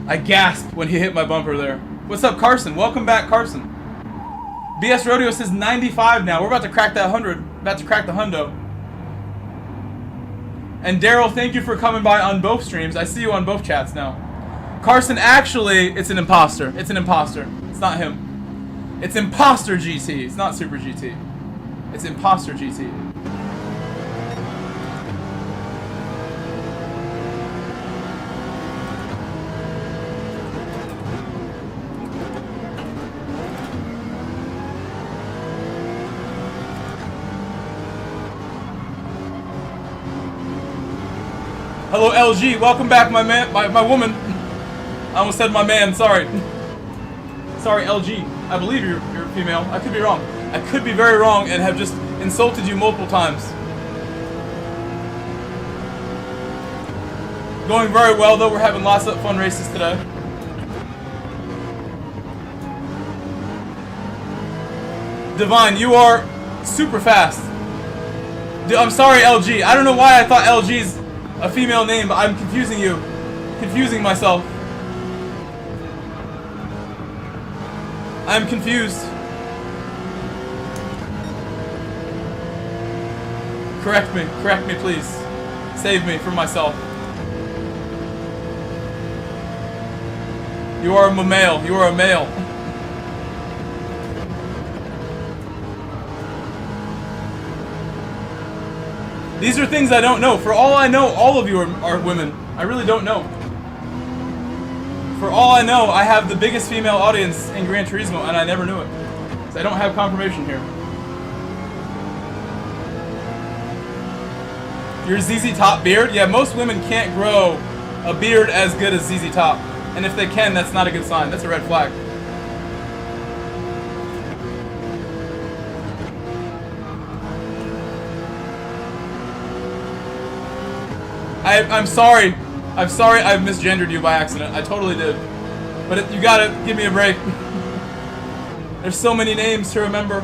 I gasped when he hit my bumper there. What's up, Carson? Welcome back, Carson. BS Rodeo says 95 now. We're about to crack that 100. About to crack the hundo. And Daryl, thank you for coming by on both streams. I see you on both chats now. Carson, actually, it's an imposter. It's an imposter. It's not him. It's Imposter GT. It's not Super GT. It's Imposter GT. Hello, LG. Welcome back, my man, my woman. I almost said my man. Sorry. Sorry, LG. I believe you're female. I could be wrong. I could be very wrong and have just insulted you multiple times. Going very well, though. We're having lots of fun races today. Divine, you are super fast. I'm sorry, LG. I don't know why I thought LG's a female name, but I'm confusing you. Confusing myself. I'm confused. Correct me, please. Save me from myself. You are a male. You are a male. These are things I don't know. For all I know, all of you are women. I really don't know. For all I know, I have the biggest female audience in Gran Turismo, and I never knew it. So I don't have confirmation here. Your ZZ Top beard? Yeah, most women can't grow a beard as good as ZZ Top. And if they can, that's not a good sign. That's a red flag. I'm sorry. I'm sorry I've misgendered you by accident. I totally did. But you gotta give me a break. There's so many names to remember.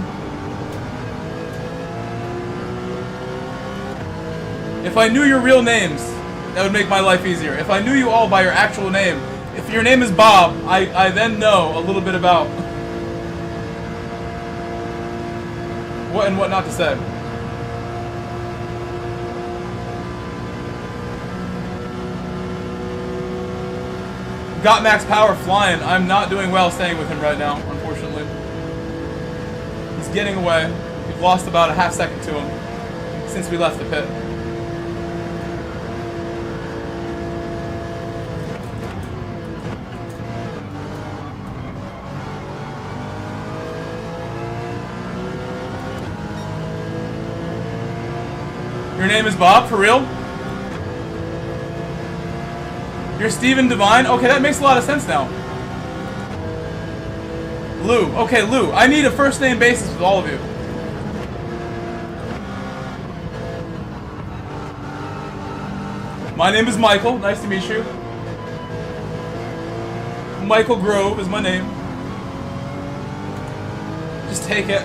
If I knew your real names, that would make my life easier. If I knew you all by your actual name, if your name is Bob, I then know a little bit about what and what not to say. Got max power flying. I'm not doing well staying with him right now, unfortunately. He's getting away. We've lost about a half second to him since we left the pit. Your name is Bob, for real? You're Steven Devine? Okay, that makes a lot of sense now. Lou. Okay, Lou. I need a first name basis with all of you. My name is Michael. Nice to meet you. Michael Grove is my name. Just take it.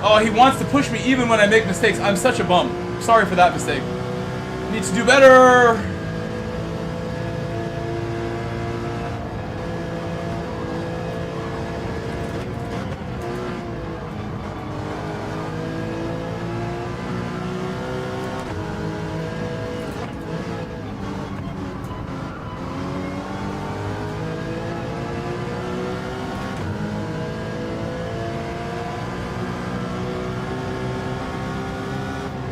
Oh, he wants to push me even when I make mistakes. I'm such a bum. Sorry for that mistake. Need to do better.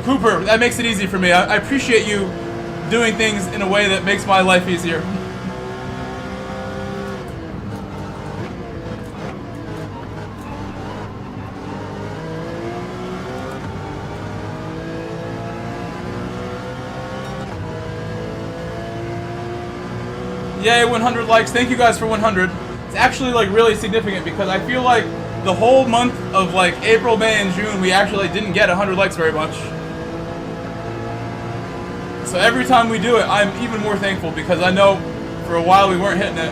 Pooper, that makes it easy for me. I appreciate you doing things in a way that makes my life easier. Yay, 100 likes. Thank you guys for 100. It's actually like really significant because I feel like the whole month of like April, May, and June, we actually didn't get 100 likes very much. So every time we do it, I'm even more thankful because I know for a while we weren't hitting it.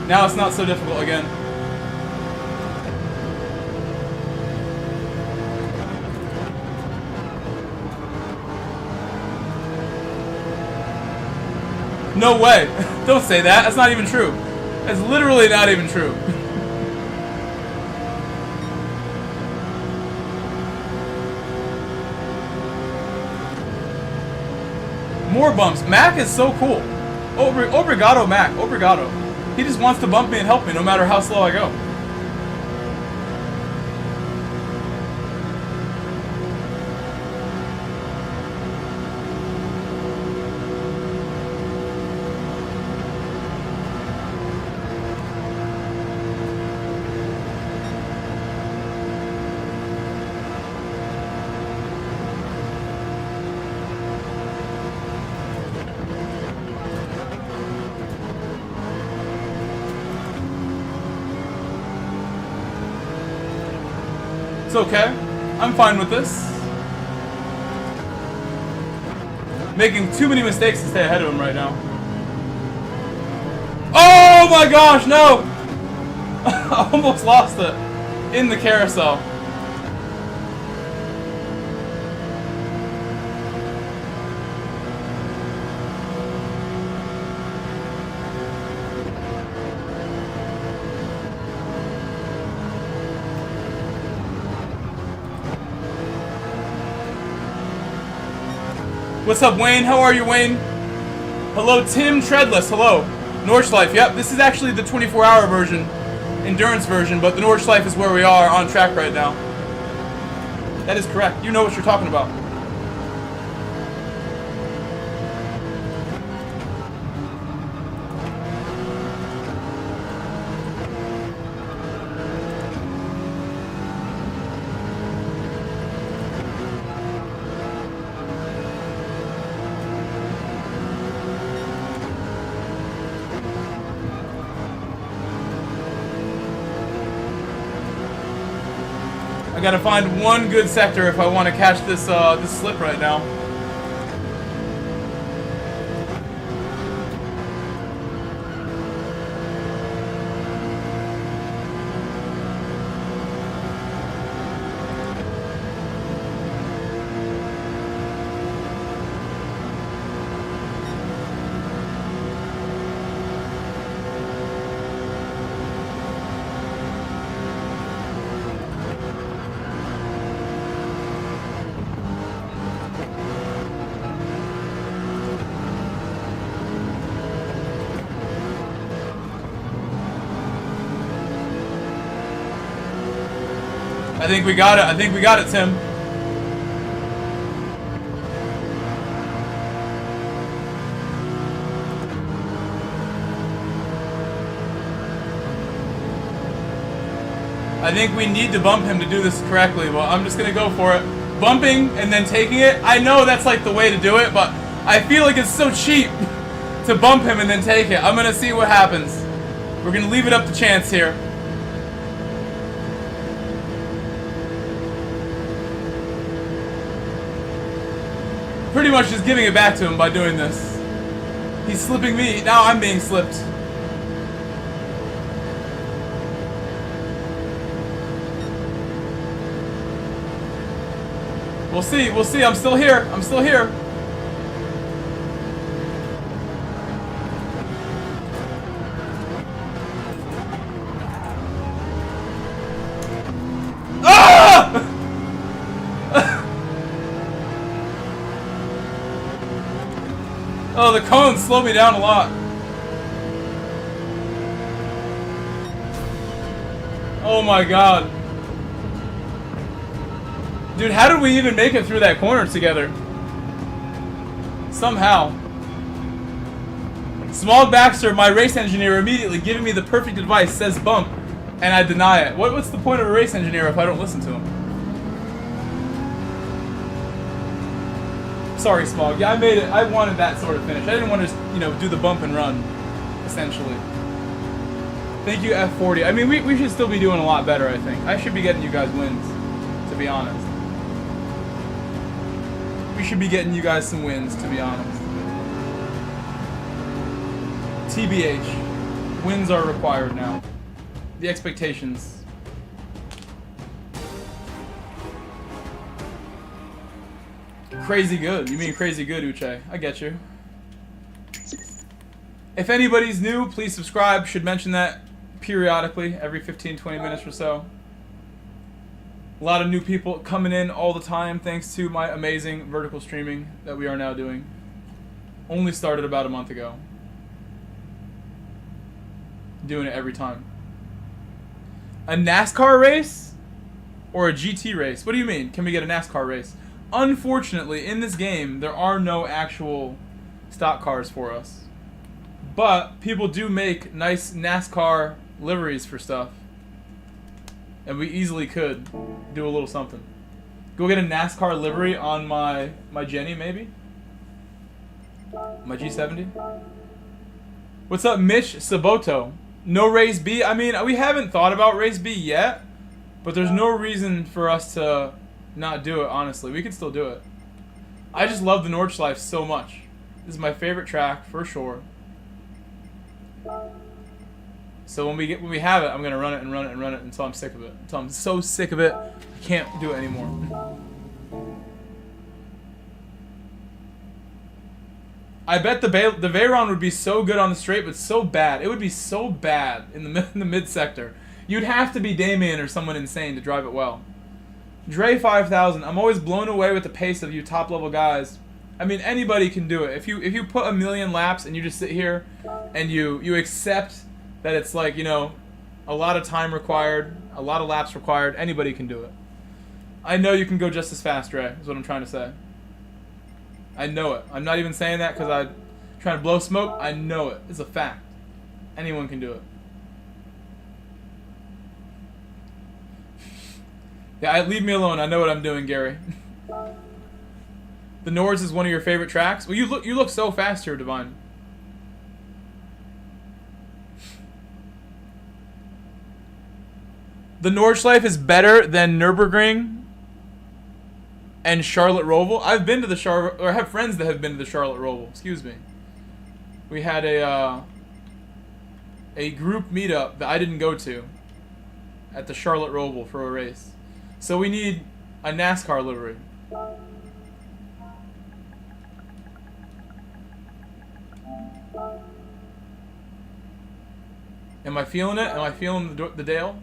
Now it's not so difficult again. No way. Don't say that. That's not even true. That's literally not even true. More bumps. Mac is so cool. Obrigado, Mac. Obrigado. He just wants to bump me and help me no matter how slow I go. It's okay. I'm fine with this. Making too many mistakes to stay ahead of him right now. Oh my gosh, no! I almost lost it in the carousel. What's up, Wayne? How are you, Wayne? Hello, Tim Treadless. Hello. Nordschleife. Yep, this is actually the 24-hour version, endurance version, but the Nordschleife is where we are on track right now. That is correct. You know what you're talking about. I gotta find one good sector if I want to catch this this slip right now. I think we got it. I think we got it, Tim. I think we need to bump him to do this correctly. Well, I'm just going to go for it. Bumping and then taking it. I know that's like the way to do it, but I feel like it's so cheap to bump him and then take it. I'm going to see what happens. We're going to leave it up to chance here. Pretty much just giving it back to him by doing this. He's slipping me. Now I'm being slipped. We'll see. We'll see. I'm still here. I'm still here. Oh, the cones slow me down a lot. Oh my god. Dude, how did we even make it through that corner together? Somehow. Small Baxter, my race engineer, immediately giving me the perfect advice, says bump, and I deny it. What's the point of a race engineer if I don't listen to him? Sorry, Smog. Yeah, I made it. I wanted that sort of finish. I didn't want to just, you know, do the bump and run, essentially. Thank you, F40. I mean, we should still be doing a lot better, I think. I should be getting you guys wins, to be honest. We should be getting you guys some wins, to be honest. TBH. Wins are required now. The expectations. Crazy good. You mean crazy good, Uche. I get you. If anybody's new, please subscribe. Should mention that periodically, every 15-20 minutes or so. A lot of new people coming in all the time thanks to my amazing vertical streaming that we are now doing. Only started about a month ago. Doing it every time. A NASCAR race? Or a GT race? What do you mean? Can we get a NASCAR race? Unfortunately, in this game, there are no actual stock cars for us. But people do make nice NASCAR liveries for stuff. And we easily could do a little something. Go get a NASCAR livery on my Jenny, maybe? My G70? What's up, Mitch Saboto? No race B? I mean, we haven't thought about race B yet. But there's no reason for us to not do it, honestly. We can still do it. I just love the Nordschleife so much. This is my favorite track, for sure. So when we have it, I'm gonna run it and run it and run it until I'm sick of it. Until I'm so sick of it, I can't do it anymore. I bet the Veyron would be so good on the straight, but so bad. It would be so bad in the mid sector. You'd have to be Damien or someone insane to drive it well. Dre 5000. I'm always blown away with the pace of you top level guys. I mean, anybody can do it. If you put a million laps and you just sit here and you accept that it's like, you know, a lot of time required, a lot of laps required, anybody can do it. I know you can go just as fast, Dre, is what I'm trying to say. I know it. I'm not even saying that because I'm trying to blow smoke. I know it. It's a fact. Anyone can do it. Yeah, leave me alone. I know what I'm doing, Gary. The Nords is one of your favorite tracks? Well, you look so fast here, Divine. The Nordschleife is better than Nurburgring and Charlotte Roval. I've been to the I have friends that have been to the Charlotte Roval. Excuse me. We had a group meetup that I didn't go to at the Charlotte Roval for a race. So we need a NASCAR livery. Am I feeling it? Am I feeling the Dale?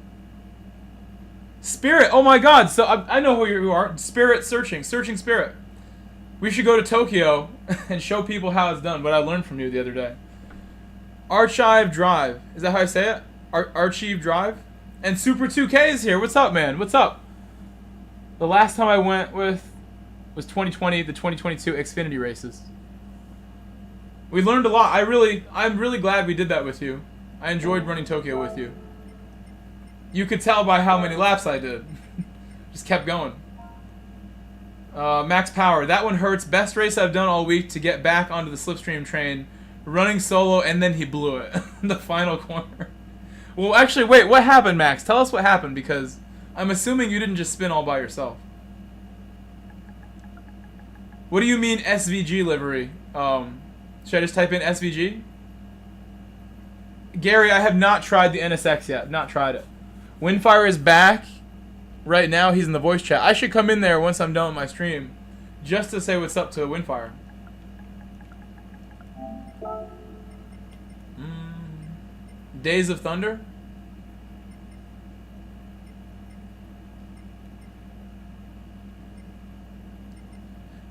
Spirit! Oh my god! So I know who you are. Spirit searching Spirit. We should go to Tokyo and show people how it's done. What I learned from you the other day. Archive Drive. Is that how I say it? Archive Drive? And Super 2K is here. What's up, man? What's up? The last time I went was 2020, the 2022 Xfinity races. We learned a lot. I'm really glad we did that with you. I enjoyed running Tokyo with you. You could tell by how many laps I did. Just kept going. Max Power. That one hurts. Best race I've done all week to get back onto the slipstream train. Running solo, and then he blew it. The final corner. Well, actually, wait. What happened, Max? Tell us what happened, because I'm assuming you didn't just spin all by yourself. What do you mean SVG livery? Should I just type in SVG? Gary, I have not tried the NSX yet. Not tried it. Windfire is back. Right now, he's in the voice chat. I should come in there once I'm done with my stream, just to say what's up to Windfire. Days of Thunder?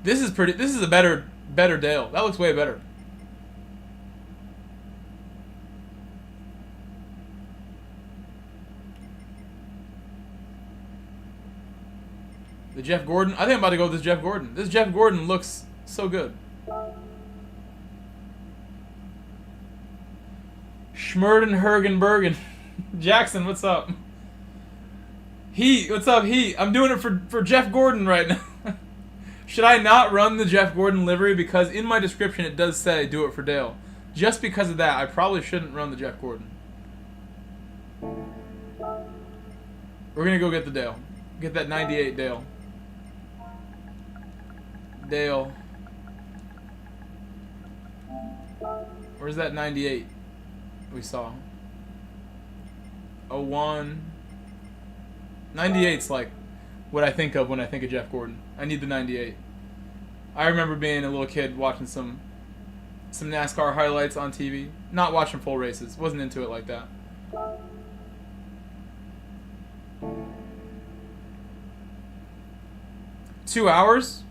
This is pretty. This is a better Dale. That looks way better. The The Jeff Gordon. I think I'm about to go with this Jeff Gordon. This Jeff Gordon looks so good. Schmerdenhergenbergen. Jackson, what's up? What's up, I'm doing it for Jeff Gordon right now. Should I not run the Jeff Gordon livery? Because in my description it does say do it for Dale. Just because of that, I probably shouldn't run the Jeff Gordon. We're gonna go get the Dale. Get that 98 Dale. Dale. Where's that 98 we saw? 01. 98's like what I think of when I think of Jeff Gordon. I need the 98. I remember being a little kid watching some NASCAR highlights on TV. Not watching full races. Wasn't into it like that. Two hours?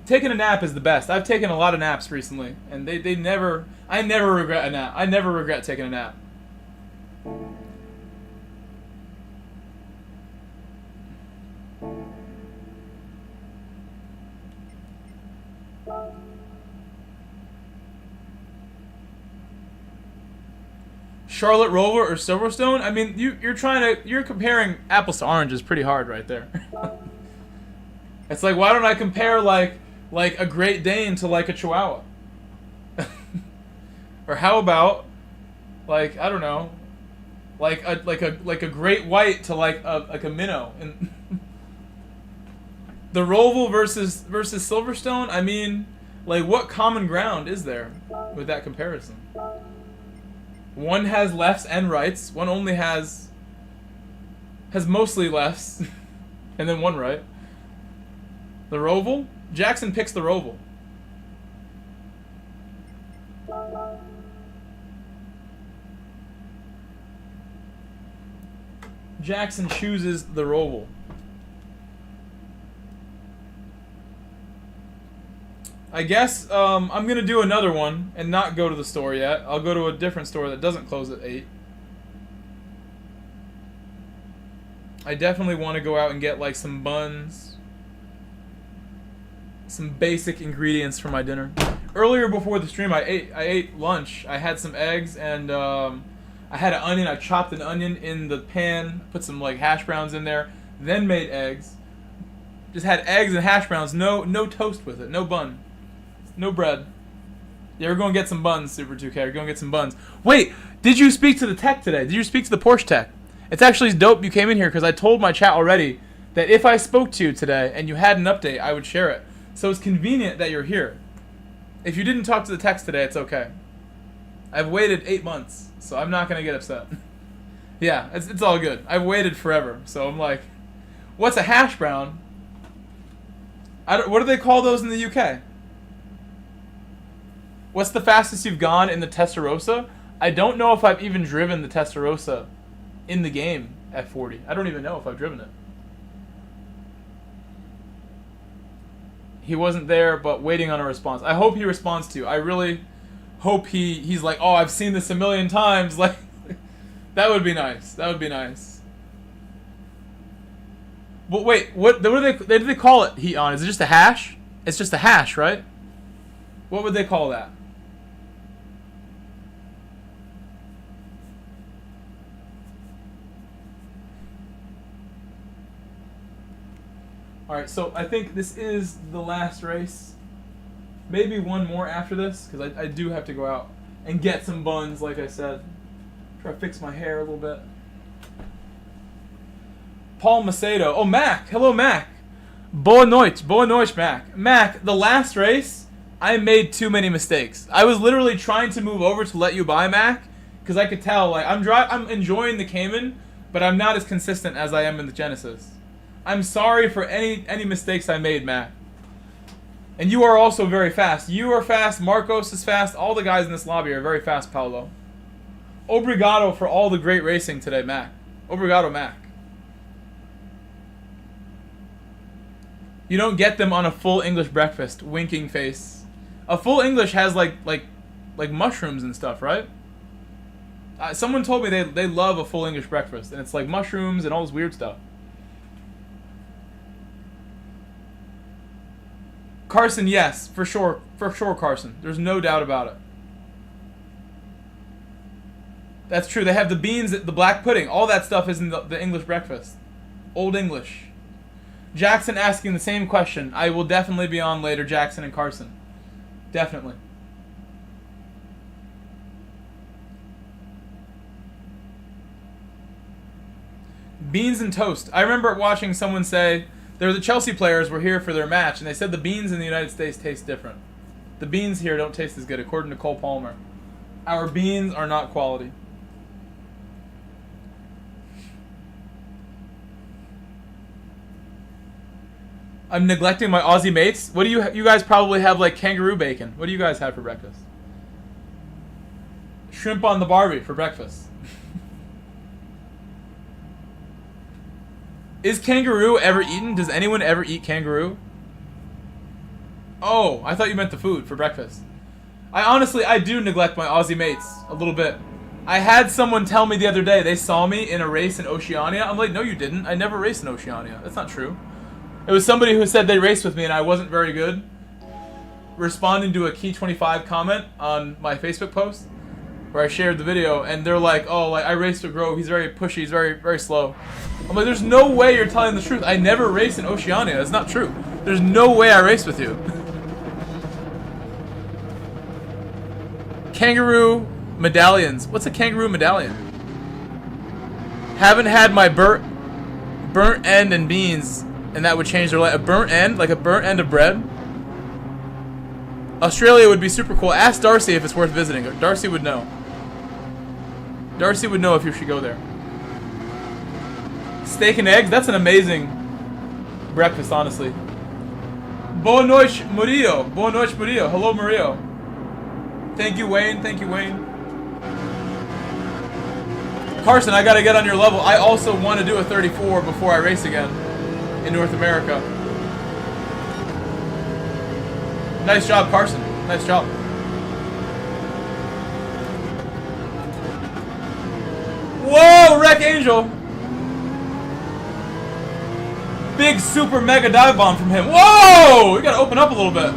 Taking a nap is the best. I've taken a lot of naps recently, and I never regret a nap. I never regret taking a nap. Charlotte Rover or Silverstone? I mean, you're comparing apples to oranges pretty hard right there. It's like, why don't I compare like a Great Dane to like a Chihuahua? Or how about like, I don't know, like a Great White to like a minnow? And the Roval versus Silverstone? I mean, like, what common ground is there with that comparison? One has lefts and rights. One only has mostly lefts, and then one right. The Roval? Jackson picks the Roval. Jackson chooses the Roval. I guess I'm going to do another one and not go to the store yet. I'll go to a different store that doesn't close at 8. I definitely want to go out and get like some buns. Some basic ingredients for my dinner. Earlier before the stream I ate lunch. I had some eggs and I had an onion. I chopped an onion in the pan, put some like hash browns in there, then made eggs. Just had eggs and hash browns, no toast with it, no bun. No bread. Yeah, we're going to get some buns, Super 2K. We're going to get some buns. Wait, did you speak to the tech today? Did you speak to the Porsche tech? It's actually dope you came in here because I told my chat already that if I spoke to you today and you had an update, I would share it. So it's convenient that you're here. If you didn't talk to the techs today, it's okay. I've waited 8 months, so I'm not going to get upset. Yeah, it's all good. I've waited forever, so I'm like, what's a hash brown? What do they call those in the UK? What's the fastest you've gone in the Testarossa? I don't know if I've even driven the Testarossa in the game at 40. I don't even know if I've driven it. He wasn't there, but waiting on a response. I hope he responds to you. I really hope he's like, oh, I've seen this a million times. Like, that would be nice. That would be nice. But wait, what do they call it? Heat on? Is it just a hash? It's just a hash, right? What would they call that? Alright, so I think this is the last race. Maybe one more after this, because I do have to go out and get some buns, like I said. Try to fix my hair a little bit. Paul Macedo. Oh, Mac. Hello, Mac. Boa noite, Mac. Mac, the last race, I made too many mistakes. I was literally trying to move over to let you buy, Mac, because I could tell, like, I'm enjoying the Cayman, but I'm not as consistent as I am in the Genesis. I'm sorry for any mistakes I made, Matt. And you are also very fast. You are fast. Marcos is fast. All the guys in this lobby are very fast, Paolo. Obrigado for all the great racing today, Mac. Obrigado, Mac. You don't get them on a full English breakfast. Winking face. A full English has like mushrooms and stuff, right? Someone told me they love a full English breakfast, and it's like mushrooms and all this weird stuff. Carson, yes, for sure, Carson. There's no doubt about it. That's true. They have the beans, the black pudding. All that stuff is in the English breakfast. Old English. Jackson asking the same question. I will definitely be on later, Jackson and Carson. Definitely. Beans and toast. I remember watching someone say, the Chelsea players were here for their match, and they said the beans in the United States taste different. The beans here don't taste as good, according to Cole Palmer. Our beans are not quality. I'm neglecting my Aussie mates. What do you guys probably have like kangaroo bacon? What do you guys have for breakfast? Shrimp on the Barbie for breakfast. Is kangaroo ever eaten? Does anyone ever eat kangaroo? Oh, I thought you meant the food for breakfast. I do neglect my Aussie mates a little bit. I had someone tell me the other day they saw me in a race in Oceania. I'm like, no you didn't. I never raced in Oceania. That's not true. It was somebody who said they raced with me and I wasn't very good. Responding to a Key 25 comment on my Facebook post where I shared the video, and they're like, oh, like I raced with Grove. He's very pushy. He's very, very slow. I'm like, there's no way you're telling the truth. I never raced in Oceania. It's not true. There's no way I raced with you. Kangaroo medallions. What's a kangaroo medallion? Haven't had my burnt end and beans, and that would change their life. A burnt end? Like a burnt end of bread? Australia would be super cool. Ask Darcy if it's worth visiting. Darcy would know. Darcy would know if you should go there. Steak and eggs? That's an amazing breakfast, honestly. Boa noite, Murillo. Boa noite, Murillo. Hello, Murillo. Thank you, Wayne. Thank you, Wayne. Carson, I gotta get on your level. I also want to do a 34 before I race again in North America. Nice job, Carson. Nice job. Whoa, Wreck Angel. Big super mega dive bomb from him. Whoa! We gotta open up a little bit.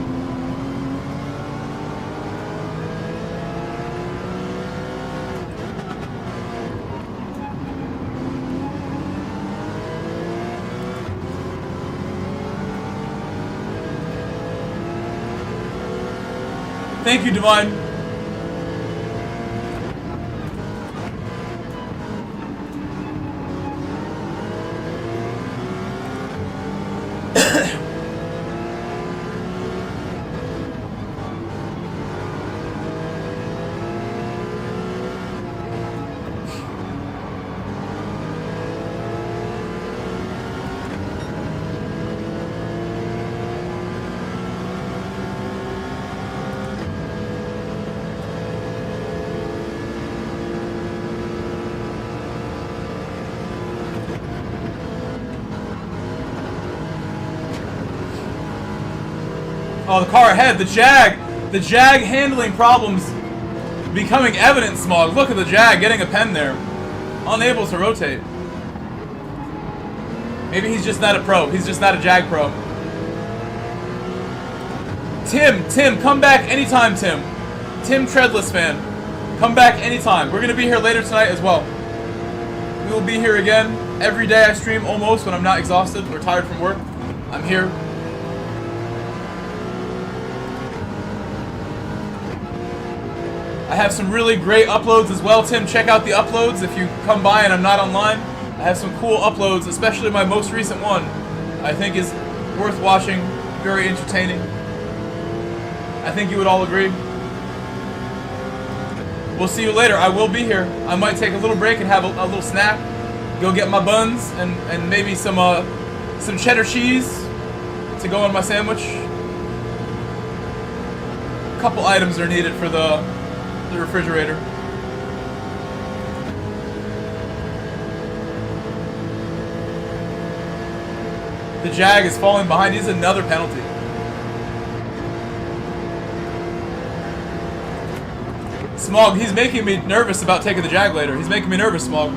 Thank you, Divine. Oh, the car ahead, the Jag handling problems becoming evident, Smog. Look at the Jag getting a pen there. Unable to rotate. Maybe he's just not a pro. He's just not a Jag pro. Tim, come back anytime, Tim. Tim Treadless fan. Come back anytime. We're going to be here later tonight as well. We will be here again. Every day I stream almost when I'm not exhausted or tired from work. I'm here. I have some really great uploads as well, Tim. Check out the uploads if you come by and I'm not online. I have some cool uploads, especially my most recent one. I think is worth watching, very entertaining. I think you would all agree. We'll see you later. I will be here. I might take a little break and have a little snack. Go get my buns and maybe some cheddar cheese to go on my sandwich. A couple items are needed for the refrigerator. The Jag is falling behind. He's another penalty. Smog, he's making me nervous about taking the Jag later. He's making me nervous, Smog.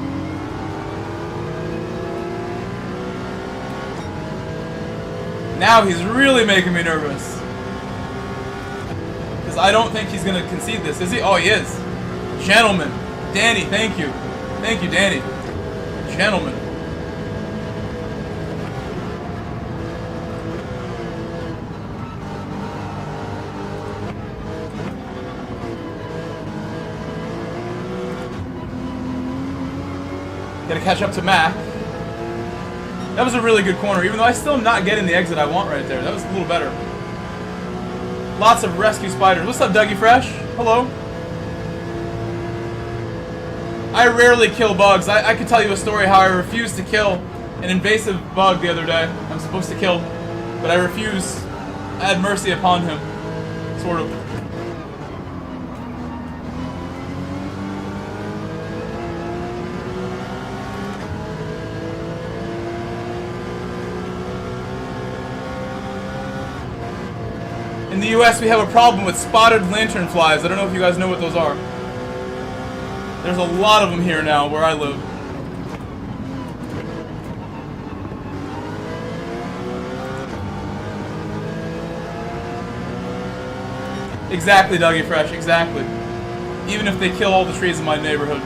Now he's really making me nervous. I don't think he's going to concede this, is he? Oh, he is. Gentlemen. Danny, thank you. Thank you, Danny. Gentlemen. Gotta catch up to Mac. That was a really good corner, even though I still am not getting the exit I want right there. That was a little better. Lots of rescue spiders. What's up, Dougie Fresh? Hello. I rarely kill bugs. I could tell you a story how I refused to kill an invasive bug the other day. I'm supposed to kill, but I refuse. I had mercy upon him. Sort of. In the US, we have a problem with spotted lanternflies. I don't know if you guys know what those are. There's a lot of them here now where I live. Exactly, Dougie Fresh, exactly. Even if they kill all the trees in my neighborhood.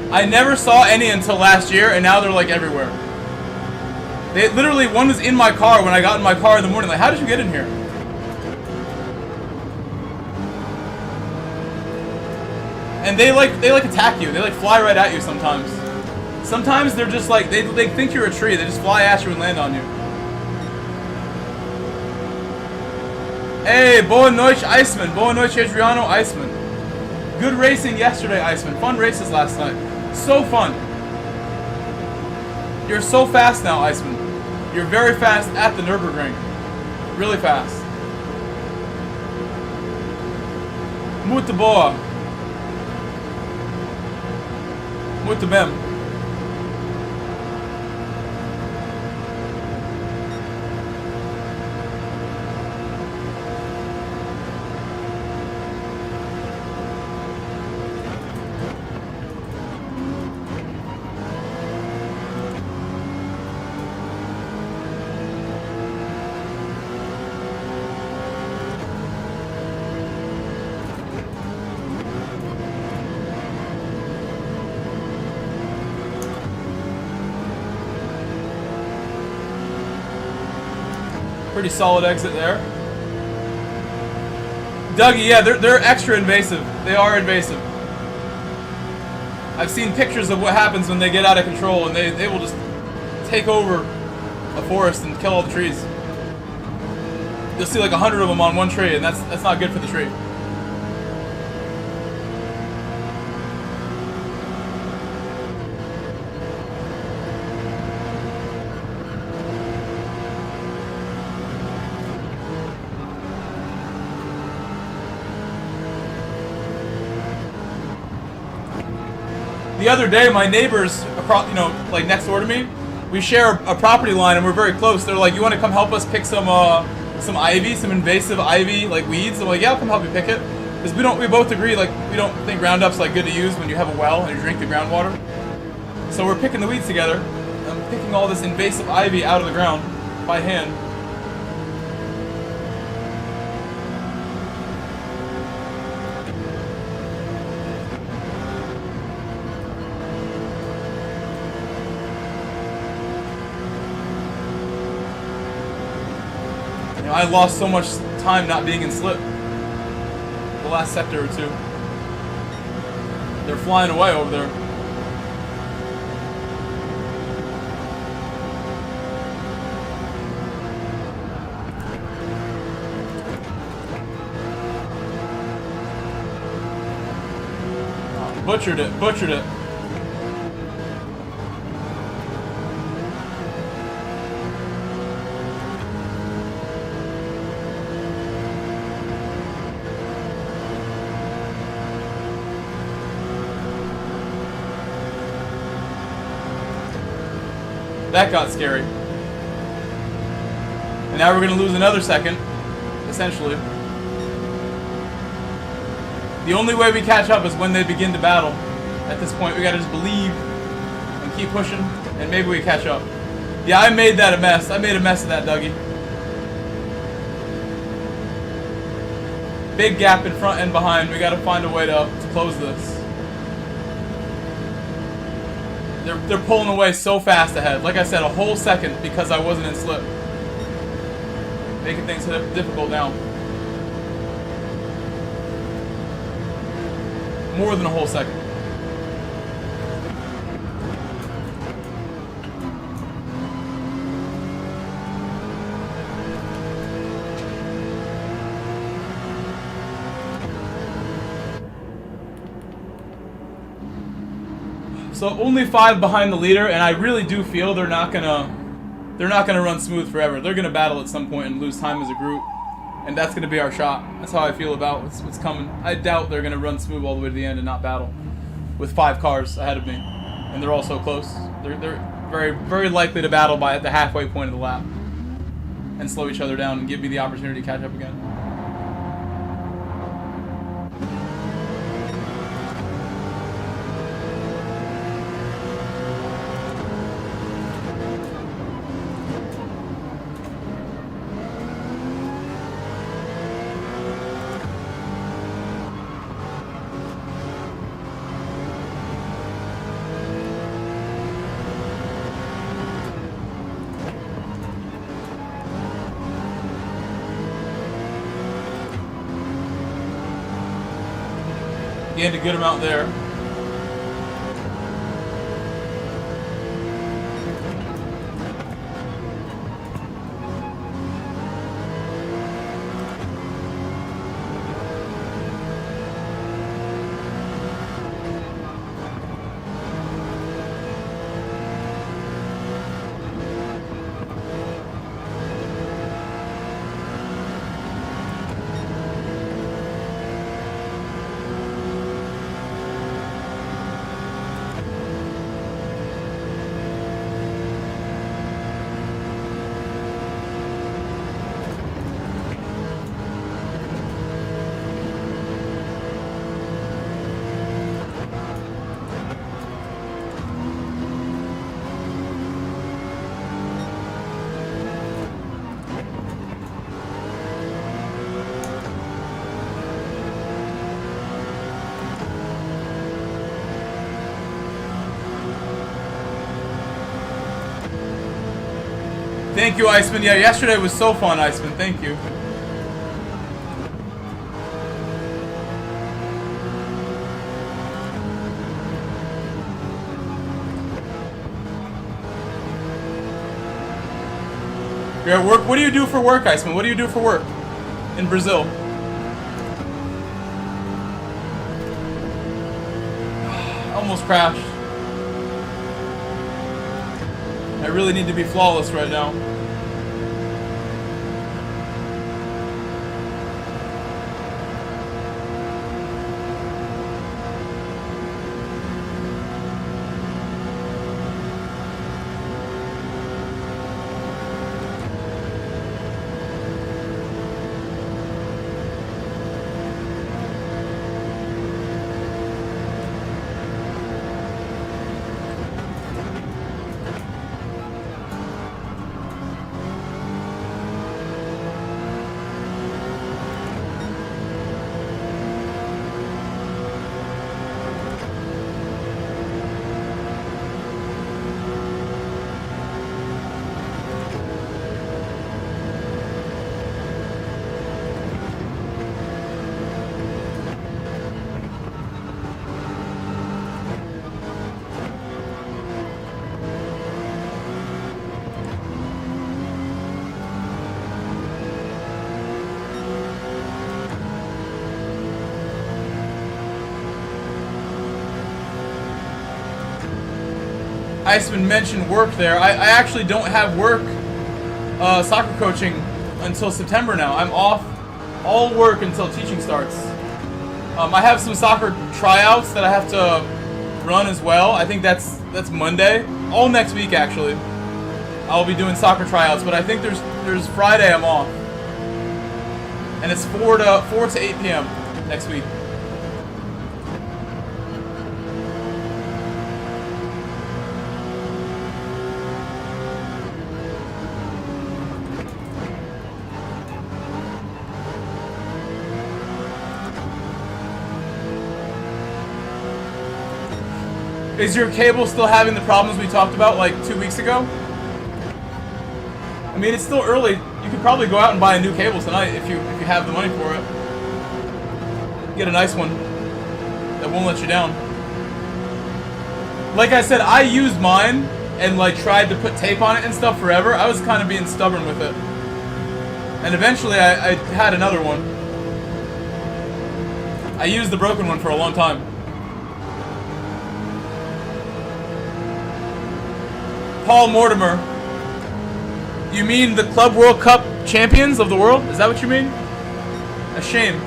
I never saw any until last year, and now they're like everywhere. They literally, one was in my car when I got in my car in the morning. Like, how did you get in here? And they like attack you. They like fly right at you sometimes. Sometimes they're just like they think you're a tree. They just fly at you and land on you. Hey, boa noite, Iceman. Boa noite, Adriano, Iceman. Good racing yesterday, Iceman. Fun races last night. So fun. You're so fast now, Iceman. You're very fast at the Nurburgring. Really fast. Muito boa. Muito bem. Pretty solid exit there. Dougie, yeah, they're extra invasive. They are invasive. I've seen pictures of what happens when they get out of control, and they will just take over a forest and kill all the trees. You'll see like 100 of them on one tree, and that's not good for the tree. The other day, my neighbors, across, like next door to me, we share a property line and we're very close. They're like, "You want to come help us pick some ivy, some invasive ivy, like weeds?" I'm like, "Yeah, I'll come help you pick it." Because we both agree, like, we don't think Roundup's like good to use when you have a well and you drink the groundwater. So we're picking the weeds together. I'm picking all this invasive ivy out of the ground by hand. I lost so much time not being in slip the last sector or two. They're flying away over there. Oh, butchered it, butchered it. That got scary. And now we're going to lose another second, essentially. The only way we catch up is when they begin to battle. At this point, we gotta just believe and keep pushing, and maybe we catch up. Yeah, I made that a mess. I made a mess of that, Dougie. Big gap in front and behind. We gotta find a way to close this. They're pulling away so fast ahead. Like I said, a whole second because I wasn't in slip. Making things difficult now. More than a whole second. So only 5 behind the leader, and I really do feel they're not gonna run smooth forever. They're gonna battle at some point and lose time as a group, and that's gonna be our shot. That's how I feel about what's coming. I doubt they're gonna run smooth all the way to the end and not battle with 5 cars ahead of me, and they're all so close. They're very, very likely to battle by at the halfway point of the lap and slow each other down and give me the opportunity to catch up again. Gained a good amount there. Thank you, Iceman. Yeah, yesterday was so fun, Iceman. Thank you. You're at work? What do you do for work, Iceman? What do you do for work in Brazil? Almost crashed. I really need to be flawless right now. Iceman mentioned work there. I actually don't have work soccer coaching until September now. I'm off all work until teaching starts. I have some soccer tryouts that I have to run as well. I think that's Monday. All next week actually. I'll be doing soccer tryouts, but I think there's Friday I'm off. And it's 4 to 8 p.m. next week. Is your cable still having the problems we talked about like 2 weeks ago? I mean, it's still early. You could probably go out and buy a new cable tonight if you have the money for it. Get a nice one that won't let you down. Like I said, I used mine and like tried to put tape on it and stuff forever. I was kind of being stubborn with it. And eventually I had another one. I used the broken one for a long time. Paul Mortimer. You mean the Club World Cup champions of the world? Is that what you mean? A shame.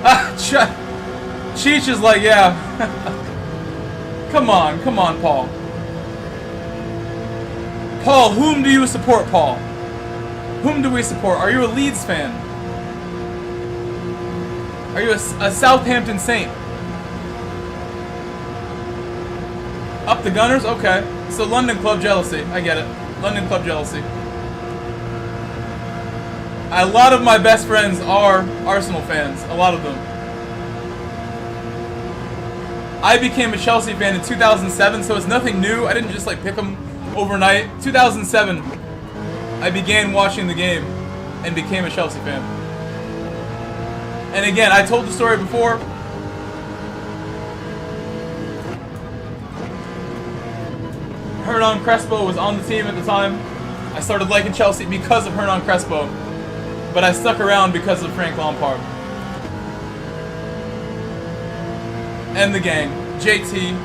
Ah, Cheech is like, yeah. Come on, Paul. Paul, whom do you support, Paul? Whom do we support? Are you a Leeds fan? Are you a Southampton Saint? Up the Gunners? Okay. So London Club jealousy. I get it. London Club jealousy. A lot of my best friends are Arsenal fans. A lot of them. I became a Chelsea fan in 2007, so it's nothing new. I didn't just like pick them overnight. 2007, I began watching the game and became a Chelsea fan. And again, I told the story before. Hernan Crespo was on the team at the time. I started liking Chelsea because of Hernan Crespo. But I stuck around because of Frank Lampard. And the gang. JT,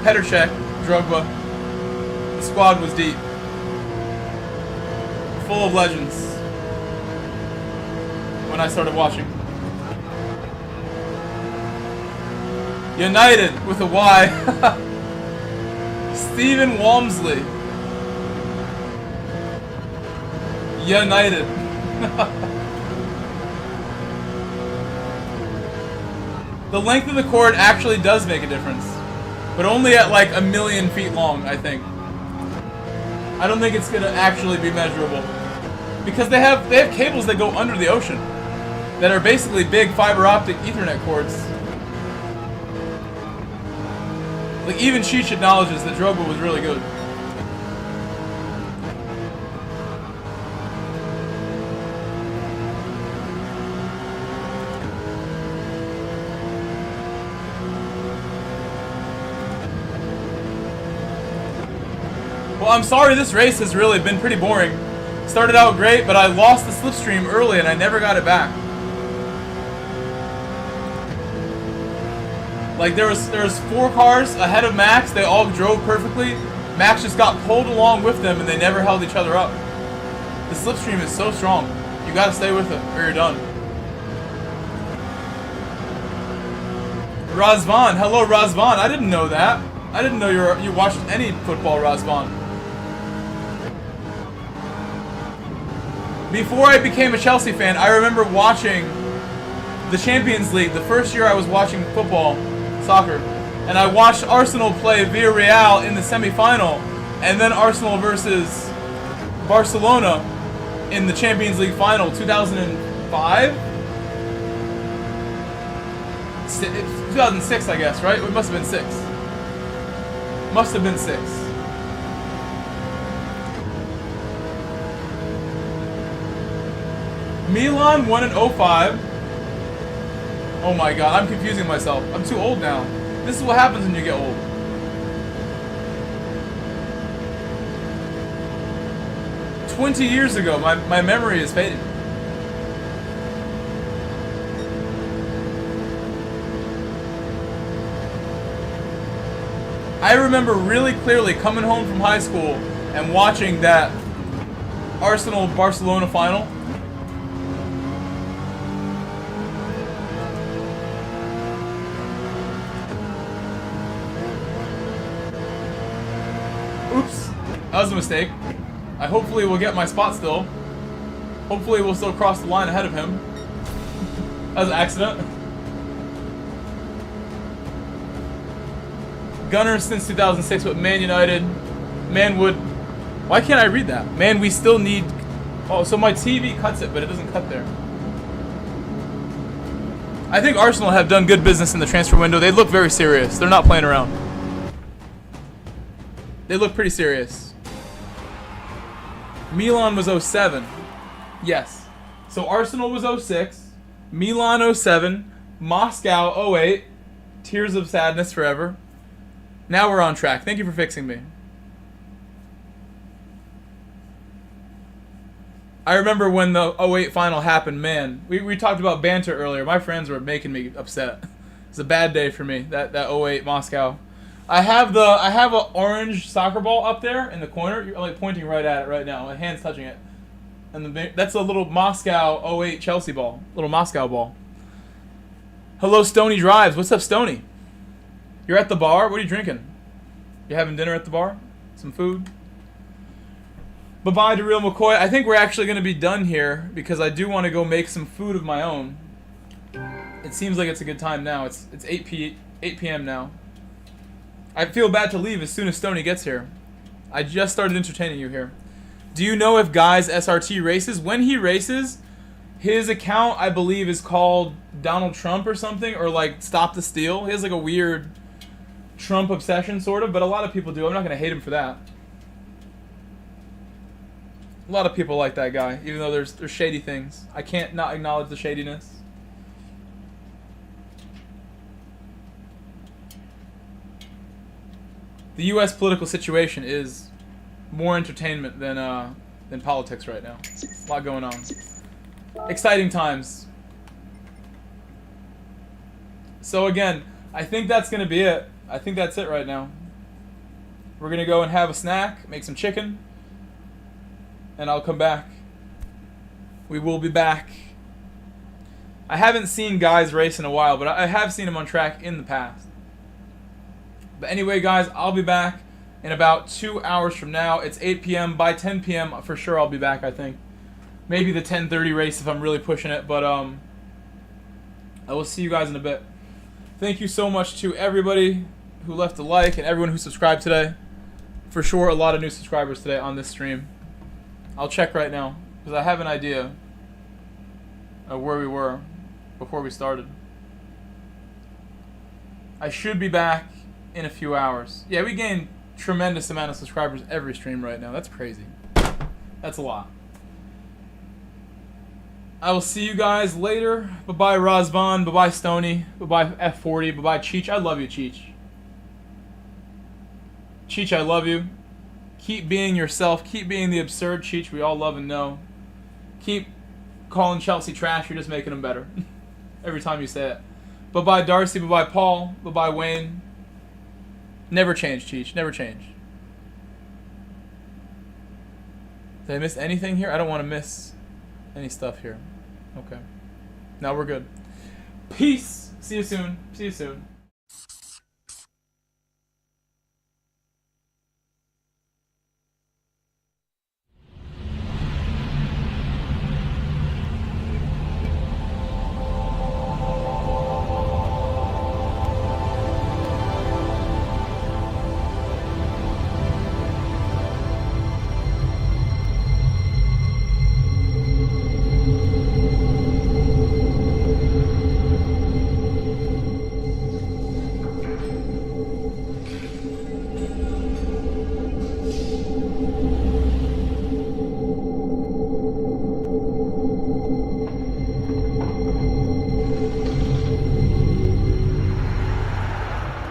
Petr Cech, Drogba. The squad was deep. Full of legends. When I started watching. United with a Y. Stephen Walmsley. United. The length of the cord actually does make a difference. But only at like 1,000,000 feet long, I think. I don't think it's gonna actually be measurable. Because they have cables that go under the ocean. That are basically big fiber optic Ethernet cords. Like even Cheech acknowledges that Drogba was really good. Well, I'm sorry this race has really been pretty boring. Started out great, but I lost the slipstream early and I never got it back. Like there was 4 cars ahead of Max, they all drove perfectly. Max just got pulled along with them and they never held each other up. The slipstream is so strong. You gotta stay with it or you're done. Razvan, hello Razvan, I didn't know that. I didn't know you watched any football, Razvan. Before I became a Chelsea fan, I remember watching the Champions League, the first year I was watching football, soccer, and I watched Arsenal play Villarreal in the semi-final, and then Arsenal versus Barcelona in the Champions League final, 2005? 2006, I guess, right? It must have been 6. Must have been 6. Milan won in 05. Oh my god, I'm confusing myself. I'm too old now. This is what happens when you get old. "20 years ago, my memory is fading. I remember really clearly coming home from high school and watching that Arsenal-Barcelona final. Oops, that was a mistake. I hopefully will get my spot still. Hopefully we'll still cross the line ahead of him. That was an accident. Gunners since 2006 with Man United. Man would... Why can't I read that? Man, we still need... Oh, so my TV cuts it, but it doesn't cut there. I think Arsenal have done good business in the transfer window. They look very serious. They're not playing around. They look pretty serious. Milan was 07. Yes. So Arsenal was 06. Milan 07. Moscow 08. Tears of sadness forever. Now we're on track. Thank you for fixing me. I remember when the 08 final happened, man. We talked about banter earlier. My friends were making me upset. It's a bad day for me, that 08 Moscow. I have an orange soccer ball up there in the corner. You're like pointing right at it right now. My hand's touching it. And that's a little Moscow 08 Chelsea ball. Little Moscow ball. Hello, Stony Drives. What's up, Stony? You're at the bar? What are you drinking? You having dinner at the bar? Some food? Bye-bye to Real McCoy. I think we're actually going to be done here because I do want to go make some food of my own. It seems like it's a good time now. It's 8 p.m. now. I feel bad to leave as soon as Stony gets here. I just started entertaining you here. Do you know if Guy's SRT races? When he races, his account, I believe, is called Donald Trump or something, or like Stop the Steal. He has like a weird Trump obsession, sort of, but a lot of people do. I'm not going to hate him for that. A lot of people like that guy, even though there's shady things. I can't not acknowledge the shadiness. The U.S. political situation is more entertainment than politics right now. A lot going on. Exciting times. So again, I think that's going to be it. I think that's it right now. We're going to go and have a snack, make some chicken, and I'll come back. We will be back. I haven't seen Guys race in a while, but I have seen him on track in the past. But anyway, guys, I'll be back in about 2 hours from now. It's 8 p.m. By 10 p.m., for sure I'll be back, I think. Maybe the 10:30 race if I'm really pushing it, but I will see you guys in a bit. Thank you so much to everybody who left a like and everyone who subscribed today. For sure, a lot of new subscribers today on this stream. I'll check right now, because I have an idea of where we were before we started. I should be back in a few hours. Yeah, we gained tremendous amount of subscribers every stream right now. That's crazy. That's a lot. I will see you guys later. Bye-bye, Razvan. Bye-bye, Stony. Bye-bye, F40. Bye-bye, Cheech. I love you, Cheech. Cheech, I love you. Keep being yourself. Keep being the absurd Cheech we all love and know. Keep calling Chelsea trash. You're just making them better. Every time you say it. Bye-bye, Darcy. Bye-bye, Paul. Bye-bye, Wayne. Never change, Cheech. Never change. Did I miss anything here? I don't want to miss any stuff here. Okay. Now we're good. Peace. See you soon. See you soon.